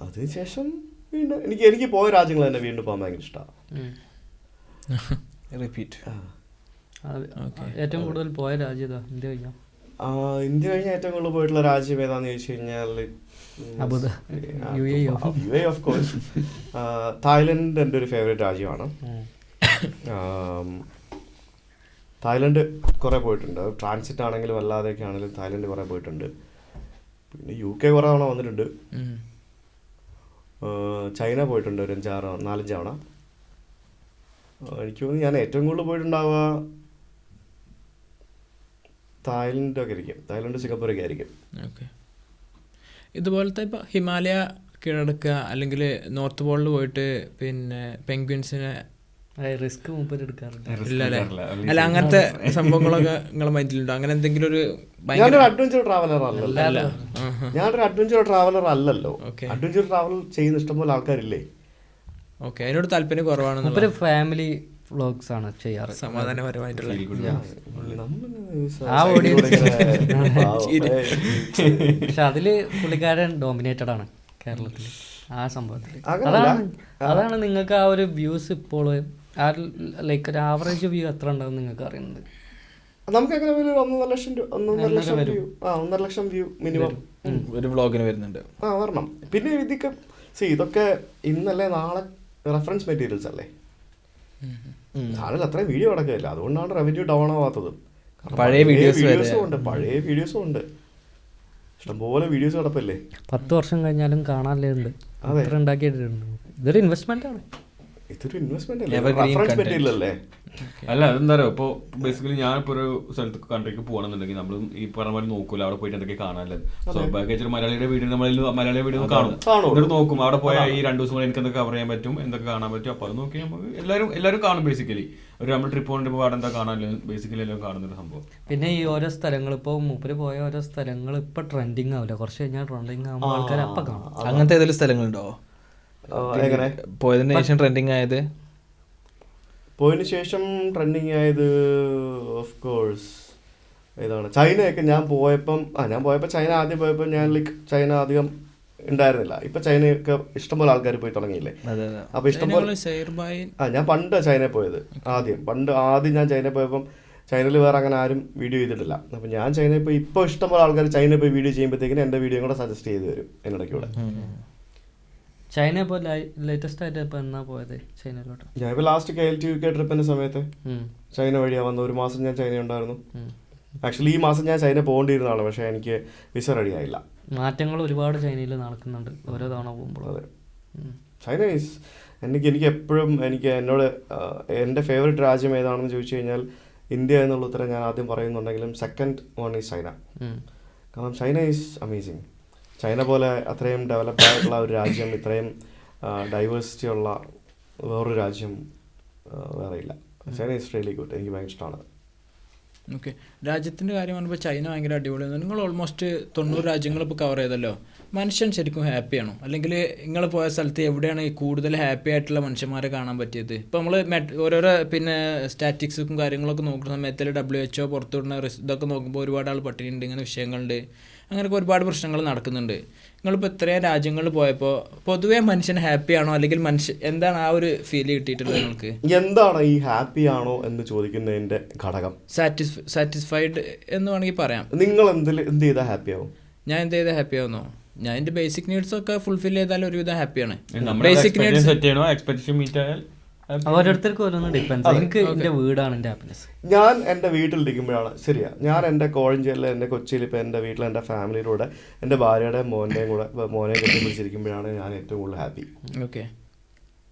അതിനുശേഷം വീണ്ടും എനിക്ക് പോയ രാജ്യങ്ങൾ തന്നെ വീണ്ടും പോകാൻ ഭയങ്കര ഇഷ്ടമാണ്. റിപ്പീറ്റ്. ഏറ്റവും കൂടുതൽ പോയ രാജ്യം ഇന്ത്യ കഴിഞ്ഞാൽ? ഇന്ത്യ കഴിഞ്ഞ ഏറ്റവും കൂടുതൽ പോയിട്ടുള്ള രാജ്യം ഏതാണെന്ന് ചോദിച്ചു കഴിഞ്ഞാൽ UAE ഓഫ് കോഴ്സ്. തായ്ലൻഡ് എൻ്റെ ഒരു ഫേവറേറ്റ് രാജ്യമാണ്. തായ്ലൻഡ് കുറേ പോയിട്ടുണ്ട്, ട്രാൻസിറ്റ് ആണെങ്കിലും അല്ലാതെയൊക്കെ ആണെങ്കിലും തായ്ലൻഡ് കുറേ പോയിട്ടുണ്ട്. പിന്നെ UK കുറേ തവണ വന്നിട്ടുണ്ട്. ചൈന പോയിട്ടുണ്ട് ഒരു 4-5 തവണ. എനിക്ക് തോന്നുന്നു ഞാൻ ഏറ്റവും കൂടുതൽ പോയിട്ടുണ്ടാവുക തായ്ലൻഡൊക്കെ ആയിരിക്കും, തായ്ലൻഡ് സിംഗപ്പൂരൊക്കെ ആയിരിക്കും. ഓക്കെ, ഇതുപോലത്തെ ഇപ്പോൾ ഹിമാലയ കീഴടക്കുക അല്ലെങ്കിൽ നോർത്ത് പോളിൽ പോയിട്ട് പിന്നെ പെൻഗ്വിൻസിനെ റിസ്ക് മൂപ്പർ എടുക്കാറുണ്ട്? ഇല്ലല്ലേ? അല്ല, അങ്ങനത്തെ സംഭവങ്ങളൊക്കെ നിങ്ങളെ മൈൻഡിലുണ്ടോ? അങ്ങനെ എന്തെങ്കിലും ഒരു ഞാനൊരു അഡ്വഞ്ചർ ട്രാവലർ അല്ലല്ലോ. അഡ്വഞ്ചർ ട്രാവൽ ചെയ്യുന്ന ഇഷ്ടംപോലെ ആൾക്കാരില്ലേ? ഓക്കെ, അതിനോട് താല്പര്യം കുറവാണ്. ഫാമിലി വ്ളോഗ്സ് ആണ് ചെയ്യാറ്, സമാധാനപരമായിട്ടുള്ള. പക്ഷെ അതില് പുള്ളിക്കാരൻ ഡോമിനേറ്റഡ് ആണ് കേരളത്തിൽ. ആ സംഭവത്തിൽ. അങ്ങനല്ല. അതാണ് നിങ്ങൾക്ക് ആ ഒരു വ്യൂസ് ഇപ്പോൾ ആ ലൈക്ക് ഒരു ആവറേജ് വ്യൂ എത്ര ഉണ്ടാവും നിങ്ങൾക്ക് അറിയുന്നത്? നമുക്ക് എങ്ങനെ ഒരു 1.5 ലക്ഷം വ്യൂ 1.5 ലക്ഷം വ്യൂ മിനിമം ഒരു വ്ളോഗിന് വരുന്നുണ്ട്. വരണം. പിന്നെ ഇതൊക്കെ ഇന്നല്ലേ നാളെ റെഫറൻസ് മെറ്റീരിയൽസ് അല്ലേ, ചാനൽ അത്രയും വീഡിയോ കിടക്കുകയില്ല, അതുകൊണ്ടാണ് റവന്യൂ ഡൗൺ ആവാത്തത്. പഴയ വീഡിയോസും ഉണ്ട്, ഇഷ്ടംപോലെ വീഡിയോസ് കിടപ്പല്ലേ. 10 വർഷം കഴിഞ്ഞാലും കാണാനല്ലേ ഉണ്ട്, അത്ര ഉണ്ടാക്കിയിട്ടുണ്ട്. ഇതൊരു ഇൻവെസ്റ്റ്മെന്റ് ആണ്. ഇതൊരു ഇൻവെസ്റ്റ്മെന്റ് അല്ലേ, റെഫറൻസ് മെറ്റീരിയൽ അല്ലേ. അല്ല അതെന്താ പറയുക, ഇപ്പോൾ ബേസിക്കലി ഞാനിപ്പോൾ ഒരു സ്ഥലത്ത് കൺട്രിക്ക് പോകണമെന്നുണ്ടെങ്കിൽ നമ്മൾ ഈ പറഞ്ഞ പോലെ നോക്കൂല അവിടെ പോയിട്ട് എന്തൊക്കെ കാണാനല്ലേ. സ്വാഭാവിക മലയാളിയുടെ വീഡിയോ മലയാളി വീഡിയോ കാണും, എന്നിട്ട് നോക്കും അവിടെ പോയാൽ ഈ 2 ദിവസം എനിക്ക് എന്തൊക്കെ കവർ ചെയ്യാൻ പറ്റും, എന്തൊക്കെ കാണാൻ പറ്റും. അപ്പോൾ അത് നോക്കി നമുക്ക് എല്ലാവരും കാണും. ബേസിക്കലി ഒരു നമ്മൾ ട്രിപ്പ് പോകുമ്പോൾ അവിടെ എന്താ കാണാനല്ലോ, ബേസിക്കലി എല്ലാം കാണുന്നൊരു സംഭവം. പിന്നെ ഈ ഓരോ സ്ഥലങ്ങൾ ഇപ്പോൾ മൂപ്പര് പോയ ഓരോ സ്ഥലങ്ങൾ ഇപ്പം ട്രെൻഡിങ് ആവില്ല, കുറച്ച് കഴിഞ്ഞാൽ ട്രെൻഡിങ് ആകുമ്പോൾ ആൾക്കാർ അപ്പം കാണും. അങ്ങനത്തെ ഏതെങ്കിലും സ്ഥലങ്ങളുണ്ടോ എങ്ങനെ പോയതിന് ശേഷം ട്രെൻഡിങ് ആയത്? പോയതിന് ശേഷം ട്രെൻഡിങ് ആയത് ഓഫ് കോഴ്സ് ഇതാണ് ചൈനയൊക്കെ. ഞാൻ പോയപ്പോൾ ചൈന ആദ്യം പോയപ്പോൾ ഞാൻ ചൈന അധികം ഉണ്ടായിരുന്നില്ല. ഇപ്പൊ ചൈനയൊക്കെ ഇഷ്ടംപോലെ ആൾക്കാർ പോയി തുടങ്ങിയില്ലേ. അപ്പൊ ഇഷ്ടംപോലെ ഞാൻ പണ്ട് ചൈനയിൽ പോയത്. ആദ്യം ഞാൻ ചൈനയിൽ പോയപ്പം ചൈനയിൽ വേറെ അങ്ങനെ ആരും വീഡിയോ ചെയ്തിട്ടില്ല. അപ്പം ഞാൻ ചൈനയിൽ പോയി ഇപ്പോൾ ഇഷ്ടംപോലെ ആൾക്കാർ ചൈനയിൽ പോയി വീഡിയോ ചെയ്യുമ്പോഴത്തേക്കിനും എൻ്റെ വീഡിയോ കൂടെ സജസ്റ്റ് ചെയ്ത് തരും എന്നിടയ്ക്കൂടെ. ചൈന ഇപ്പോൾ ലേറ്റസ്റ്റ് ആയിട്ട് ഇപ്പോൾ എന്നാ പോയത് ചൈനയിലോട്ട്? ഞാൻ ഇപ്പോൾ ലാസ്റ്റ് KLTUK ട്രിപ്പിൻ്റെ സമയത്ത് ചൈന വഴിയാണ് വന്നത്. 1 മാസം ഞാൻ ചൈന ഉണ്ടായിരുന്നു. ആക്ച്വലി ഈ മാസം ഞാൻ ചൈന പോകേണ്ടിയിരുന്നതാണ്, പക്ഷേ എനിക്ക് വിസ റെഡി ആയില്ല. മാറ്റങ്ങൾ ഒരുപാട് ചൈനയിൽ നടക്കുന്നുണ്ട് ഓരോ തവണ പോകുമ്പോൾ. അതെ, ചൈന ഈസ് എനിക്ക് എപ്പോഴും എന്നോട് എൻ്റെ ഫേവറേറ്റ് രാജ്യം ഏതാണെന്ന് ചോദിച്ചു കഴിഞ്ഞാൽ ഇന്ത്യ എന്നുള്ള ഉത്തരം ഞാൻ ആദ്യം പറയുന്നുണ്ടെങ്കിലും സെക്കൻഡ് വൺ ഈസ് ചൈന. കാരണം ചൈന ഈസ് അമേസിങ്. ചൈന പോലെ അത്രയും ഡെവലപ്ഡ് ആയിട്ടുള്ള ഒരു രാജ്യം, ഇത്രയും ഡൈവേഴ്സിറ്റി ഉള്ള വേറൊരു രാജ്യം വേറെ ഇല്ല. ചൈന ഈസ് റിയലി ഗുഡ്, എനിക്ക് ഭയങ്കര ഇഷ്ടമാണ്. ഓക്കെ, രാജ്യത്തിൻ്റെ കാര്യം പറയുമ്പോൾ ചൈന ഭയങ്കര അടിപൊളിയാണ്. നിങ്ങൾ ഓൾമോസ്റ്റ് 90 രാജ്യങ്ങൾ ഇപ്പോൾ കവർ ചെയ്തല്ലോ. മനുഷ്യൻ ശരിക്കും ഹാപ്പിയാണോ? അല്ലെങ്കിൽ നിങ്ങൾ പോയ സ്ഥലത്ത് എവിടെയാണ് കൂടുതൽ ഹാപ്പി ആയിട്ടുള്ള മനുഷ്യന്മാരെ കാണാൻ പറ്റിയത്? ഇപ്പോൾ നമ്മൾ ഓരോരോ പിന്നെ സ്റ്റാറ്റിക്സും കാര്യങ്ങളൊക്കെ നോക്കുന്ന സമയത്തിൽ WHO പുറത്തുവിടുന്ന ഇതൊക്കെ നോക്കുമ്പോൾ ഒരുപാട് ആൾ പട്ടിണിയുണ്ട്, ഇങ്ങനെ വിഷയങ്ങളുണ്ട്, അങ്ങനെയൊക്കെ ഒരുപാട് പ്രശ്നങ്ങൾ നടക്കുന്നുണ്ട്. നിങ്ങളിപ്പോൾ ഇത്രയും രാജ്യങ്ങളിൽ പോയപ്പോൾ പൊതുവേ മനുഷ്യൻ ഹാപ്പിയാണോ, അല്ലെങ്കിൽ എന്താണ് ആ ഒരു ഫീൽ കിട്ടിയിട്ടുള്ളത് നിങ്ങൾക്ക്? എന്താണ് ഈ ഹാപ്പി ആണോ എന്ന് ചോദിക്കുന്നതിൻ്റെ ഘടകം? സാറ്റിസ്ഫൈഡ് എന്ന് വേണമെങ്കിൽ പറയാം. നിങ്ങൾ എന്ത് ചെയ്താൽ ഹാപ്പി ആവും? ഞാൻ എന്ത് ചെയ്താൽ ഹാപ്പി ആവുന്നോ? ഞാൻ എൻ്റെ ബേസിക് നീഡ്സ് ഒക്കെ ഫുൾഫിൽ ചെയ്താൽ ഒരുവിധം ഹാപ്പിയാണ്. ബേസിക് നീഡ്സ് സെറ്റ് ചെയ്യണോ, എക്സ്പെക്ടേഷൻ മീറ്റ് ആയാൽ ഓരോരുത്തർക്കും ഓരോന്ന് ഡിപ്പെൻസ്. എനിക്ക് എൻ്റെ വീടാണ് എൻ്റെ ഹാപ്പിനെസ്. ഞാൻ എൻ്റെ വീട്ടിലിരിക്കുമ്പോഴാണ് ശരിയാ. ഞാൻ എൻ്റെ കോഴഞ്ചേരിൽ എൻ്റെ കൊച്ചിയിൽ ഇപ്പോൾ എൻ്റെ വീട്ടിൽ എൻ്റെ ഫാമിലിയുടെ കൂടെ എൻ്റെ ഭാര്യയുടെ മോനെ കെട്ടിപ്പിടിച്ചിരിക്കുമ്പോഴാണ് ഞാൻ ഏറ്റവും കൂടുതൽ ഹാപ്പി. ഓക്കെ,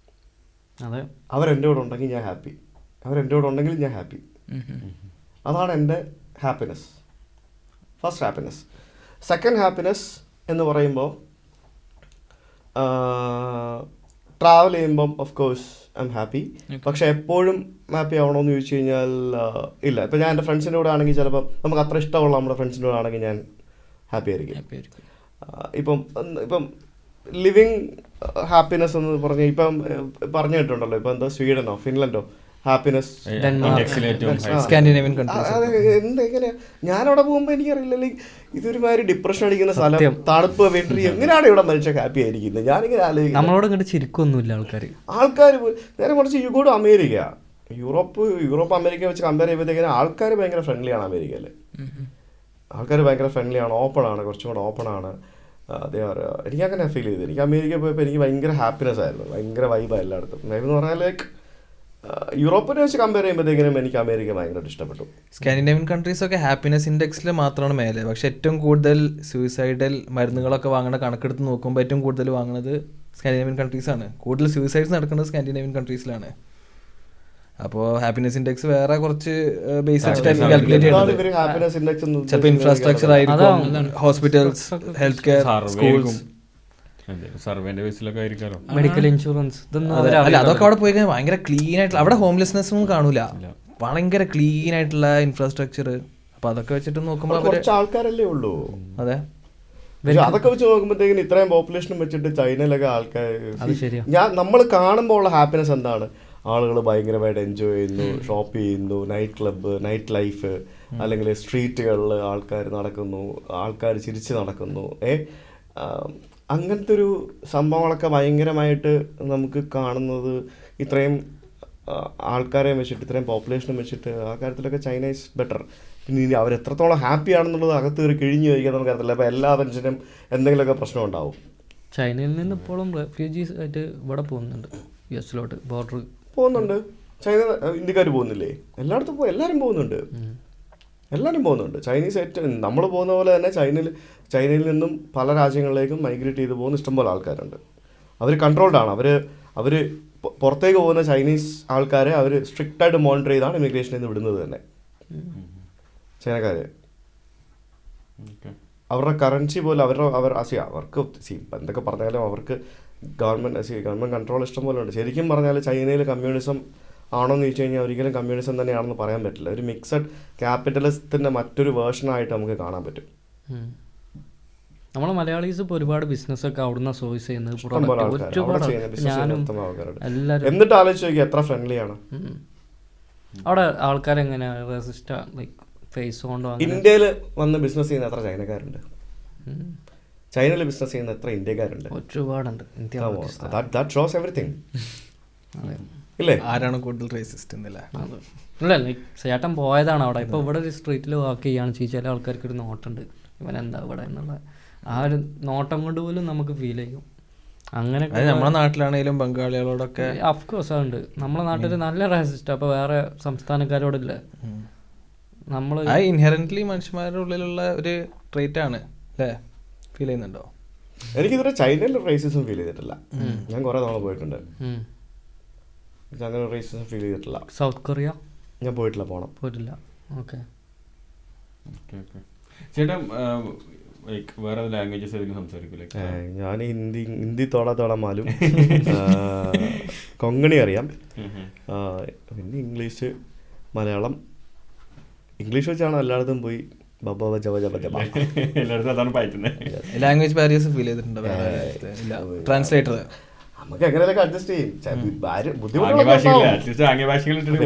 അതെ, അവരെൻ്റെ കൂടെ ഉണ്ടെങ്കിൽ ഞാൻ ഹാപ്പി. ഞാൻ ഹാപ്പി. അതാണ് എൻ്റെ happiness, first happiness. Second happiness എന്ന് പറയുമ്പോൾ ട്രാവൽ ചെയ്യുമ്പം of course I am happy. പക്ഷെ എപ്പോഴും ഹാപ്പി ആവണമെന്ന് ചോദിച്ചു കഴിഞ്ഞാൽ ഇല്ല. ഇപ്പം ഞാൻ എൻ്റെ ഫ്രണ്ട്സിൻ്റെ കൂടെ ആണെങ്കിൽ ചിലപ്പം നമുക്ക് അത്ര ഇഷ്ടമുള്ള നമ്മുടെ ഫ്രണ്ട്സിൻ്റെ കൂടെ ആണെങ്കിൽ ഞാൻ ഹാപ്പി ആയിരിക്കും. ഇപ്പം ലിവിങ് ഹാപ്പിനെസ് എന്ന് പറഞ്ഞാൽ ഇപ്പം പറഞ്ഞു കേട്ടിട്ടുണ്ടല്ലോ, ഇപ്പം എന്താ സ്വീഡനോ ഫിൻലൻഡോ ഹാപ്പിനെസ്, സ്കാൻഡിനേവിയൻ കൺട്രീസ്. എങ്ങനെയാ ഞാനവിടെ പോകുമ്പോൾ എനിക്കറിയില്ല, ഇതൊരുമാതിരി ഡിപ്രഷൻ അടിക്കുന്ന സ്ഥലം, തണുപ്പ്, വെട്ടറി, എങ്ങനെയാണ് ഇവിടെ മനുഷ്യൻ ഹാപ്പി ആയിരിക്കുന്നത്? ഞാനിങ്ങനെ ആലോചിക്കും. നമ്മളോട് ഇങ്ങോട്ട് ചിരിക്കൊന്നുമില്ല ആൾക്കാർ നേരെ കുറച്ച് യൂഗോട് അമേരിക്ക, യൂറോപ്പ് അമേരിക്ക വെച്ച് കമ്പയർ ചെയ്യുമ്പോഴത്തേക്കിനും ആൾക്കാർ ഭയങ്കര ഫ്രണ്ട്ലിയാണ്. അമേരിക്കയിൽ ആൾക്കാർ ഭയങ്കര ഫ്രണ്ട്ലിയാണ്, ഓപ്പണാണ്, കുറച്ചും കൂടെ ഓപ്പണാണ്. എനിക്കങ്ങനെ ഫീൽ ചെയ്തു. എനിക്ക് അമേരിക്ക പോയപ്പോൾ എനിക്ക് ഭയങ്കര ഹാപ്പിനെസ് ആയിരുന്നു, ഭയങ്കര വൈബാണ് എല്ലായിടത്തും. വൈബ് എന്ന് പറഞ്ഞാൽ ലൈക്ക് യൂറോപ്പിനെ വെച്ച് കമ്പയർ ചെയ്യുമ്പോഴത്തേക്കിനും എനിക്ക് അമേരിക്ക ഭയങ്കരമായിട്ട് ഇഷ്ടപ്പെട്ടു. സ്കാൻഡിനേവിയൻ കൺട്രീസ് ഒക്കെ ഹാപ്പിനെസ് ഇൻഡെക്സിൽ മാത്രമാണ് മേലെ, പക്ഷെ ഏറ്റവും കൂടുതൽ സൂയിസൈഡൽ മരുന്നുകളൊക്കെ വാങ്ങുന്ന കണക്കെടുത്ത് നോക്കുമ്പോൾ ഏറ്റവും കൂടുതൽ വാങ്ങുന്നത് സ്കാൻഡിനേവിയൻ കൺട്രീസാണ്. കൂടുതൽ സൂയിസൈഡ്സ് നടക്കുന്നത് സ്കാൻഡിനേവിയൻ കൺട്രീസിലാണ്. അപ്പോൾ ഹാപ്പിനെസ് ഇൻഡെക്സ് വേറെ കുറച്ച് ബേസിക് കാൽക്കുലേറ്റ് ചെയ്യുന്നത് ചിലപ്പോൾ ഇൻഫ്രാസ്ട്രക്ചർ ആയിരിക്കും, ഹോസ്പിറ്റൽസ്, ഹെൽത്ത് കെയർ, സ്കൂൾസ്, സർവേന്റെ ബേസിലൊക്കെ ആയിരിക്കാലോ, മെഡിക്കൽ ഇൻഷുറൻസ്. അല്ല, അതൊക്കെ അവിടെ പോയി കഴിഞ്ഞാൽ ഭയങ്കര ക്ലീൻ ആയിട്ടുള്ള, അവിടെ ഹോംലെസ്നെസ്സും കാണൂല, ഭയങ്കര ക്ലീൻ ആയിട്ടുള്ള ഇൻഫ്രാസ്ട്രക്ചർ. അപ്പൊ അതൊക്കെ വെച്ചിട്ട് നോക്കുമ്പോൾ കുറച്ച് ആൾക്കാരല്ലേ ഉള്ളൂ. അതെ, അതൊക്കെ വെച്ച് നോക്കുമ്പോഴത്തേക്കും ഇത്രയും പോപ്പുലേഷനും വെച്ചിട്ട് ചൈനയിലൊക്കെ ആൾക്കാർ നമ്മൾ കാണുമ്പോൾ ഉള്ള ഹാപ്പിനെസ് എന്താണ്? ആളുകൾ ഭയങ്കരമായിട്ട് എൻജോയ് ചെയ്യുന്നു, ഷോപ്പ് ചെയ്യുന്നു, നൈറ്റ് ക്ലബ്ബ്, നൈറ്റ് ലൈഫ്, അല്ലെങ്കിൽ സ്ട്രീറ്റുകളിൽ ആൾക്കാർ നടക്കുന്നു, ആൾക്കാർ ചിരിച്ച് നടക്കുന്നു. അങ്ങനത്തെ ഒരു സംഭവങ്ങളൊക്കെ ഭയങ്കരമായിട്ട് നമുക്ക് കാണുന്നത് ഇത്രയും ആൾക്കാരെ വെച്ചിട്ട്, ഇത്രയും പോപ്പുലേഷനെ വെച്ചിട്ട് ആ കാര്യത്തിലൊക്കെ ചൈന ഈസ് ബെറ്റർ. പിന്നെ ഇനി അവരെത്രത്തോളം ഹാപ്പി ആണെന്നുള്ളത് അകത്ത് കയറി കിഴിഞ്ഞു കഴിക്കാൻ നമുക്ക് അറിയത്തില്ല. അപ്പോൾ എല്ലാ മനുഷ്യനും എന്തെങ്കിലുമൊക്കെ പ്രശ്നം ഉണ്ടാവും. ചൈനയിൽ നിന്ന് ഇപ്പോഴും റെഫ്യൂജീസ് ആയിട്ട് ഇവിടെ പോകുന്നുണ്ട്, US-ലോട്ട് ബോർഡർ പോകുന്നുണ്ട്. ചൈന ഇന്ത്യക്കാർ പോകുന്നില്ലേ? എല്ലായിടത്തും എല്ലാവരും പോകുന്നുണ്ട്, എല്ലാവരും പോകുന്നുണ്ട്. ചൈനീസ് ഏറ്റവും നമ്മൾ പോകുന്ന പോലെ തന്നെ ചൈനയിൽ നിന്നും പല രാജ്യങ്ങളിലേക്കും മൈഗ്രേറ്റ് ചെയ്ത് പോകുന്ന ഇഷ്ടംപോലെ ആൾക്കാരുണ്ട്. അവർ കൺട്രോൾഡാണ്. അവർ പുറത്തേക്ക് പോകുന്ന ചൈനീസ് ആൾക്കാരെ അവർ സ്ട്രിക്റ്റായിട്ട് മോണിറ്റർ ചെയ്താണ് ഇമിഗ്രേഷനിൽ നിന്ന് വിടുന്നത് തന്നെ. ചൈനക്കാർ അവരുടെ കറൻസി പോലെ അവർക്ക് എന്തൊക്കെ പറഞ്ഞാലും അവർക്ക് ഗവൺമെൻറ് കൺട്രോൾ ഇഷ്ടം പോലെ ഉണ്ട്. ശരിക്കും പറഞ്ഞാൽ ചൈനയിൽ കമ്മ്യൂണിസം ആണോയെന്ന് ചോദിച്ചു കഴിഞ്ഞാൽ ഒരിക്കലും കമ്മ്യൂണിസം തന്നെയാണെന്ന് പറയാൻ പറ്റില്ല. ഒരു മിക്സഡ് ക്യാപിറ്റലിസത്തിൻ്റെ മറ്റൊരു വേർഷനായിട്ട് നമുക്ക് കാണാൻ പറ്റും. നമ്മളെ മലയാളീസ് ഇപ്പോൾ ഒരുപാട് ബിസിനസ്സൊക്കെ അവിടുന്ന് സോഴ്സ് ചെയ്യുന്നത്, എന്നിട്ട് ആലോചിച്ച് നോക്കി എത്ര ഫ്രണ്ട്ലി ആണ് അവിടെ ആൾക്കാരെങ്ങനെ റെസിസ്റ്റ് ലൈക്ക് ഫേസ് കൊണ്ടോ. ഇന്ത്യയിൽ വന്ന് ബിസിനസ് ചെയ്യുന്ന എത്ര ചൈനക്കാരുണ്ട്? ചൈനയിൽ ബിസിനസ് ചെയ്യുന്ന എത്ര ഇന്ത്യക്കാരുണ്ട്? ഒരുപാടുണ്ട്. That shows everything. ഇല്ലേ? ആരാണ് കൂടുതൽ റേസിസ്റ്റ് എന്നില്ല. ഇല്ല, ലൈക്ക് ചേട്ടൻ പോയതാണ് അവിടെ. ഇപ്പോൾ ഇവിടെ ഒരു സ്ട്രീറ്റിൽ വാക്ക് ചെയ്യുകയാണ് ചില ആൾക്കാർക്ക് ഒരു നോട്ടുണ്ട് ഇവൻ എന്താ ഇവിടെ എന്നുള്ള ആ ഒരു നോട്ടം കൊണ്ട് പോലും നമുക്ക് ഫീൽ ചെയ്യും. അങ്ങനെ നമ്മുടെ നാട്ടിലാണെങ്കിലും ബംഗാളികളോടൊക്കെ അഫ്കോഴ്സ് അതുണ്ട്. നമ്മുടെ നാട്ടിൽ നല്ല റേസിസ്റ്റ്. അപ്പോൾ വേറെ സംസ്ഥാനക്കാരോടില്ല. നമ്മൾ ഇൻഹെറന്റ്ലി മനുഷ്യന്മാരുടെ ഉള്ളിലുള്ള ഒരു ട്രേറ്റ് ആണ് അല്ലേ? ഫീൽ ചെയ്യുന്നുണ്ടോ? എനിക്കിതുവരെ ചൈനയിൽ റേസിസം ഫീൽ ചെയ്തിട്ടില്ല. ഞാൻ കുറേ തവണ പോയിട്ടുണ്ട്. അങ്ങനെ റേസിസം ഫീൽ ചെയ്തിട്ടില്ല. സൗത്ത് കൊറിയ ഞാൻ പോയിട്ടില്ല. ഓക്കെ. ചേട്ടാ വേറെ ലാംഗ്വേജസ് ഏതെങ്കിലും സംസാരിക്കൂലേ? ഞാൻ ഹിന്ദി തോടാ മാലും, കൊങ്കണി അറിയാം, പിന്നെ ഇംഗ്ലീഷ്, മലയാളം. ഇംഗ്ലീഷ് വെച്ചാണ് എല്ലായിടത്തും പോയി ലാംഗ്വേജ് ബാരിയേഴ്സ് ഫീൽ ചെയ്തിട്ടുണ്ടോ? ട്രാൻസ്ലേറ്റർ നമുക്ക് എങ്ങനെയൊക്കെ അഡ്ജസ്റ്റ് ചെയ്യും.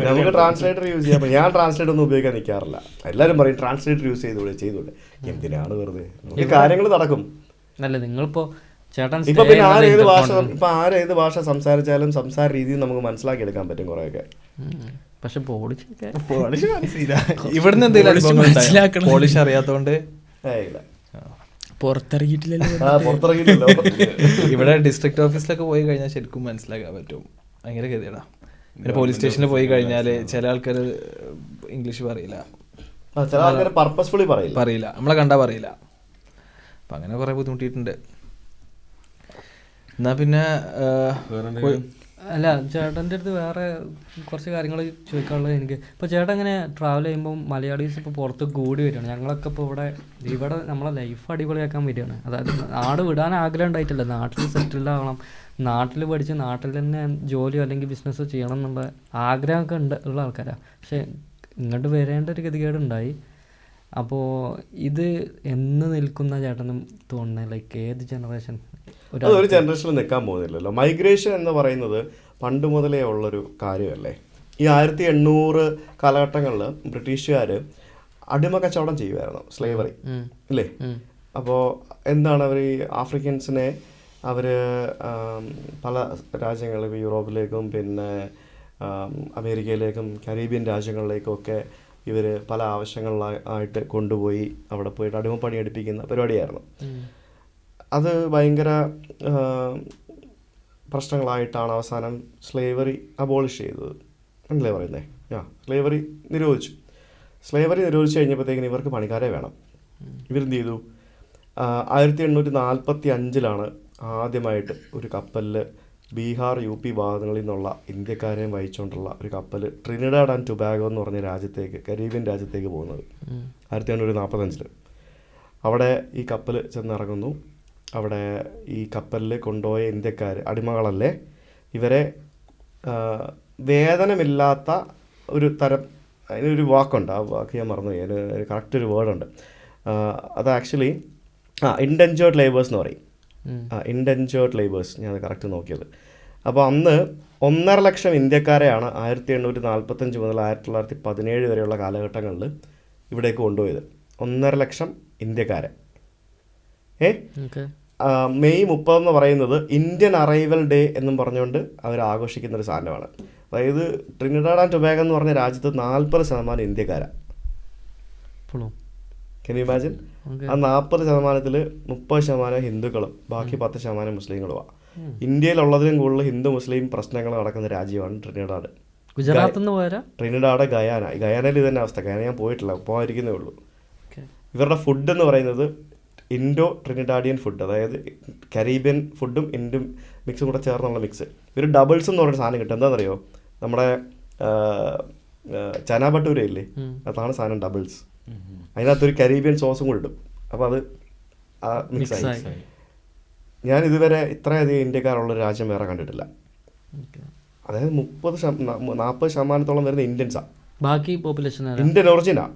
നമുക്ക് ട്രാൻസ്ലേറ്റർ യൂസ് ചെയ്യാം. ഞാൻ ട്രാൻസ്ലേറ്റർ ഒന്നും ഉപയോഗിക്കാൻ നിൽക്കാറില്ല. എല്ലാവരും പറയും ട്രാൻസ്ലേറ്റർ യൂസ് ചെയ്തോളെ. എന്തിനാണ് വെറുതെ? കാര്യങ്ങൾ നടക്കും. അല്ല നിങ്ങളിപ്പോ ചേട്ടൻ ഇപ്പൊ പിന്നെ ആരേത് ഭാഷ സംസാരിച്ചാലും സംസാര രീതിയിൽ നമുക്ക് മനസ്സിലാക്കിയെടുക്കാൻ പറ്റും കുറെയൊക്കെ. പക്ഷെ ഇവിടുന്ന് എന്തെങ്കിലും പോളിഷ് അറിയാത്തോണ്ട് പുറത്തിറങ്ങിയിട്ടില്ലല്ലോ. ഇവിടെ ഡിസ്ട്രിക്ട് ഓഫീസിലൊക്കെ പോയി കഴിഞ്ഞാൽ ശരിക്കും മനസ്സിലാക്കാൻ പറ്റും. ഭയങ്കര ഗതിടാ. പിന്നെ പോലീസ് സ്റ്റേഷനിൽ പോയി കഴിഞ്ഞാൽ ചില ആൾക്കാർ ഇംഗ്ലീഷ് പറയില്ല, ചില ആൾക്കാർ പർപ്പസ്ഫുള്ളി പറയില്ല, നമ്മളെ കണ്ടാ പറയില്ല. അപ്പം അങ്ങനെ കുറേ ബുദ്ധിമുട്ടിയിട്ടുണ്ട്. എന്നാ പിന്നെ അല്ല ചേട്ടൻ്റെ അടുത്ത് വേറെ കുറച്ച് കാര്യങ്ങൾ ചോദിക്കാനുള്ളത് എനിക്ക്. ഇപ്പോൾ ചേട്ടൻ ഇങ്ങനെ ട്രാവൽ ചെയ്യുമ്പോൾ മലയാളീസ് ഇപ്പോൾ പുറത്ത് കൂടി വരികയാണ്. ഞങ്ങളൊക്കെ ഇപ്പോൾ ഇവിടെ നമ്മളെ ലൈഫ് അടിപൊളിയാക്കാൻ വരികയാണ്. അതായത് നാട് വിടാൻ ആഗ്രഹം ഉണ്ടായിട്ടില്ല, നാട്ടിൽ സെറ്റിൽഡ് ആവണം, നാട്ടിൽ പഠിച്ച് നാട്ടിൽ തന്നെ ജോലിയോ അല്ലെങ്കിൽ ബിസിനസ്സോ ചെയ്യണം എന്നുള്ള ആഗ്രഹമൊക്കെ ഉള്ള ആൾക്കാരാണ്. പക്ഷേ ഇങ്ങോട്ട് വരേണ്ട ഒരു ഗതികേടുണ്ടായി. അപ്പോൾ ഇത് എന്ന് നിൽക്കുന്ന ചേട്ടനും തോന്നുന്നത് ലൈക്ക് ഏത് ജനറേഷൻ? അതൊരു ജനറേഷനിൽ നിൽക്കാൻ പോകുന്നില്ലല്ലോ. മൈഗ്രേഷൻ എന്ന് പറയുന്നത് പണ്ട് മുതലേ ഉള്ളൊരു കാര്യമല്ലേ. ഈ 1800 കാലഘട്ടങ്ങളിൽ ബ്രിട്ടീഷുകാർ അടിമ കച്ചവടം ചെയ്യുമായിരുന്നു, സ്ലേവറി അല്ലേ. അപ്പോൾ എന്താണ് അവർ ഈ ആഫ്രിക്കൻസിനെ അവർ പല രാജ്യങ്ങളിലും യൂറോപ്പിലേക്കും പിന്നെ അമേരിക്കയിലേക്കും കരീബിയൻ രാജ്യങ്ങളിലേക്കും ഒക്കെ ഇവർ പല ആവശ്യങ്ങളിലായിട്ട് കൊണ്ടുപോയി അവിടെ പോയിട്ട് അടിമപ്പണി എടുപ്പിക്കുന്ന പരിപാടിയായിരുന്നു. അത് ഭയങ്കര പ്രശ്നങ്ങളായിട്ടാണ് അവസാനം സ്ലേവറി അബോളിഷ് ചെയ്തത് എന്നല്ലേ പറയുന്നത്. സ്ലേവറി നിരോധിച്ചു. സ്ലേവറി നിരോധിച്ച് കഴിഞ്ഞപ്പോഴത്തേക്കിന് ഇവർക്ക് പണിക്കാരെ വേണം. ഇവരെന്ത് ചെയ്തു? 1845 ആദ്യമായിട്ട് ഒരു കപ്പലിൽ ബീഹാർ UP ഭാഗങ്ങളിൽ നിന്നുള്ള ഇന്ത്യക്കാരെയും വഹിച്ചുകൊണ്ടുള്ള ഒരു കപ്പൽ ട്രിനിഡാഡ് ആൻഡ് ടൊബാഗോ എന്ന് പറഞ്ഞ രാജ്യത്തേക്ക്, കരീബിയൻ രാജ്യത്തേക്ക് പോകുന്നത് 1845. അവിടെ ഈ കപ്പൽ ചെന്നിറങ്ങുന്നു. അവിടെ ഈ കപ്പലിൽ കൊണ്ടുപോയ ഇന്ത്യക്കാർ അടിമകളല്ലേ, ഇവരെ വേതനമില്ലാത്ത ഒരു തരം, അതിനൊരു വാക്കുണ്ട്, ആ വാക്ക് ഞാൻ മറന്നുപോയി, അതിന് കറക്റ്റ് ഒരു വേർഡുണ്ട്. അത് ആക്ച്വലി ഇൻഡെൻജേർഡ് ലേബേഴ്സ് എന്ന് പറയും. ഇൻഡെൻജേർഡ് ലേബേഴ്സ്, ഞാൻ അത് കറക്റ്റ് നോക്കിയത്. അപ്പോൾ അന്ന് 1.5 ലക്ഷം ഇന്ത്യക്കാരെയാണ് 1845 മുതൽ 1917 വരെയുള്ള കാലഘട്ടങ്ങളിൽ ഇവിടേക്ക് കൊണ്ടുപോയത്. 1.5 ലക്ഷം ഇന്ത്യക്കാരെ. മെയ് 30 എന്ന് പറയുന്നത് ഇന്ത്യൻ അറൈവൽ ഡേ എന്നും പറഞ്ഞുകൊണ്ട് അവർ ആഘോഷിക്കുന്ന ഒരു സാധനമാണ്. അതായത് ട്രിനിഡാഡ് ആൻഡ് ടൊബാഗോ എന്ന് പറഞ്ഞ രാജ്യത്ത് 40% ഇന്ത്യക്കാരാണ്. Can you imagine? ആ 40%-ൽ 30% ഹിന്ദുക്കളും ബാക്കി 10% മുസ്ലിങ്ങളുമാണ്. ഇന്ത്യയിലുള്ളതിലും കൂടുതൽ ഹിന്ദു മുസ്ലിം പ്രശ്നങ്ങൾ നടക്കുന്ന രാജ്യമാണ് ട്രിനിഡാഡ്. ഗുജറാത്തിൽ നിന്ന് പോരാ ട്രിനിഡാഡ്, ഗയാനയിൽ ഇതന്നെ അവസ്ഥ. ഗയാന ഞാൻ പോയിട്ടില്ല, പോകാതിരിക്കുന്നേ ഉള്ളൂ. ഇവരുടെ ഫുഡ് എന്ന് പറയുന്നത് ഇൻഡോ ട്രിനിഡാഡിയൻ ഫുഡ്, അതായത് കരീബിയൻ ഫുഡും ഇന്ത്യൻ മിക്സും കൂടെ ചേർന്നുള്ള മിക്സ്. ഇവർ ഡബിൾസ് എന്ന് പറയുന്ന സാധനം കിട്ടും. എന്താണെന്നറിയോ? നമ്മുടെ ചന ഭട്ടൂര ഇല്ലേ, അതാണ് സാധനം ഡബിൾസ്. അതിനകത്തൊരു കരീബിയൻ സോസും കൂടി ഇടും. അപ്പോൾ അത് മിക്സായി. ഞാൻ ഇതുവരെ ഇത്രയധികം ഇന്ത്യക്കാരുള്ളൊരു രാജ്യം വേറെ കണ്ടിട്ടില്ല. അതായത് 40% വരുന്ന ഇന്ത്യൻസാണ്, ബാക്കി പോപ്പുലേഷൻ ഇന്ത്യൻ ഒറിജിനാണ്.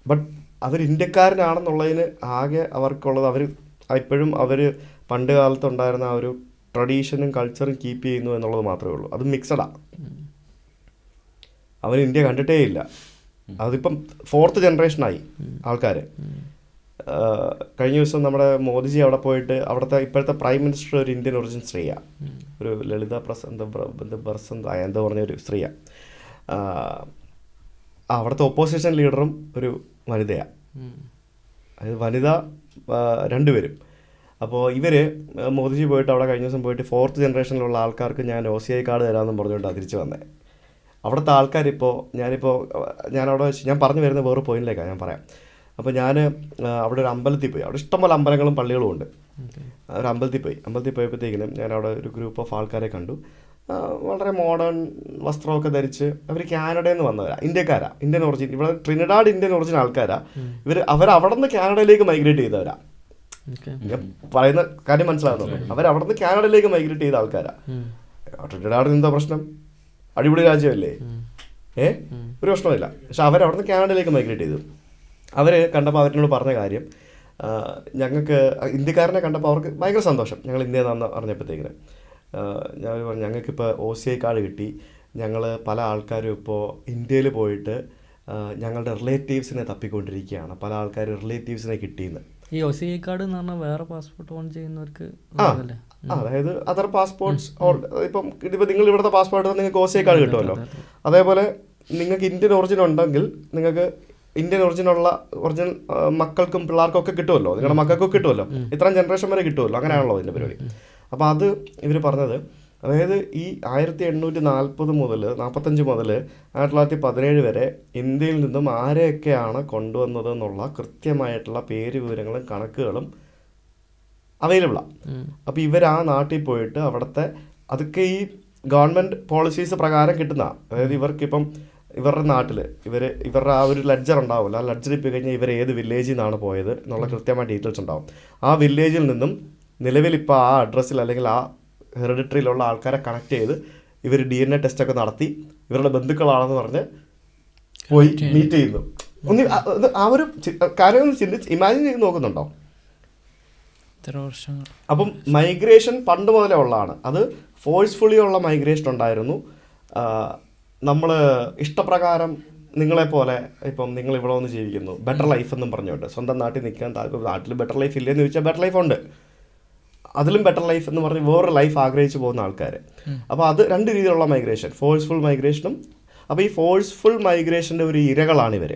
ബട്ട് അവർ ഇന്ത്യക്കാരനാണെന്നുള്ളതിന് ആകെ അവർക്കുള്ളത്, അവർ ഇപ്പോഴും അവർ പണ്ട് കാലത്തുണ്ടായിരുന്ന ആ ഒരു ട്രഡീഷനും കൾച്ചറും കീപ്പ് ചെയ്യുന്നു എന്നുള്ളത് മാത്രമേ ഉള്ളൂ. അത് മിക്സഡാണ്. അവർ ഇന്ത്യ കണ്ടിട്ടേ ഇല്ല. അതിപ്പം 4th ജനറേഷനായി ആൾക്കാർ. കഴിഞ്ഞ ദിവസം നമ്മുടെ മോദിജി അവിടെ പോയിട്ട് അവിടുത്തെ ഇപ്പോഴത്തെ പ്രൈം മിനിസ്റ്റർ ഒരു ഇന്ത്യൻ ഒറിജിൻ സ്ത്രീയാണ്, ഒരു ലളിത പ്രസന്ത് എന്തോ പറഞ്ഞൊരു സ്ത്രീയാണ്. അവിടുത്തെ ഓപ്പോസിഷൻ ലീഡറും ഒരു വനിതയാണ്. അതായത് വനിത 2 പേരും. അപ്പോൾ ഇവർ മോദിജി പോയിട്ട് അവിടെ കഴിഞ്ഞ ദിവസം പോയിട്ട് 4th ജനറേഷനിലുള്ള ആൾക്കാർക്ക് ഞാൻ OCI കാർഡ് തരാമെന്നും പറഞ്ഞുകൊണ്ടാണ് തിരിച്ച് വന്നത്. അവിടുത്തെ ആൾക്കാരിപ്പോൾ ഞാനവിടെ വെച്ച് ഞാൻ പറഞ്ഞു വരുന്ന വേറെ പോയിന്റിലേക്കാണ് ഞാൻ പറയാം. അപ്പോൾ ഞാൻ അവിടെ ഒരു അമ്പലത്തിൽ പോയി. അവിടെ ഇഷ്ടംപോലെ അമ്പലങ്ങളും പള്ളികളും ഉണ്ട്. ഒരു അമ്പലത്തിൽ പോയപ്പോഴത്തേക്കിനും ഞാൻ അവിടെ ഒരു ഗ്രൂപ്പ് ഓഫ് ആൾക്കാരെ കണ്ടു. വളരെ മോഡേൺ വസ്ത്രമൊക്കെ ധരിച്ച് അവർ കാനഡയിൽ നിന്ന് വന്നവരാണ്, ഇന്ത്യക്കാരാണ്, ഇന്ത്യൻ ഒറിജിൻ. ഇവിടെ ട്രിനിഡാഡ് ഇന്ത്യൻ ഒറിജിൻ ആൾക്കാരാണ്. അവരവിടെ നിന്ന് കാനഡയിലേക്ക് മൈഗ്രേറ്റ് ചെയ്തവരാണ്. പറയുന്ന കാര്യം മനസ്സിലാകുന്നുള്ളൂ. അവരവിടെ നിന്ന് കാനഡയിലേക്ക് മൈഗ്രേറ്റ് ചെയ്ത ആൾക്കാരാണ്. ട്രിനിഡാഡിന് എന്താ പ്രശ്നം? അടിപൊളി രാജ്യമല്ലേ, ഒരു പ്രശ്നമില്ല. പക്ഷെ അവരവിടെ നിന്ന് കാനഡയിലേക്ക് മൈഗ്രേറ്റ് ചെയ്തു. അവർ കണ്ടപ്പോൾ അവരിനോട് പറഞ്ഞ കാര്യം, ഞങ്ങൾക്ക് ഇന്ത്യക്കാരനെ കണ്ടപ്പോൾ അവർക്ക് ഭയങ്കര സന്തോഷം, ഞങ്ങൾ ഇന്ത്യയെന്നാന്ന് അറിഞ്ഞപ്പോഴത്തേക്കിന്. ഞാൻ പറഞ്ഞു, ഞങ്ങൾക്കിപ്പോൾ OCI കാർഡ് കിട്ടി. ഞങ്ങൾ പല ആൾക്കാരും ഇപ്പോൾ ഇന്ത്യയിൽ പോയിട്ട് ഞങ്ങളുടെ റിലേറ്റീവ്സിനെ തപ്പിക്കൊണ്ടിരിക്കുകയാണ്. പല ആൾക്കാർ റിലേറ്റീവ്സിനെ കിട്ടിയെന്ന്. ഈ OCI കാർഡ് എന്ന് പറഞ്ഞാൽ വേറെ പാസ്പോർട്ട് ഓൺ ചെയ്യുന്നവർക്ക്, അതായത് അതർ പാസ്പോർട്ട്സ്, ഇപ്പം നിങ്ങൾ ഇവിടുത്തെ പാസ്പോർട്ട് നിങ്ങൾക്ക് OCI കാർഡ് കിട്ടുമല്ലോ. അതേപോലെ നിങ്ങൾക്ക് ഇന്ത്യൻ ഒറിജിൻ ഉണ്ടെങ്കിൽ നിങ്ങൾക്ക് ഇന്ത്യൻ ഒറിജിനുള്ള മക്കൾക്കും പിള്ളേർക്കും ഒക്കെ കിട്ടുമല്ലോ, നിങ്ങളുടെ മക്കൾക്കൊക്കെ കിട്ടുമല്ലോ, ഇത്രയും ജനറേഷൻ വരെ കിട്ടുമല്ലോ. അങ്ങനെയാണല്ലോ ഇതിൻ്റെ പരിപാടി. അപ്പോൾ അത് ഇവർ പറഞ്ഞത്, അതായത് ഈ 1845 മുതൽ 1917 വരെ ഇന്ത്യയിൽ നിന്നും ആരെയൊക്കെയാണ് കൊണ്ടുവന്നത് എന്നുള്ള കൃത്യമായിട്ടുള്ള പേര് വിവരങ്ങളും കണക്കുകളും അവൈലബിളാണ്. അപ്പോൾ ഇവർ ആ നാട്ടിൽ പോയിട്ട് അവിടുത്തെ അതൊക്കെ ഈ ഗവൺമെൻറ് പോളിസീസ് പ്രകാരം കിട്ടുന്ന, അതായത് ഇവർക്കിപ്പം ഇവരുടെ നാട്ടിൽ ഇവരുടെ ആ ഒരു ലെഡ്ജർ ഉണ്ടാവില്ല. ആ ലെഡ്ജറിൽ പോയി കഴിഞ്ഞാൽ ഇവർ ഏത് വില്ലേജിൽ നിന്നാണ് പോയത് എന്നുള്ള കൃത്യമായ ഡീറ്റെയിൽസ് ഉണ്ടാവും. ആ വില്ലേജിൽ നിന്നും നിലവിൽ ഇപ്പോൾ ആ അഡ്രസ്സിൽ അല്ലെങ്കിൽ ആ ഹെറിഡിറ്ററിയിലുള്ള ആൾക്കാരെ കണക്ട് ചെയ്ത് ഇവർ DNA ടെസ്റ്റൊക്കെ നടത്തി ഇവരുടെ ബന്ധുക്കളാണെന്ന് പറഞ്ഞ് പോയി മീറ്റ് ചെയ്യുന്നു. ആ ഒരു കാര്യം ഇമാജിൻ ചെയ്ത് നോക്കുന്നുണ്ടോ? അപ്പം മൈഗ്രേഷൻ പണ്ട് മുതലേ ഉള്ളതാണ്. അത് ഫോഴ്സ്ഫുള്ളി ഉള്ള മൈഗ്രേഷൻ ഉണ്ടായിരുന്നു. നമ്മൾ ഇഷ്ടപ്രകാരം നിങ്ങളെപ്പോലെ ഇപ്പം നിങ്ങൾ ഇവിടെ വന്ന് ജീവിക്കുന്നു, ബെറ്റർ ലൈഫ് എന്നും പറഞ്ഞുകൊണ്ട് സ്വന്തം നാട്ടിൽ നിൽക്കാൻ താല്പര്യം, നാട്ടിൽ ബെറ്റർ ലൈഫ് ഇല്ലെന്ന് ചോദിച്ചാൽ ബെറ്റർ ലൈഫ് ഉണ്ട്, അതിലും ബെറ്റർ ലൈഫ് എന്ന് പറഞ്ഞ് വേറൊരു ലൈഫ് ആഗ്രഹിച്ചു പോകുന്ന ആൾക്കാർ. അപ്പോൾ അത് 2 രീതിയിലുള്ള മൈഗ്രേഷൻ, ഫോഴ്സ്ഫുൾ മൈഗ്രേഷനും. അപ്പോൾ ഈ ഫോഴ്സ്ഫുൾ മൈഗ്രേഷൻ്റെ ഒരു ഇരകളാണ് ഇവർ.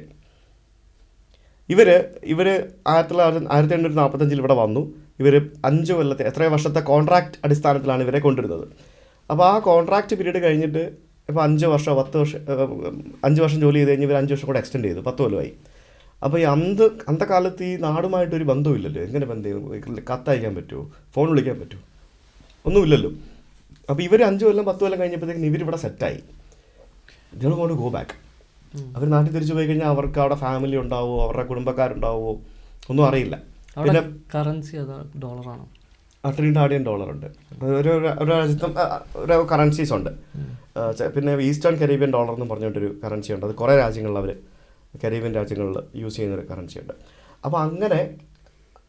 1845 ഇവിടെ വന്നു. ഇവർ 5 കൊല്ലത്തെ എത്രയോ വർഷത്തെ കോൺട്രാക്റ്റ് അടിസ്ഥാനത്തിലാണ് ഇവരെ കൊണ്ടുവരുന്നത്. അപ്പോൾ ആ കോൺട്രാക്റ്റ് പീരീഡ് കഴിഞ്ഞിട്ട് ഇപ്പോൾ 5 വർഷം 10 വർഷം 5 വർഷം ജോലി ചെയ്ത് കഴിഞ്ഞ് ഇവർ 5 വർഷം കൂടെ എക്സ്റ്റെൻഡ് ചെയ്തു, 10 കൊല്ലമായി. അപ്പോൾ ഈ അന്തകാലത്ത് ഈ നാടുമായിട്ടൊരു ബന്ധമില്ലല്ലോ. എങ്ങനെ ബന്ധം? കത്തയക്കാൻ പറ്റുമോ? ഫോൺ വിളിക്കാൻ പറ്റുമോ? ഒന്നുമില്ലല്ലോ. അപ്പോൾ ഇവർ 5 കൊല്ലം 10 കൊല്ലം കഴിഞ്ഞപ്പോഴത്തേക്കും ഇവരിവിടെ സെറ്റായി. ദേ വോണ്ട് ടു ഗോ ബാക്ക്. അവർ നാട്ടിൽ തിരിച്ചു പോയി കഴിഞ്ഞാൽ അവർക്ക് അവിടെ ഫാമിലി ഉണ്ടാവുമോ, അവരുടെ കുടുംബക്കാരുണ്ടാവുമോ ഒന്നും അറിയില്ല. പിന്നെ കറൻസി ഡോളറാണോ? ട്രിനിഡാഡിയൻ ഡോളർ ഉണ്ട്. ഒരു രാജ്യത്തും ഓരോ കറൻസീസ് ഉണ്ട്. പിന്നെ ഈസ്റ്റേൺ കരീബിയൻ ഡോളർ എന്ന് പറഞ്ഞിട്ടൊരു കറൻസി ഉണ്ട്. അത് കുറേ രാജ്യങ്ങളിൽ അവർ കരീബിയൻ രാജ്യങ്ങളിൽ യൂസ് ചെയ്യുന്നൊരു കറൻസി ഉണ്ട്. അപ്പോൾ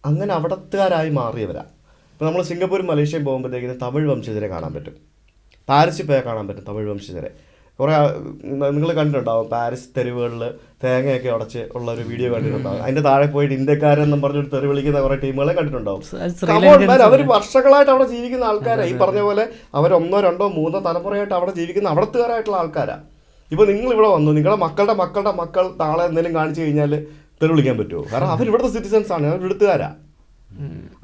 അങ്ങനെ അവിടത്തുകാരായി മാറിയവരാണ്. ഇപ്പോൾ നമ്മൾ സിംഗപ്പൂരും മലേഷ്യയും പോകുമ്പോഴത്തേക്കിന് തമിഴ് വംശജരെ കാണാൻ പറ്റും. പാരീസിൽ പോയാൽ കാണാൻ പറ്റും തമിഴ് വംശജരെ. കുറേ നിങ്ങൾ കണ്ടിട്ടുണ്ടാവും പാരീസ് തെരുവുകളിൽ തേങ്ങയൊക്കെ ഉടച്ച് ഉള്ള ഒരു വീഡിയോ കണ്ടിട്ടുണ്ടാവും. അതിന്റെ താഴെ പോയിട്ട് ഇന്ത്യക്കാരെന്നും പറഞ്ഞൊരു തെറി വിളിക്കുന്ന കുറേ ടീമുകളെ കണ്ടിട്ടുണ്ടാവും. അവർ വർഷങ്ങളായിട്ട് അവിടെ ജീവിക്കുന്ന ആൾക്കാരാണ്. ഈ പറഞ്ഞ പോലെ അവർ 1, 2, 3 തലമുറയായിട്ട് അവിടെ ജീവിക്കുന്ന അവിടത്തുകാരായിട്ടുള്ള ആൾക്കാരാണ്. ഇപ്പോൾ നിങ്ങൾ ഇവിടെ വന്നു, നിങ്ങളുടെ മക്കളുടെ മക്കൾ നാളെ എന്തെങ്കിലും കാണിച്ചു കഴിഞ്ഞാൽ തെറി വിളിക്കാൻ പറ്റുമോ? കാരണം അവരിവിടുത്തെ സിറ്റിസൺസ് ആണ്, അവർ ഇവിടുത്തുകാരാ.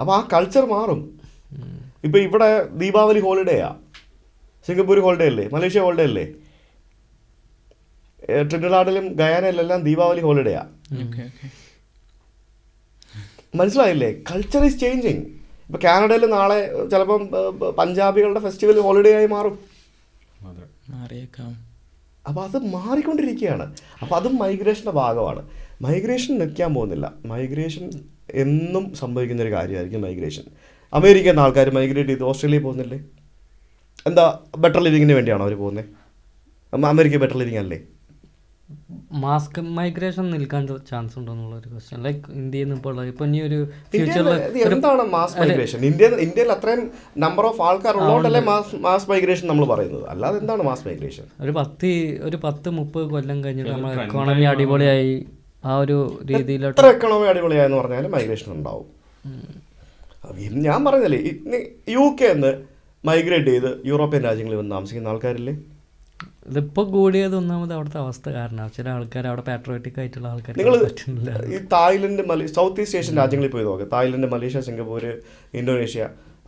അപ്പോൾ ആ കൾച്ചർ മാറും. ഇപ്പോൾ ഇവിടെ ദീപാവലി ഹോളിഡേയാ, സിംഗപ്പൂർ ഹോളിഡേ അല്ലേ, മലേഷ്യ ഹോളിഡേ അല്ലേ, ട്രിനിഡാഡിലും ഗയാനയിലെല്ലാം ദീപാവലി ഹോളിഡേയാ. മനസ്സിലായില്ലേ? Culture is changing. ഇപ്പോൾ കാനഡയിൽ നാളെ ചിലപ്പം പഞ്ചാബികളുടെ ഫെസ്റ്റിവൽ ഹോളിഡേ ആയി മാറും. അപ്പോൾ അത് മാറിക്കൊണ്ടിരിക്കുകയാണ്. അപ്പോൾ അതും മൈഗ്രേഷൻ്റെ ഭാഗമാണ്. മൈഗ്രേഷൻ നിൽക്കാൻ പോകുന്നില്ല. മൈഗ്രേഷൻ എന്നും സംഭവിക്കുന്നൊരു കാര്യമായിരിക്കും മൈഗ്രേഷൻ. അമേരിക്കയിൽ നിന്ന് ആൾക്കാർ മൈഗ്രേറ്റ് ചെയ്ത് ഓസ്ട്രേലിയയിൽ പോകുന്നില്ലേ? എന്താ, ബെറ്റർ ലിവിങ്ങിന് വേണ്ടിയാണോ അവർ പോകുന്നത്? അമേരിക്ക ബെറ്റർ ലിവിങ് അല്ലേ? മാസ്ക് മൈഗ്രേഷൻ നിൽക്കാൻ ചാൻസ് ഉണ്ടോ എന്നുള്ളൊരു ക്വസ്റ്റ്യൻ. ലൈക്ക് ഇന്ത്യയിൽ നിന്ന് ഇപ്പോൾ ഇപ്പോൾ ഇനി ഒരു ഫ്യൂച്ചറിൽ എന്താണ് മാസ് മൈഗ്രേഷൻ? ഇന്ത്യയിൽ അത്രയും നമ്പർ ഓഫ് ആൾക്കാർ ഉള്ളതുകൊണ്ടല്ലേ മാസ് മൈഗ്രേഷൻ നമ്മൾ പറയുന്നത്. അല്ലാതെ എന്താണ് മാസ് മൈഗ്രേഷൻ? ഒരു 10-30 കൊല്ലം കഴിഞ്ഞിട്ട് നമ്മൾ എക്കോണമി അടിപൊളിയായി ആ ഒരു രീതിയിലോട്ട്. എത്ര എക്കോണമി അടിപൊളിയായെന്ന് പറഞ്ഞാലും മൈഗ്രേഷൻ ഉണ്ടാവും. ഞാൻ പറഞ്ഞല്ലേ, UK എന്ന് മൈഗ്രേറ്റ് ചെയ്ത് യൂറോപ്യൻ രാജ്യങ്ങളിൽ വന്ന് താമസിക്കുന്ന ആൾക്കാരില്ലേ? ഇതിപ്പോൾ കൂടിയത് ഒന്നാമത് അവിടുത്തെ അവസ്ഥ കാരണം. ചില ആൾക്കാർ അവിടെ പാട്രിയോട്ടിക് ആയിട്ടുള്ള ആൾക്കാർ. നിങ്ങൾ ഈ തായ്ലൻഡ്, സൗത്ത് ഈസ്റ്റ് ഏഷ്യൻ രാജ്യങ്ങളിൽ പോയി നോക്കുക. തായ്ലൻഡ്, മലേഷ്യ, സിംഗപ്പൂർ, ഇന്തോനേഷ്യ,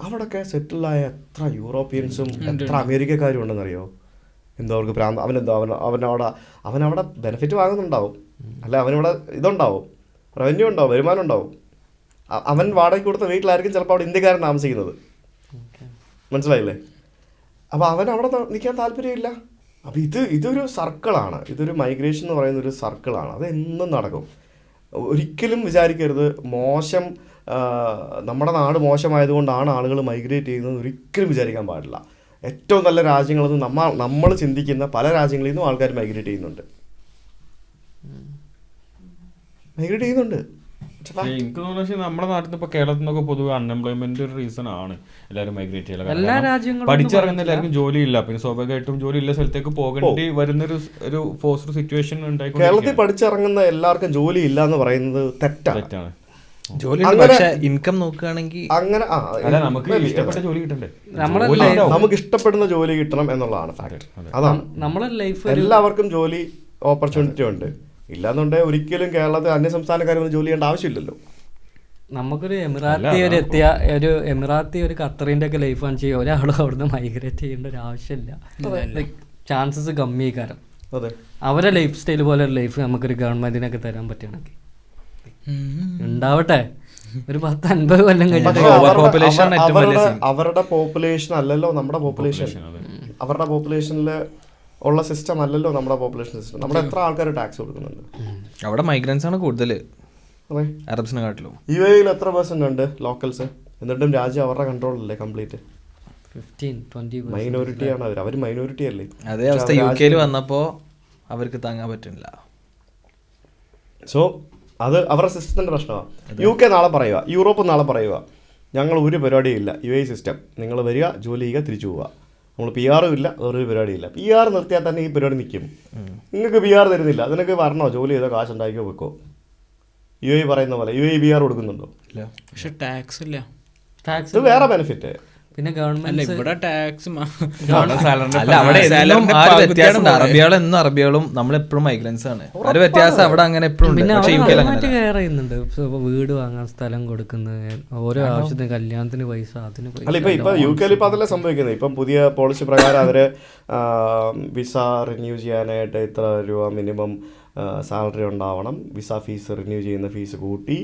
അവിടെയൊക്കെ സെറ്റിലായ എത്ര യൂറോപ്യൻസും എത്ര അമേരിക്കക്കാരും ഉണ്ടെന്നറിയോ? എന്തോ അവർക്ക് പ്രാന്ത്. അവനവിടെ ബെനിഫിറ്റ് വാങ്ങുന്നുണ്ടാവും, അല്ല അവനിവിടെ ഇതുണ്ടാവും, റവന്യൂ ഉണ്ടാവും, വരുമാനം ഉണ്ടാവും. അവൻ വാടകയ്ക്ക് കൊടുത്ത വീട്ടിലായിരിക്കും ചിലപ്പോൾ അവിടെ ഇന്ത്യക്കാരൻ താമസിക്കുന്നത്. മനസ്സിലായില്ലേ? അപ്പോൾ അവൻ അവിടെ നിൽക്കാൻ താല്പര്യമില്ല. അപ്പോൾ ഇതൊരു സർക്കിളാണ്. ഇതൊരു മൈഗ്രേഷൻ എന്ന് പറയുന്ന ഒരു സർക്കിളാണ്. അത് എന്നും നടക്കും. ഒരിക്കലും വിചാരിക്കരുത് നമ്മുടെ നാട് മോശമായതുകൊണ്ടാണ് ആളുകൾ മൈഗ്രേറ്റ് ചെയ്യുന്നത്. ഒരിക്കലും വിചാരിക്കാൻ പാടില്ല. ഏറ്റവും നല്ല രാജ്യങ്ങളിൽ നിന്ന് നമ്മൾ ചിന്തിക്കുന്ന പല രാജ്യങ്ങളിൽ നിന്നും ആൾക്കാർ മൈഗ്രേറ്റ് ചെയ്യുന്നുണ്ട്. എനിക്ക് തോന്നുന്നു നമ്മുടെ നാട്ടിൽ നിന്ന് ഇപ്പോൾ കേരളത്തിൽ നിന്നൊക്കെ പൊതുവെ അൺഎംപ്ലോയ്മെന്റ് ഒരു റീസൺ ആണ് എല്ലാവരും മൈഗ്രേറ്റ് ചെയ്യാൻ. പഠിച്ചിറങ്ങുന്ന എല്ലാവർക്കും ജോലിയില്ല, പിന്നെ സ്വാഭാവികമായിട്ടും ജോലി ഇല്ല സ്ഥലത്തേക്ക് പോകേണ്ടി വരുന്നൊരു ഫോഴ്സ്ഡ് സിറ്റുവേഷൻ ഉണ്ടായി. കേരളത്തിൽ പഠിച്ചിറങ്ങുന്ന എല്ലാവർക്കും ജോലി ഇല്ല എന്ന് പറയുന്നത് തെറ്റാണ്. ഇൻകം നോക്കുകയാണെങ്കിൽ അങ്ങനെ നമുക്ക് ഇഷ്ടപ്പെട്ട ജോലി കിട്ടണ്ടേ? നമുക്ക് ഇഷ്ടപ്പെടുന്ന ജോലി കിട്ടണം എന്നുള്ളതാണ് ഫാക്ട്. അതാണ് നമ്മുടെ ലൈഫ്. എല്ലാവർക്കും ജോലി ഓപ്പർച്യൂണിറ്റി ഉണ്ട്. ഇല്ലാന്നുണ്ടെങ്കിൽ ഒരിക്കലും കേരളത്തിൽ അന്യസംസ്ഥാനക്കാരൊന്നും ജോലി ചെയ്യേണ്ട ആവശ്യമില്ലല്ലോ. നമുക്കൊരു എമിറാത്തി ഒരു ഖത്തറിൻ്റെ ഒക്കെ ലൈഫ് ആണ് ചെയ്യുക. ഒരാളും അവിടുന്ന് മൈഗ്രേറ്റ് ചെയ്യേണ്ട ഒരു ആവശ്യമില്ല. ചാൻസസ് കമ്മി കാരണം അവരെ ലൈഫ് സ്റ്റൈൽ പോലെ ഒരു ലൈഫ് നമുക്കൊരു ഗവൺമെന്റിനൊക്കെ തരാൻ പറ്റുകയാണെങ്കിൽ ഉണ്ടാവട്ടെ. ഒരു 10-50 കൊല്ലം കഴിഞ്ഞിട്ട് അവരുടെ പോപ്പുലേഷൻ അല്ലല്ലോ നമ്മുടെ പോപ്പുലേഷൻ. അവരുടെ പോപ്പുലേഷനിൽ ഉള്ള സിസ്റ്റം അല്ലല്ലോ നമ്മുടെ പോപ്പുലേഷൻ സിസ്റ്റം. നമ്മുടെ എത്ര ആൾക്കാർ ടാക്സ് കൊടുക്കുന്നുണ്ട്? അവിടെ മൈഗ്രൻസ് ആണ് കൂടുതൽ അറബ്സിനെക്കാട്ടിലും. UAE എത്ര % ഉണ്ട് ലോക്കൽസ്? എന്നിട്ടും രാജ്യം അവരുടെ കൺട്രോളല്ലേ കംപ്ലീറ്റ്. 15-20 മൈനോറിറ്റിയാണ് അവർ മൈനോറിറ്റി അല്ലേ? അതേ അവസ്ഥ UK വന്നപ്പോൾ അവർക്ക് താങ്ങാൻ പറ്റുന്നില്ല. സോ അത് അവരുടെ സിസ്റ്റത്തിൻ്റെ പ്രശ്നമാണ്. UK നാളെ പറയുക, യൂറോപ്പ് നാളെ പറയുക, ഞങ്ങൾ ഒരു പരിപാടിയില്ല, UAE സിസ്റ്റം, നിങ്ങൾ വരിക, ജോലി ചെയ്യുക, തിരിച്ചു പോവുക, നമ്മൾ PR ഇല്ല, വേറൊരു പരിപാടിയില്ല. PR നിർത്തിയാൽ തന്നെ ഈ പരിപാടി നിൽക്കും. നിങ്ങൾക്ക് PR തരുന്നില്ല, അതിനൊക്കെ വരണോ? ജോലി ചെയ്തോ, കാശ് ഉണ്ടാക്കിയോ വെക്കോ? UAE പറയുന്ന പോലെ UAE PR കൊടുക്കുന്നുണ്ടോ? പക്ഷെ ടാക്സ് ഇല്ല. ടാക്സ് വേറെ ബെനിഫിറ്റ്. പിന്നെ ഗവൺമെന്റ് ഇവിടെ ടാക്സ് അറബികളും അറബികളും നമ്മളെപ്പോഴും മൈഗ്രൻസ് ആണ്. ഒരു വ്യത്യാസം അവിടെ അങ്ങനെ എപ്പോഴും. കെയർ ചെയ്യുന്നുണ്ട്. വീട് വാങ്ങാൻ സ്ഥലം കൊടുക്കുന്നത്, ഓരോ ആവശ്യത്തിന്, കല്യാണത്തിന് പൈസ, അതിന് പൈസ. അല്ല ഇപ്പൊ UK ഇപ്പൊ അതല്ല സംഭവിക്കുന്നത്. ഇപ്പം പുതിയ പോളിസി പ്രകാരം അവര് വിസ റിന്യൂ ചെയ്യാനായിട്ട് ഇത്ര രൂപ മിനിമം സാലറി ഉണ്ടാവണം, വിസ ഫീസ് റിന്യൂ ചെയ്യുന്ന ഫീസ് കൂട്ടി,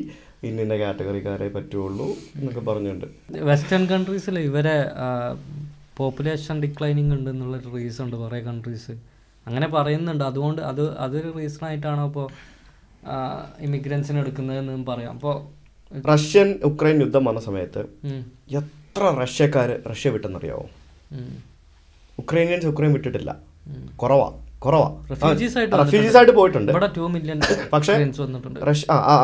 ഇന്ന കാറ്റഗറിക്കാരെ പറ്റുള്ളൂ എന്നൊക്കെ പറഞ്ഞുണ്ട്. വെസ്റ്റേൺ കൺട്രീസിൽ ഇവരെ പോപ്പുലേഷൻ ഡിക്ലൈനിങ് ഉണ്ട് എന്നുള്ളൊരു റീസൺ ഉണ്ട്. കുറേ കൺട്രീസ് അങ്ങനെ പറയുന്നുണ്ട്. അതുകൊണ്ട് അതൊരു റീസൺ ആയിട്ടാണോ ഇപ്പോൾ ഇമിഗ്രൻസിന് എടുക്കുന്നതെന്ന് പറയാം. അപ്പോൾ റഷ്യൻ ഉക്രൈൻ യുദ്ധം വന്ന സമയത്ത് എത്ര റഷ്യ വിട്ടെന്നറിയാവോ? ഉക്രൈനിയൻസ് ഉക്രൈൻ വിട്ടിട്ടില്ല. കുറവാ. റെഫ്യൂജീസ് ആയിട്ട് പോയിട്ടുണ്ട്. പക്ഷേ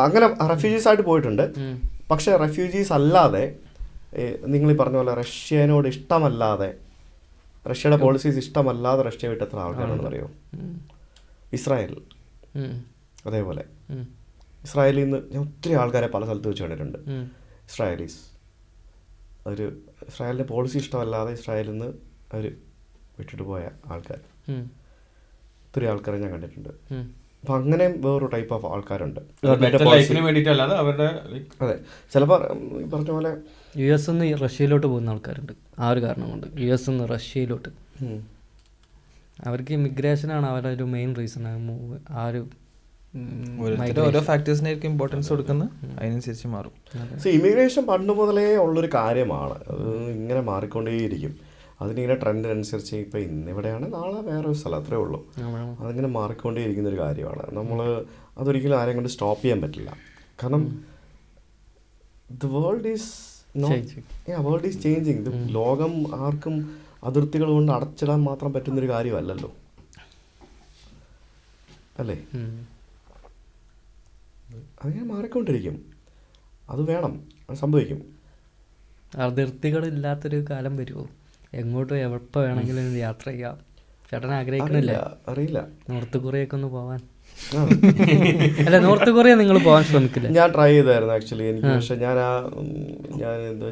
അങ്ങനെ റെഫ്യൂജീസ് ആയിട്ട് പോയിട്ടുണ്ട്. പക്ഷെ റെഫ്യൂജീസ് അല്ലാതെ നിങ്ങൾ ഈ പറഞ്ഞ പോലെ റഷ്യനോട് ഇഷ്ടമല്ലാതെ റഷ്യയുടെ പോളിസീസ് ഇഷ്ടമല്ലാതെ റഷ്യ വിട്ട് എത്ര ആൾക്കാരാണെന്ന് അറിയോ? ഇസ്രായേൽ അതേപോലെ. ഇസ്രായേലിൽ നിന്ന് ഞാൻ ഒത്തിരി ആൾക്കാരെ പല സ്ഥലത്ത് വെച്ച് കണ്ടിട്ടുണ്ട്. ഇസ്രായേലീസ് ഇസ്രായേലിൻ്റെ പോളിസി ഇഷ്ടമല്ലാതെ ഇസ്രായേലിൽ നിന്ന് അവർ വിട്ടിട്ട് പോയ ആൾക്കാർ ഒത്തിരി ആൾക്കാരെ ഞാൻ കണ്ടിട്ടുണ്ട്. അപ്പം അങ്ങനെയും വേറൊരു ടൈപ്പ് ഓഫ് ആൾക്കാരുണ്ട്. അതെ, ചിലപ്പോൾ പറഞ്ഞ പോലെ US നിന്ന് റഷ്യയിലോട്ട് പോകുന്ന ആൾക്കാരുണ്ട്. ആ ഒരു കാരണം കൊണ്ട് US നിന്ന് റഷ്യയിലോട്ട് അവർക്ക് ഇമിഗ്രേഷനാണ് അവരുടെ ഒരു മെയിൻ റീസൺ. ആ ഒരു ഓരോ ഫാക്ടേഴ്സിനായിരിക്കും ഇമ്പോർട്ടൻസ് കൊടുക്കുന്നത്, അതിനനുസരിച്ച് മാറും. ഇമിഗ്രേഷൻ പണ്ട് മുതലേ ഉള്ളൊരു കാര്യമാണ്. അത് ഇങ്ങനെ മാറിക്കൊണ്ടേയിരിക്കും. അതിനിങ്ങനെ ട്രെൻഡിനനുസരിച്ച് ഇപ്പം ഇന്നിവിടെയാണ്, നാളെ വേറൊരു സ്ഥലം, അത്രേ ഉള്ളൂ. അതിങ്ങനെ മാറിക്കൊണ്ടേയിരിക്കുന്നൊരു കാര്യമാണ്. നമ്മൾ അതൊരിക്കലും ആരെയും കൊണ്ട് സ്റ്റോപ്പ് ചെയ്യാൻ പറ്റില്ല. കാരണം ദ വേൾഡ് ഈസ് ചേഞ്ചിങ്. ലോകം ആർക്കും അതിർത്തികൾ കൊണ്ട് അടച്ചിടാൻ മാത്രം പറ്റുന്നൊരു കാര്യമല്ലല്ലോ, അല്ലേ? അതിങ്ങനെ മാറിക്കൊണ്ടിരിക്കും. അത് വേണം, അത് സംഭവിക്കും. അതിർത്തികളില്ലാത്തൊരു കാലം വരുമോ? എങ്ങോട്ടും എപ്പോൾ വേണമെങ്കിലും യാത്ര ചെയ്യാം. ചേട്ടൻ ആഗ്രഹിക്കുന്നില്ല? അറിയില്ല. നോർത്ത് കൊറിയയൊക്കെ ഒന്ന് പോവാൻ. അല്ല, നോർത്ത് കൊറിയ നിങ്ങൾ പോകാൻ ശ്രമിക്കില്ല? ഞാൻ ട്രൈ ചെയ്തായിരുന്നു ആക്ച്വലി. എനിക്ക് പക്ഷെ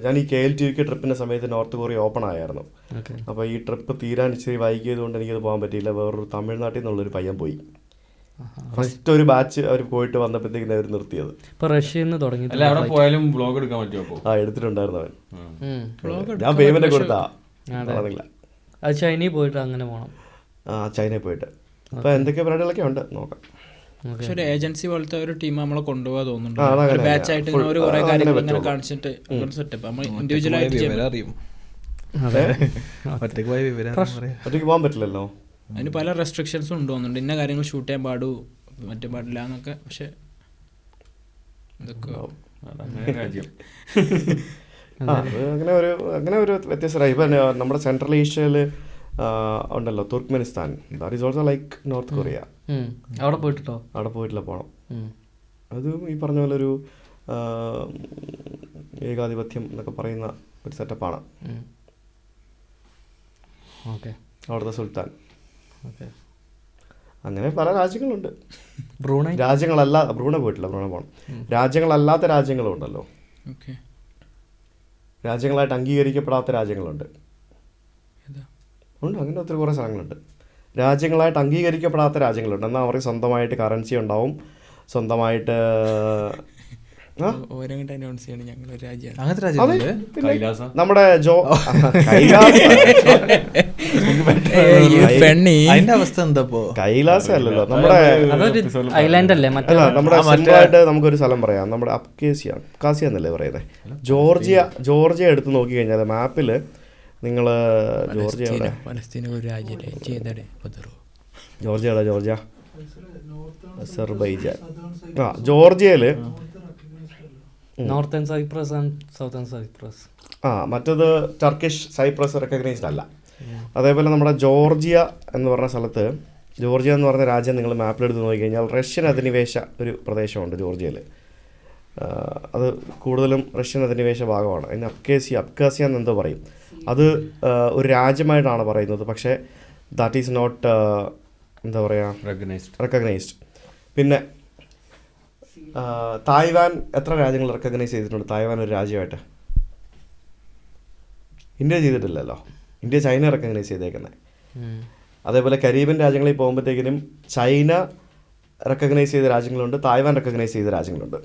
ഞാൻ ഈ KLTUK ട്രിപ്പിൻ്റെ സമയത്ത് നോർത്ത് കൊറിയ ഓപ്പൺ ആയിരുന്നു. അപ്പോൾ ഈ ട്രിപ്പ് തീരാൻ ഇച്ചിരി വൈകിയത് കൊണ്ട് എനിക്കത് പോകാൻ പറ്റിയില്ല. വേറൊരു തമിഴ്നാട്ടിൽ നിന്നുള്ളൊരു പയ്യൻ പോയി. ഫസ്റ്റ് ഒരു ബാച്ച് അവർ പോയിട്ട് വന്നപ്പോഴത്തേക്കും അവർ നിർത്തിയത്. ഇപ്പൊ റഷ്യയിൽ നിന്ന് തുടങ്ങി. എടുത്തിട്ടുണ്ടായിരുന്നു അവൻ. ഞാൻ പേയ്മെന്റ് കൊടുത്താ. അത് ചൈനയിൽ പോയിട്ട് അങ്ങനെ പോകണം. ചൈനയിൽ പോയിട്ട് അപ്പൊ എന്തൊക്കെ പരിപാടികളൊക്കെ ഉണ്ട് നോക്കാം. പക്ഷെ ഒരു ഏജൻസി പോലത്തെ ഒരു ടീം നമ്മളെ കൊണ്ടുപോകാൻ തോന്നുന്നുണ്ട്. ബാച്ച് ആയിട്ട് കുറെ കാര്യങ്ങൾ ഇങ്ങനെ കാണിച്ചിട്ട് സെറ്റപ്പ് നമ്മൾ ഇൻഡിവിജ്വൽ ആയിട്ട് അറിയും. ഒറ്റയ്ക്ക് പോകാൻ പറ്റില്ലല്ലോ. അതിന് പല റെസ്ട്രിക്ഷൻസും ഉണ്ട് തോന്നുന്നുണ്ട്. ഇന്ന കാര്യങ്ങൾ ഷൂട്ട് ചെയ്യാൻ മറ്റേ പാടില്ല എന്നൊക്കെ. പക്ഷെ അങ്ങനെ ഒരു വ്യത്യസ്തരായി. ഇപ്പം നമ്മുടെ സെൻട്രൽ ഏഷ്യയിൽ ഉണ്ടല്ലോ Turkmenistan. That is also like north Korea. അവിടെ പോയിട്ടോ? അവിടെ പോയിട്ടില്ല, പോകണം. അതും ഈ പറഞ്ഞ പോലെ ഒരു ഏകാധിപത്യം എന്നൊക്കെ പറയുന്ന ഒരു സെറ്റപ്പാണ്. അവിടുത്തെ സുൽത്താൻ. അങ്ങനെ പല രാജ്യങ്ങളുണ്ട്. ബ്രൂണൈ പോയിട്ടില്ല, ബ്രൂണൈ പോകണം. രാജ്യങ്ങളല്ലാത്ത രാജ്യങ്ങളും ഉണ്ടല്ലോ. രാജ്യങ്ങളായിട്ട് അംഗീകരിക്കപ്പെടാത്ത രാജ്യങ്ങളുണ്ട്. ഉണ്ട്, അങ്ങനെ ഒത്തിരി കുറേ സ്ഥലങ്ങളുണ്ട്. രാജ്യങ്ങളായിട്ട് അംഗീകരിക്കപ്പെടാത്ത രാജ്യങ്ങളുണ്ട്. എന്നാൽ അവർക്ക് സ്വന്തമായിട്ട് കറൻസി ഉണ്ടാവും, സ്വന്തമായിട്ട് നമ്മുടെ അവസ്ഥ എന്താ? കൈലാസം അല്ലല്ലോ, നമ്മുടെ നമ്മുടെ സിമ്പിളായിട്ട് നമുക്കൊരു സ്ഥലം പറയാം. നമ്മുടെ അബ്ഖാസിയ എന്നല്ലേ പറയുന്നത്? ജോർജിയ എടുത്ത് നോക്കി കഴിഞ്ഞാൽ മാപ്പിൽ നിങ്ങൾ ജോർജിയ അസർബൈജാൻ. ജോർജിയയില് northern Cyprus and southern Cyprus. മറ്റത് ടർക്കിഷ് സൈപ്രസ് റെക്കഗ്നൈസ്ഡ് അല്ല. അതേപോലെ നമ്മുടെ ജോർജിയ എന്ന് പറഞ്ഞ സ്ഥലത്ത്, ജോർജിയ എന്ന് പറഞ്ഞ രാജ്യം നിങ്ങൾ മാപ്പിലെടുത്ത് നോക്കിക്കഴിഞ്ഞാൽ റഷ്യൻ അധിനിവേശ ഒരു പ്രദേശമുണ്ട് ജോർജിയയിൽ. അത് കൂടുതലും റഷ്യൻ അധിനിവേശ ഭാഗമാണ്. അതിന് അബ്ഖാസിയ എന്നെന്തോ പറയും. അത് ഒരു രാജ്യമായിട്ടാണ് പറയുന്നത്, പക്ഷേ ദാറ്റ് ഈസ് നോട്ട് എന്താ പറയുക റെക്കഗ്നൈസ്ഡ്. പിന്നെ തായ്വാൻ എത്ര രാജ്യങ്ങൾ റെക്കഗ്നൈസ് ചെയ്തിട്ടുണ്ട്? തായ്വാൻ ഒരു രാജ്യമായിട്ട് ഇന്ത്യ ചെയ്തിട്ടില്ലല്ലോ. ഇന്ത്യ ചൈന റെക്കഗ്നൈസ് ചെയ്തേക്കുന്നത്. അതേപോലെ കരീബിയൻ രാജ്യങ്ങളിൽ പോകുമ്പോഴത്തേക്കിനും ചൈന റെക്കഗ്നൈസ് ചെയ്ത രാജ്യങ്ങളുണ്ട്, തായ്വാൻ റെക്കഗ്നൈസ് ചെയ്ത രാജ്യങ്ങളുണ്ട്.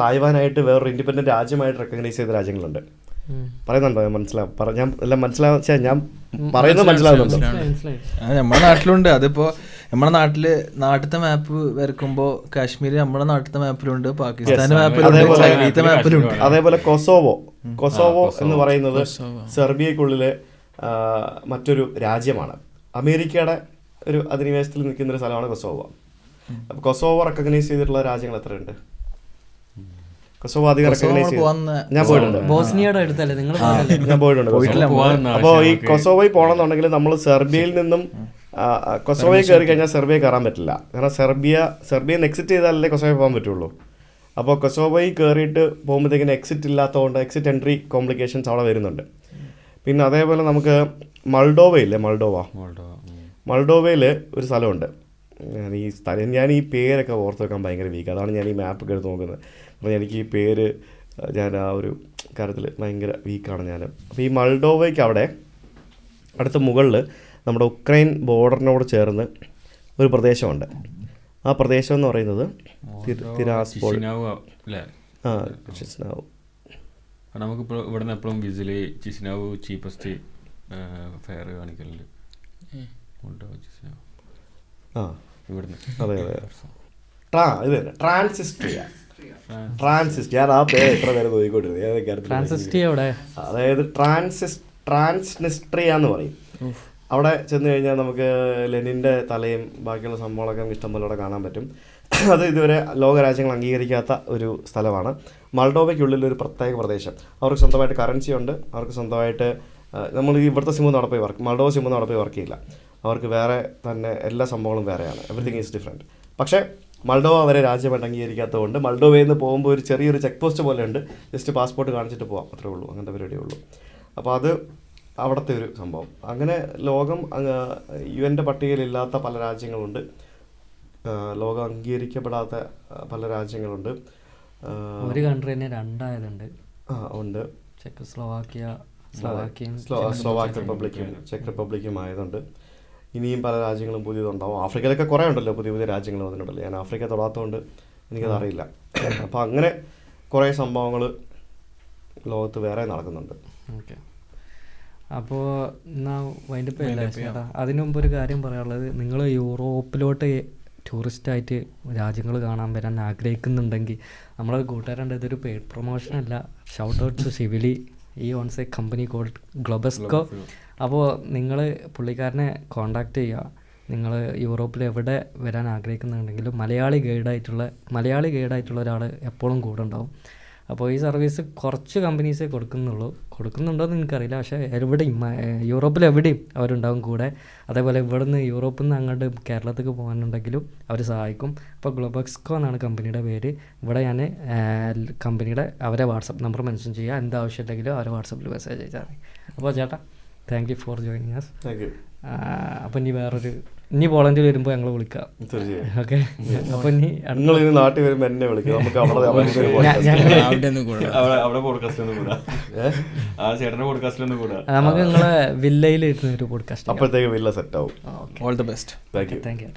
തായ്വാനായിട്ട് വേറൊരു ഇൻഡിപെൻഡൻറ്റ് രാജ്യമായിട്ട് റെക്കഗ്നൈസ് ചെയ്ത രാജ്യങ്ങളുണ്ട്. പറയുന്നുണ്ടോ? ഞാൻ എല്ലാം മനസ്സിലാവാ, ഞാൻ പറയുന്നത് മനസ്സിലാവുന്നുണ്ടോ? നമ്മുടെ നാട്ടിലുണ്ട്. അതിപ്പോ നമ്മുടെ നാട്ടിലത്തെ മാപ്പ് വരക്കുമ്പോ കാശ്മീർ നമ്മുടെ നാട്ടിലത്തെ മാപ്പിലുണ്ട്, പാകിസ്ഥാന്റെ മാപ്പിലുണ്ട്, ചൈനീത്തെ മാപ്പിലുണ്ട്. അതേപോലെ കൊസോവോ എന്ന് പറയുന്നത് സെർബിയക്കുള്ളിലെ മറ്റൊരു രാജ്യമാണ്. അമേരിക്കയുടെ ഒരു അധിനിവേശത്തിൽ നിൽക്കുന്ന ഒരു സ്ഥലമാണ് കൊസോവോ. അപ്പോൾ കൊസോവോ റെക്കഗ്നൈസ് ചെയ്തിട്ടുള്ള രാജ്യങ്ങൾ എത്രയുണ്ട്? കൊസോവോ അധികം റെക്കഗ്നൈസ് ചെയ്തു. ഞാൻ പോയിട്ടുണ്ട്. ഞാൻ പോയിട്ടുണ്ട്. അപ്പോൾ ഈ കൊസോവോയിൽ പോകണമെന്നുണ്ടെങ്കിൽ നമ്മൾ സെർബിയയിൽ നിന്നും കൊസോവോയിൽ കയറി കഴിഞ്ഞാൽ സെർബിയ കയറാൻ പറ്റില്ല. കാരണം സെർബിയയിൽ നിന്ന് എക്സിറ്റ് ചെയ്താലല്ലേ കൊസോവോയിൽ പോകാൻ പറ്റുള്ളൂ. അപ്പോൾ കൊസോവോയിൽ കയറിയിട്ട് പോകുമ്പോഴത്തേക്കിന് എക്സിറ്റ് ഇല്ലാത്തതുകൊണ്ട് എക്സിറ്റ് എൻട്രി കോംപ്ലിക്കേഷൻസ് അവിടെ വരുന്നുണ്ട്. പിന്നെ അതേപോലെ നമുക്ക് മൾഡോവയില്ലേ, മൾഡോവയിൽ ഒരു സ്ഥലമുണ്ട്. ഞാൻ ഈ പേരൊക്കെ ഓർത്ത് വെക്കാൻ ഭയങ്കര വീക്ക്. അതാണ് ഞാൻ ഈ മാപ്പൊക്കെ എടുത്ത് നോക്കുന്നത്. അപ്പോൾ എനിക്ക് ഈ പേര് ഞാൻ ആ ഒരു കാര്യത്തിൽ ഭയങ്കര വീക്കാണ് ഞാൻ. അപ്പോൾ ഈ മൾഡോവയ്ക്ക് അവിടെ അടുത്ത മുകളിൽ നമ്മുടെ ഉക്രൈൻ ബോർഡറിനോട് ചേർന്ന് ഒരു പ്രദേശമുണ്ട്. ആ പ്രദേശം എന്ന് പറയുന്നത് തിരാസ്പോൾ. ചിസ്നാവ്. നമുക്കിപ്പോൾ ഇവിടെ നിന്ന് എപ്പോഴും വിസില് ചിസ്നാവ് ചീപ്പസ്റ്റ് ഫെയർ കാണിക്കലുണ്ട്. ഇവിടുന്ന് അതെ ഇത് ട്രാൻസിസ്ട്രിയ. ഞാൻ ആ പേര് എത്ര പേര് നോക്കിക്കൊണ്ടിരുന്നത്. അതായത് ട്രാൻസ്നിസ്ട്രിയ എന്ന് പറയും. അവിടെ ചെന്ന് കഴിഞ്ഞാൽ നമുക്ക് ലെനിൻ്റെ തലയും ബാക്കിയുള്ള സംഭവങ്ങളൊക്കെ ഇഷ്ടംപോലെ അവിടെ കാണാൻ പറ്റും. അത് ഇതുവരെ ലോകരാജ്യങ്ങൾ അംഗീകരിക്കാത്ത ഒരു സ്ഥലമാണ്. മൾഡോവയ്ക്കുള്ളിലൊരു പ്രത്യേക പ്രദേശം. അവർക്ക് സ്വന്തമായിട്ട് കറൻസി ഉണ്ട്. അവർക്ക് സ്വന്തമായിട്ട് നമ്മൾ ഇവിടുത്തെ സിമ്മൊന്നും അവിടെ പോയി മൾഡോവ സിമ്മൊന്നും അവിടെ പോയി വർക്ക് ചെയ്യില്ല. അവർക്ക് വേറെ തന്നെ എല്ലാ സംഭവങ്ങളും വേറെയാണ്. Everything is different. പക്ഷേ മൾഡോവ വരെ രാജ്യമായിട്ട് അംഗീകരിക്കാത്തതുകൊണ്ട് മൾഡോവയിൽ നിന്ന് പോകുമ്പോൾ ഒരു ചെറിയൊരു ചെക്ക് പോസ്റ്റ് പോലെ ഉണ്ട്. ജസ്റ്റ് പാസ്പോർട്ട് കാണിച്ചിട്ട് പോകാം, അത്രേ ഉള്ളൂ. അങ്ങനത്തെ പരിപാടിയേ ഉള്ളൂ. അപ്പോൾ അത് അവിടുത്തെ ഒരു സംഭവം. അങ്ങനെ ലോകം UN പട്ടികയിലില്ലാത്ത പല രാജ്യങ്ങളുണ്ട്. ലോകം അംഗീകരിക്കപ്പെടാത്ത പല രാജ്യങ്ങളുണ്ട്. ഒരു കൺട്രി തന്നെ രണ്ടായതുണ്ട്. ഉണ്ട്. സ്ലോവാക്യ റിപ്പബ്ലിക്കും ചെക്ക് റിപ്പബ്ലിക്കും ആയതുണ്ട്. ഇനിയും പല രാജ്യങ്ങളും പുതിയതുണ്ടാവും. ആഫ്രിക്കയിലൊക്കെ കുറേ ഉണ്ടല്ലോ പുതിയ പുതിയ രാജ്യങ്ങൾ വന്നിട്ടുണ്ടല്ലോ. ഞാൻ ആഫ്രിക്ക തൊടാത്തതുകൊണ്ട് എനിക്കതറിയില്ല. അപ്പോൾ അങ്ങനെ കുറേ സംഭവങ്ങൾ ലോകത്ത് വേറെ നടക്കുന്നുണ്ട്. ഓക്കെ, അപ്പോൾ എന്നാൽ വൈൻഡപ്പ് ചെയ്യല്ലേ ചേട്ടാ? അതിനു മുമ്പ് ഒരു കാര്യം പറയാനുള്ളത്, നിങ്ങൾ യൂറോപ്പിലോട്ട് ടൂറിസ്റ്റായിട്ട് രാജ്യങ്ങൾ കാണാൻ വരാൻ ആഗ്രഹിക്കുന്നുണ്ടെങ്കിൽ നമ്മളെ കൂട്ടുകാരുണ്ട്. ഇതൊരു പെയ്ഡ് പ്രൊമോഷനല്ല. Shout out to Shivali. ഈ owns a company called Globasco. അപ്പോൾ നിങ്ങൾ പുള്ളിക്കാരനെ കോണ്ടാക്ട് ചെയ്യുക. നിങ്ങൾ യൂറോപ്പിൽ എവിടെ വരാൻ ആഗ്രഹിക്കുന്നുണ്ടെങ്കിലും മലയാളി ഗൈഡായിട്ടുള്ള ഒരാൾ എപ്പോഴും കൂടെ ഉണ്ടാവും. അപ്പോൾ ഈ സർവീസ് കുറച്ച് കമ്പനീസേ കൊടുക്കുന്നുണ്ടോ എന്ന് എനിക്കറിയില്ല. പക്ഷേ എവിടെയും യൂറോപ്പിൽ എവിടെയും അവരുണ്ടാവും കൂടെ. അതേപോലെ ഇവിടുന്ന് യൂറോപ്പിൽ നിന്ന് അങ്ങോട്ട് കേരളത്തേക്ക് പോകാനുണ്ടെങ്കിലും അവർ സഹായിക്കും. അപ്പോൾ ഗ്ലോബസ്കോ എന്നാണ് കമ്പനിയുടെ പേര്. ഇവിടെ ഞാൻ കമ്പനിയുടെ അവരെ വാട്സപ്പ് നമ്പർ മെൻഷൻ ചെയ്യുക. എന്താവശ്യമുണ്ടെങ്കിലും അവരെ വാട്സപ്പിൽ മെസ്സേജ് അയച്ചാൽ മതി. അപ്പോൾ ചേട്ടാ, thank you for joining us. അപ്പോൾ ഇനി പോളണ്ടിൽ വരുമ്പോൾ ഞങ്ങൾ വിളിക്കാം. ഓക്കെ, അപ്പോൾ ഇനി നാട്ടിൽ വരുമ്പോൾ എന്നെ വിളിക്കാം. നമുക്ക് നമുക്ക് നിങ്ങളെ വില്ലയിൽ ഇരുന്ന ഒരു പോഡ്കാസ്റ്റ് അപ്പോഴത്തേക്ക് വില്ല സെറ്റ് ആവും. All the best. Thank you. Thank you.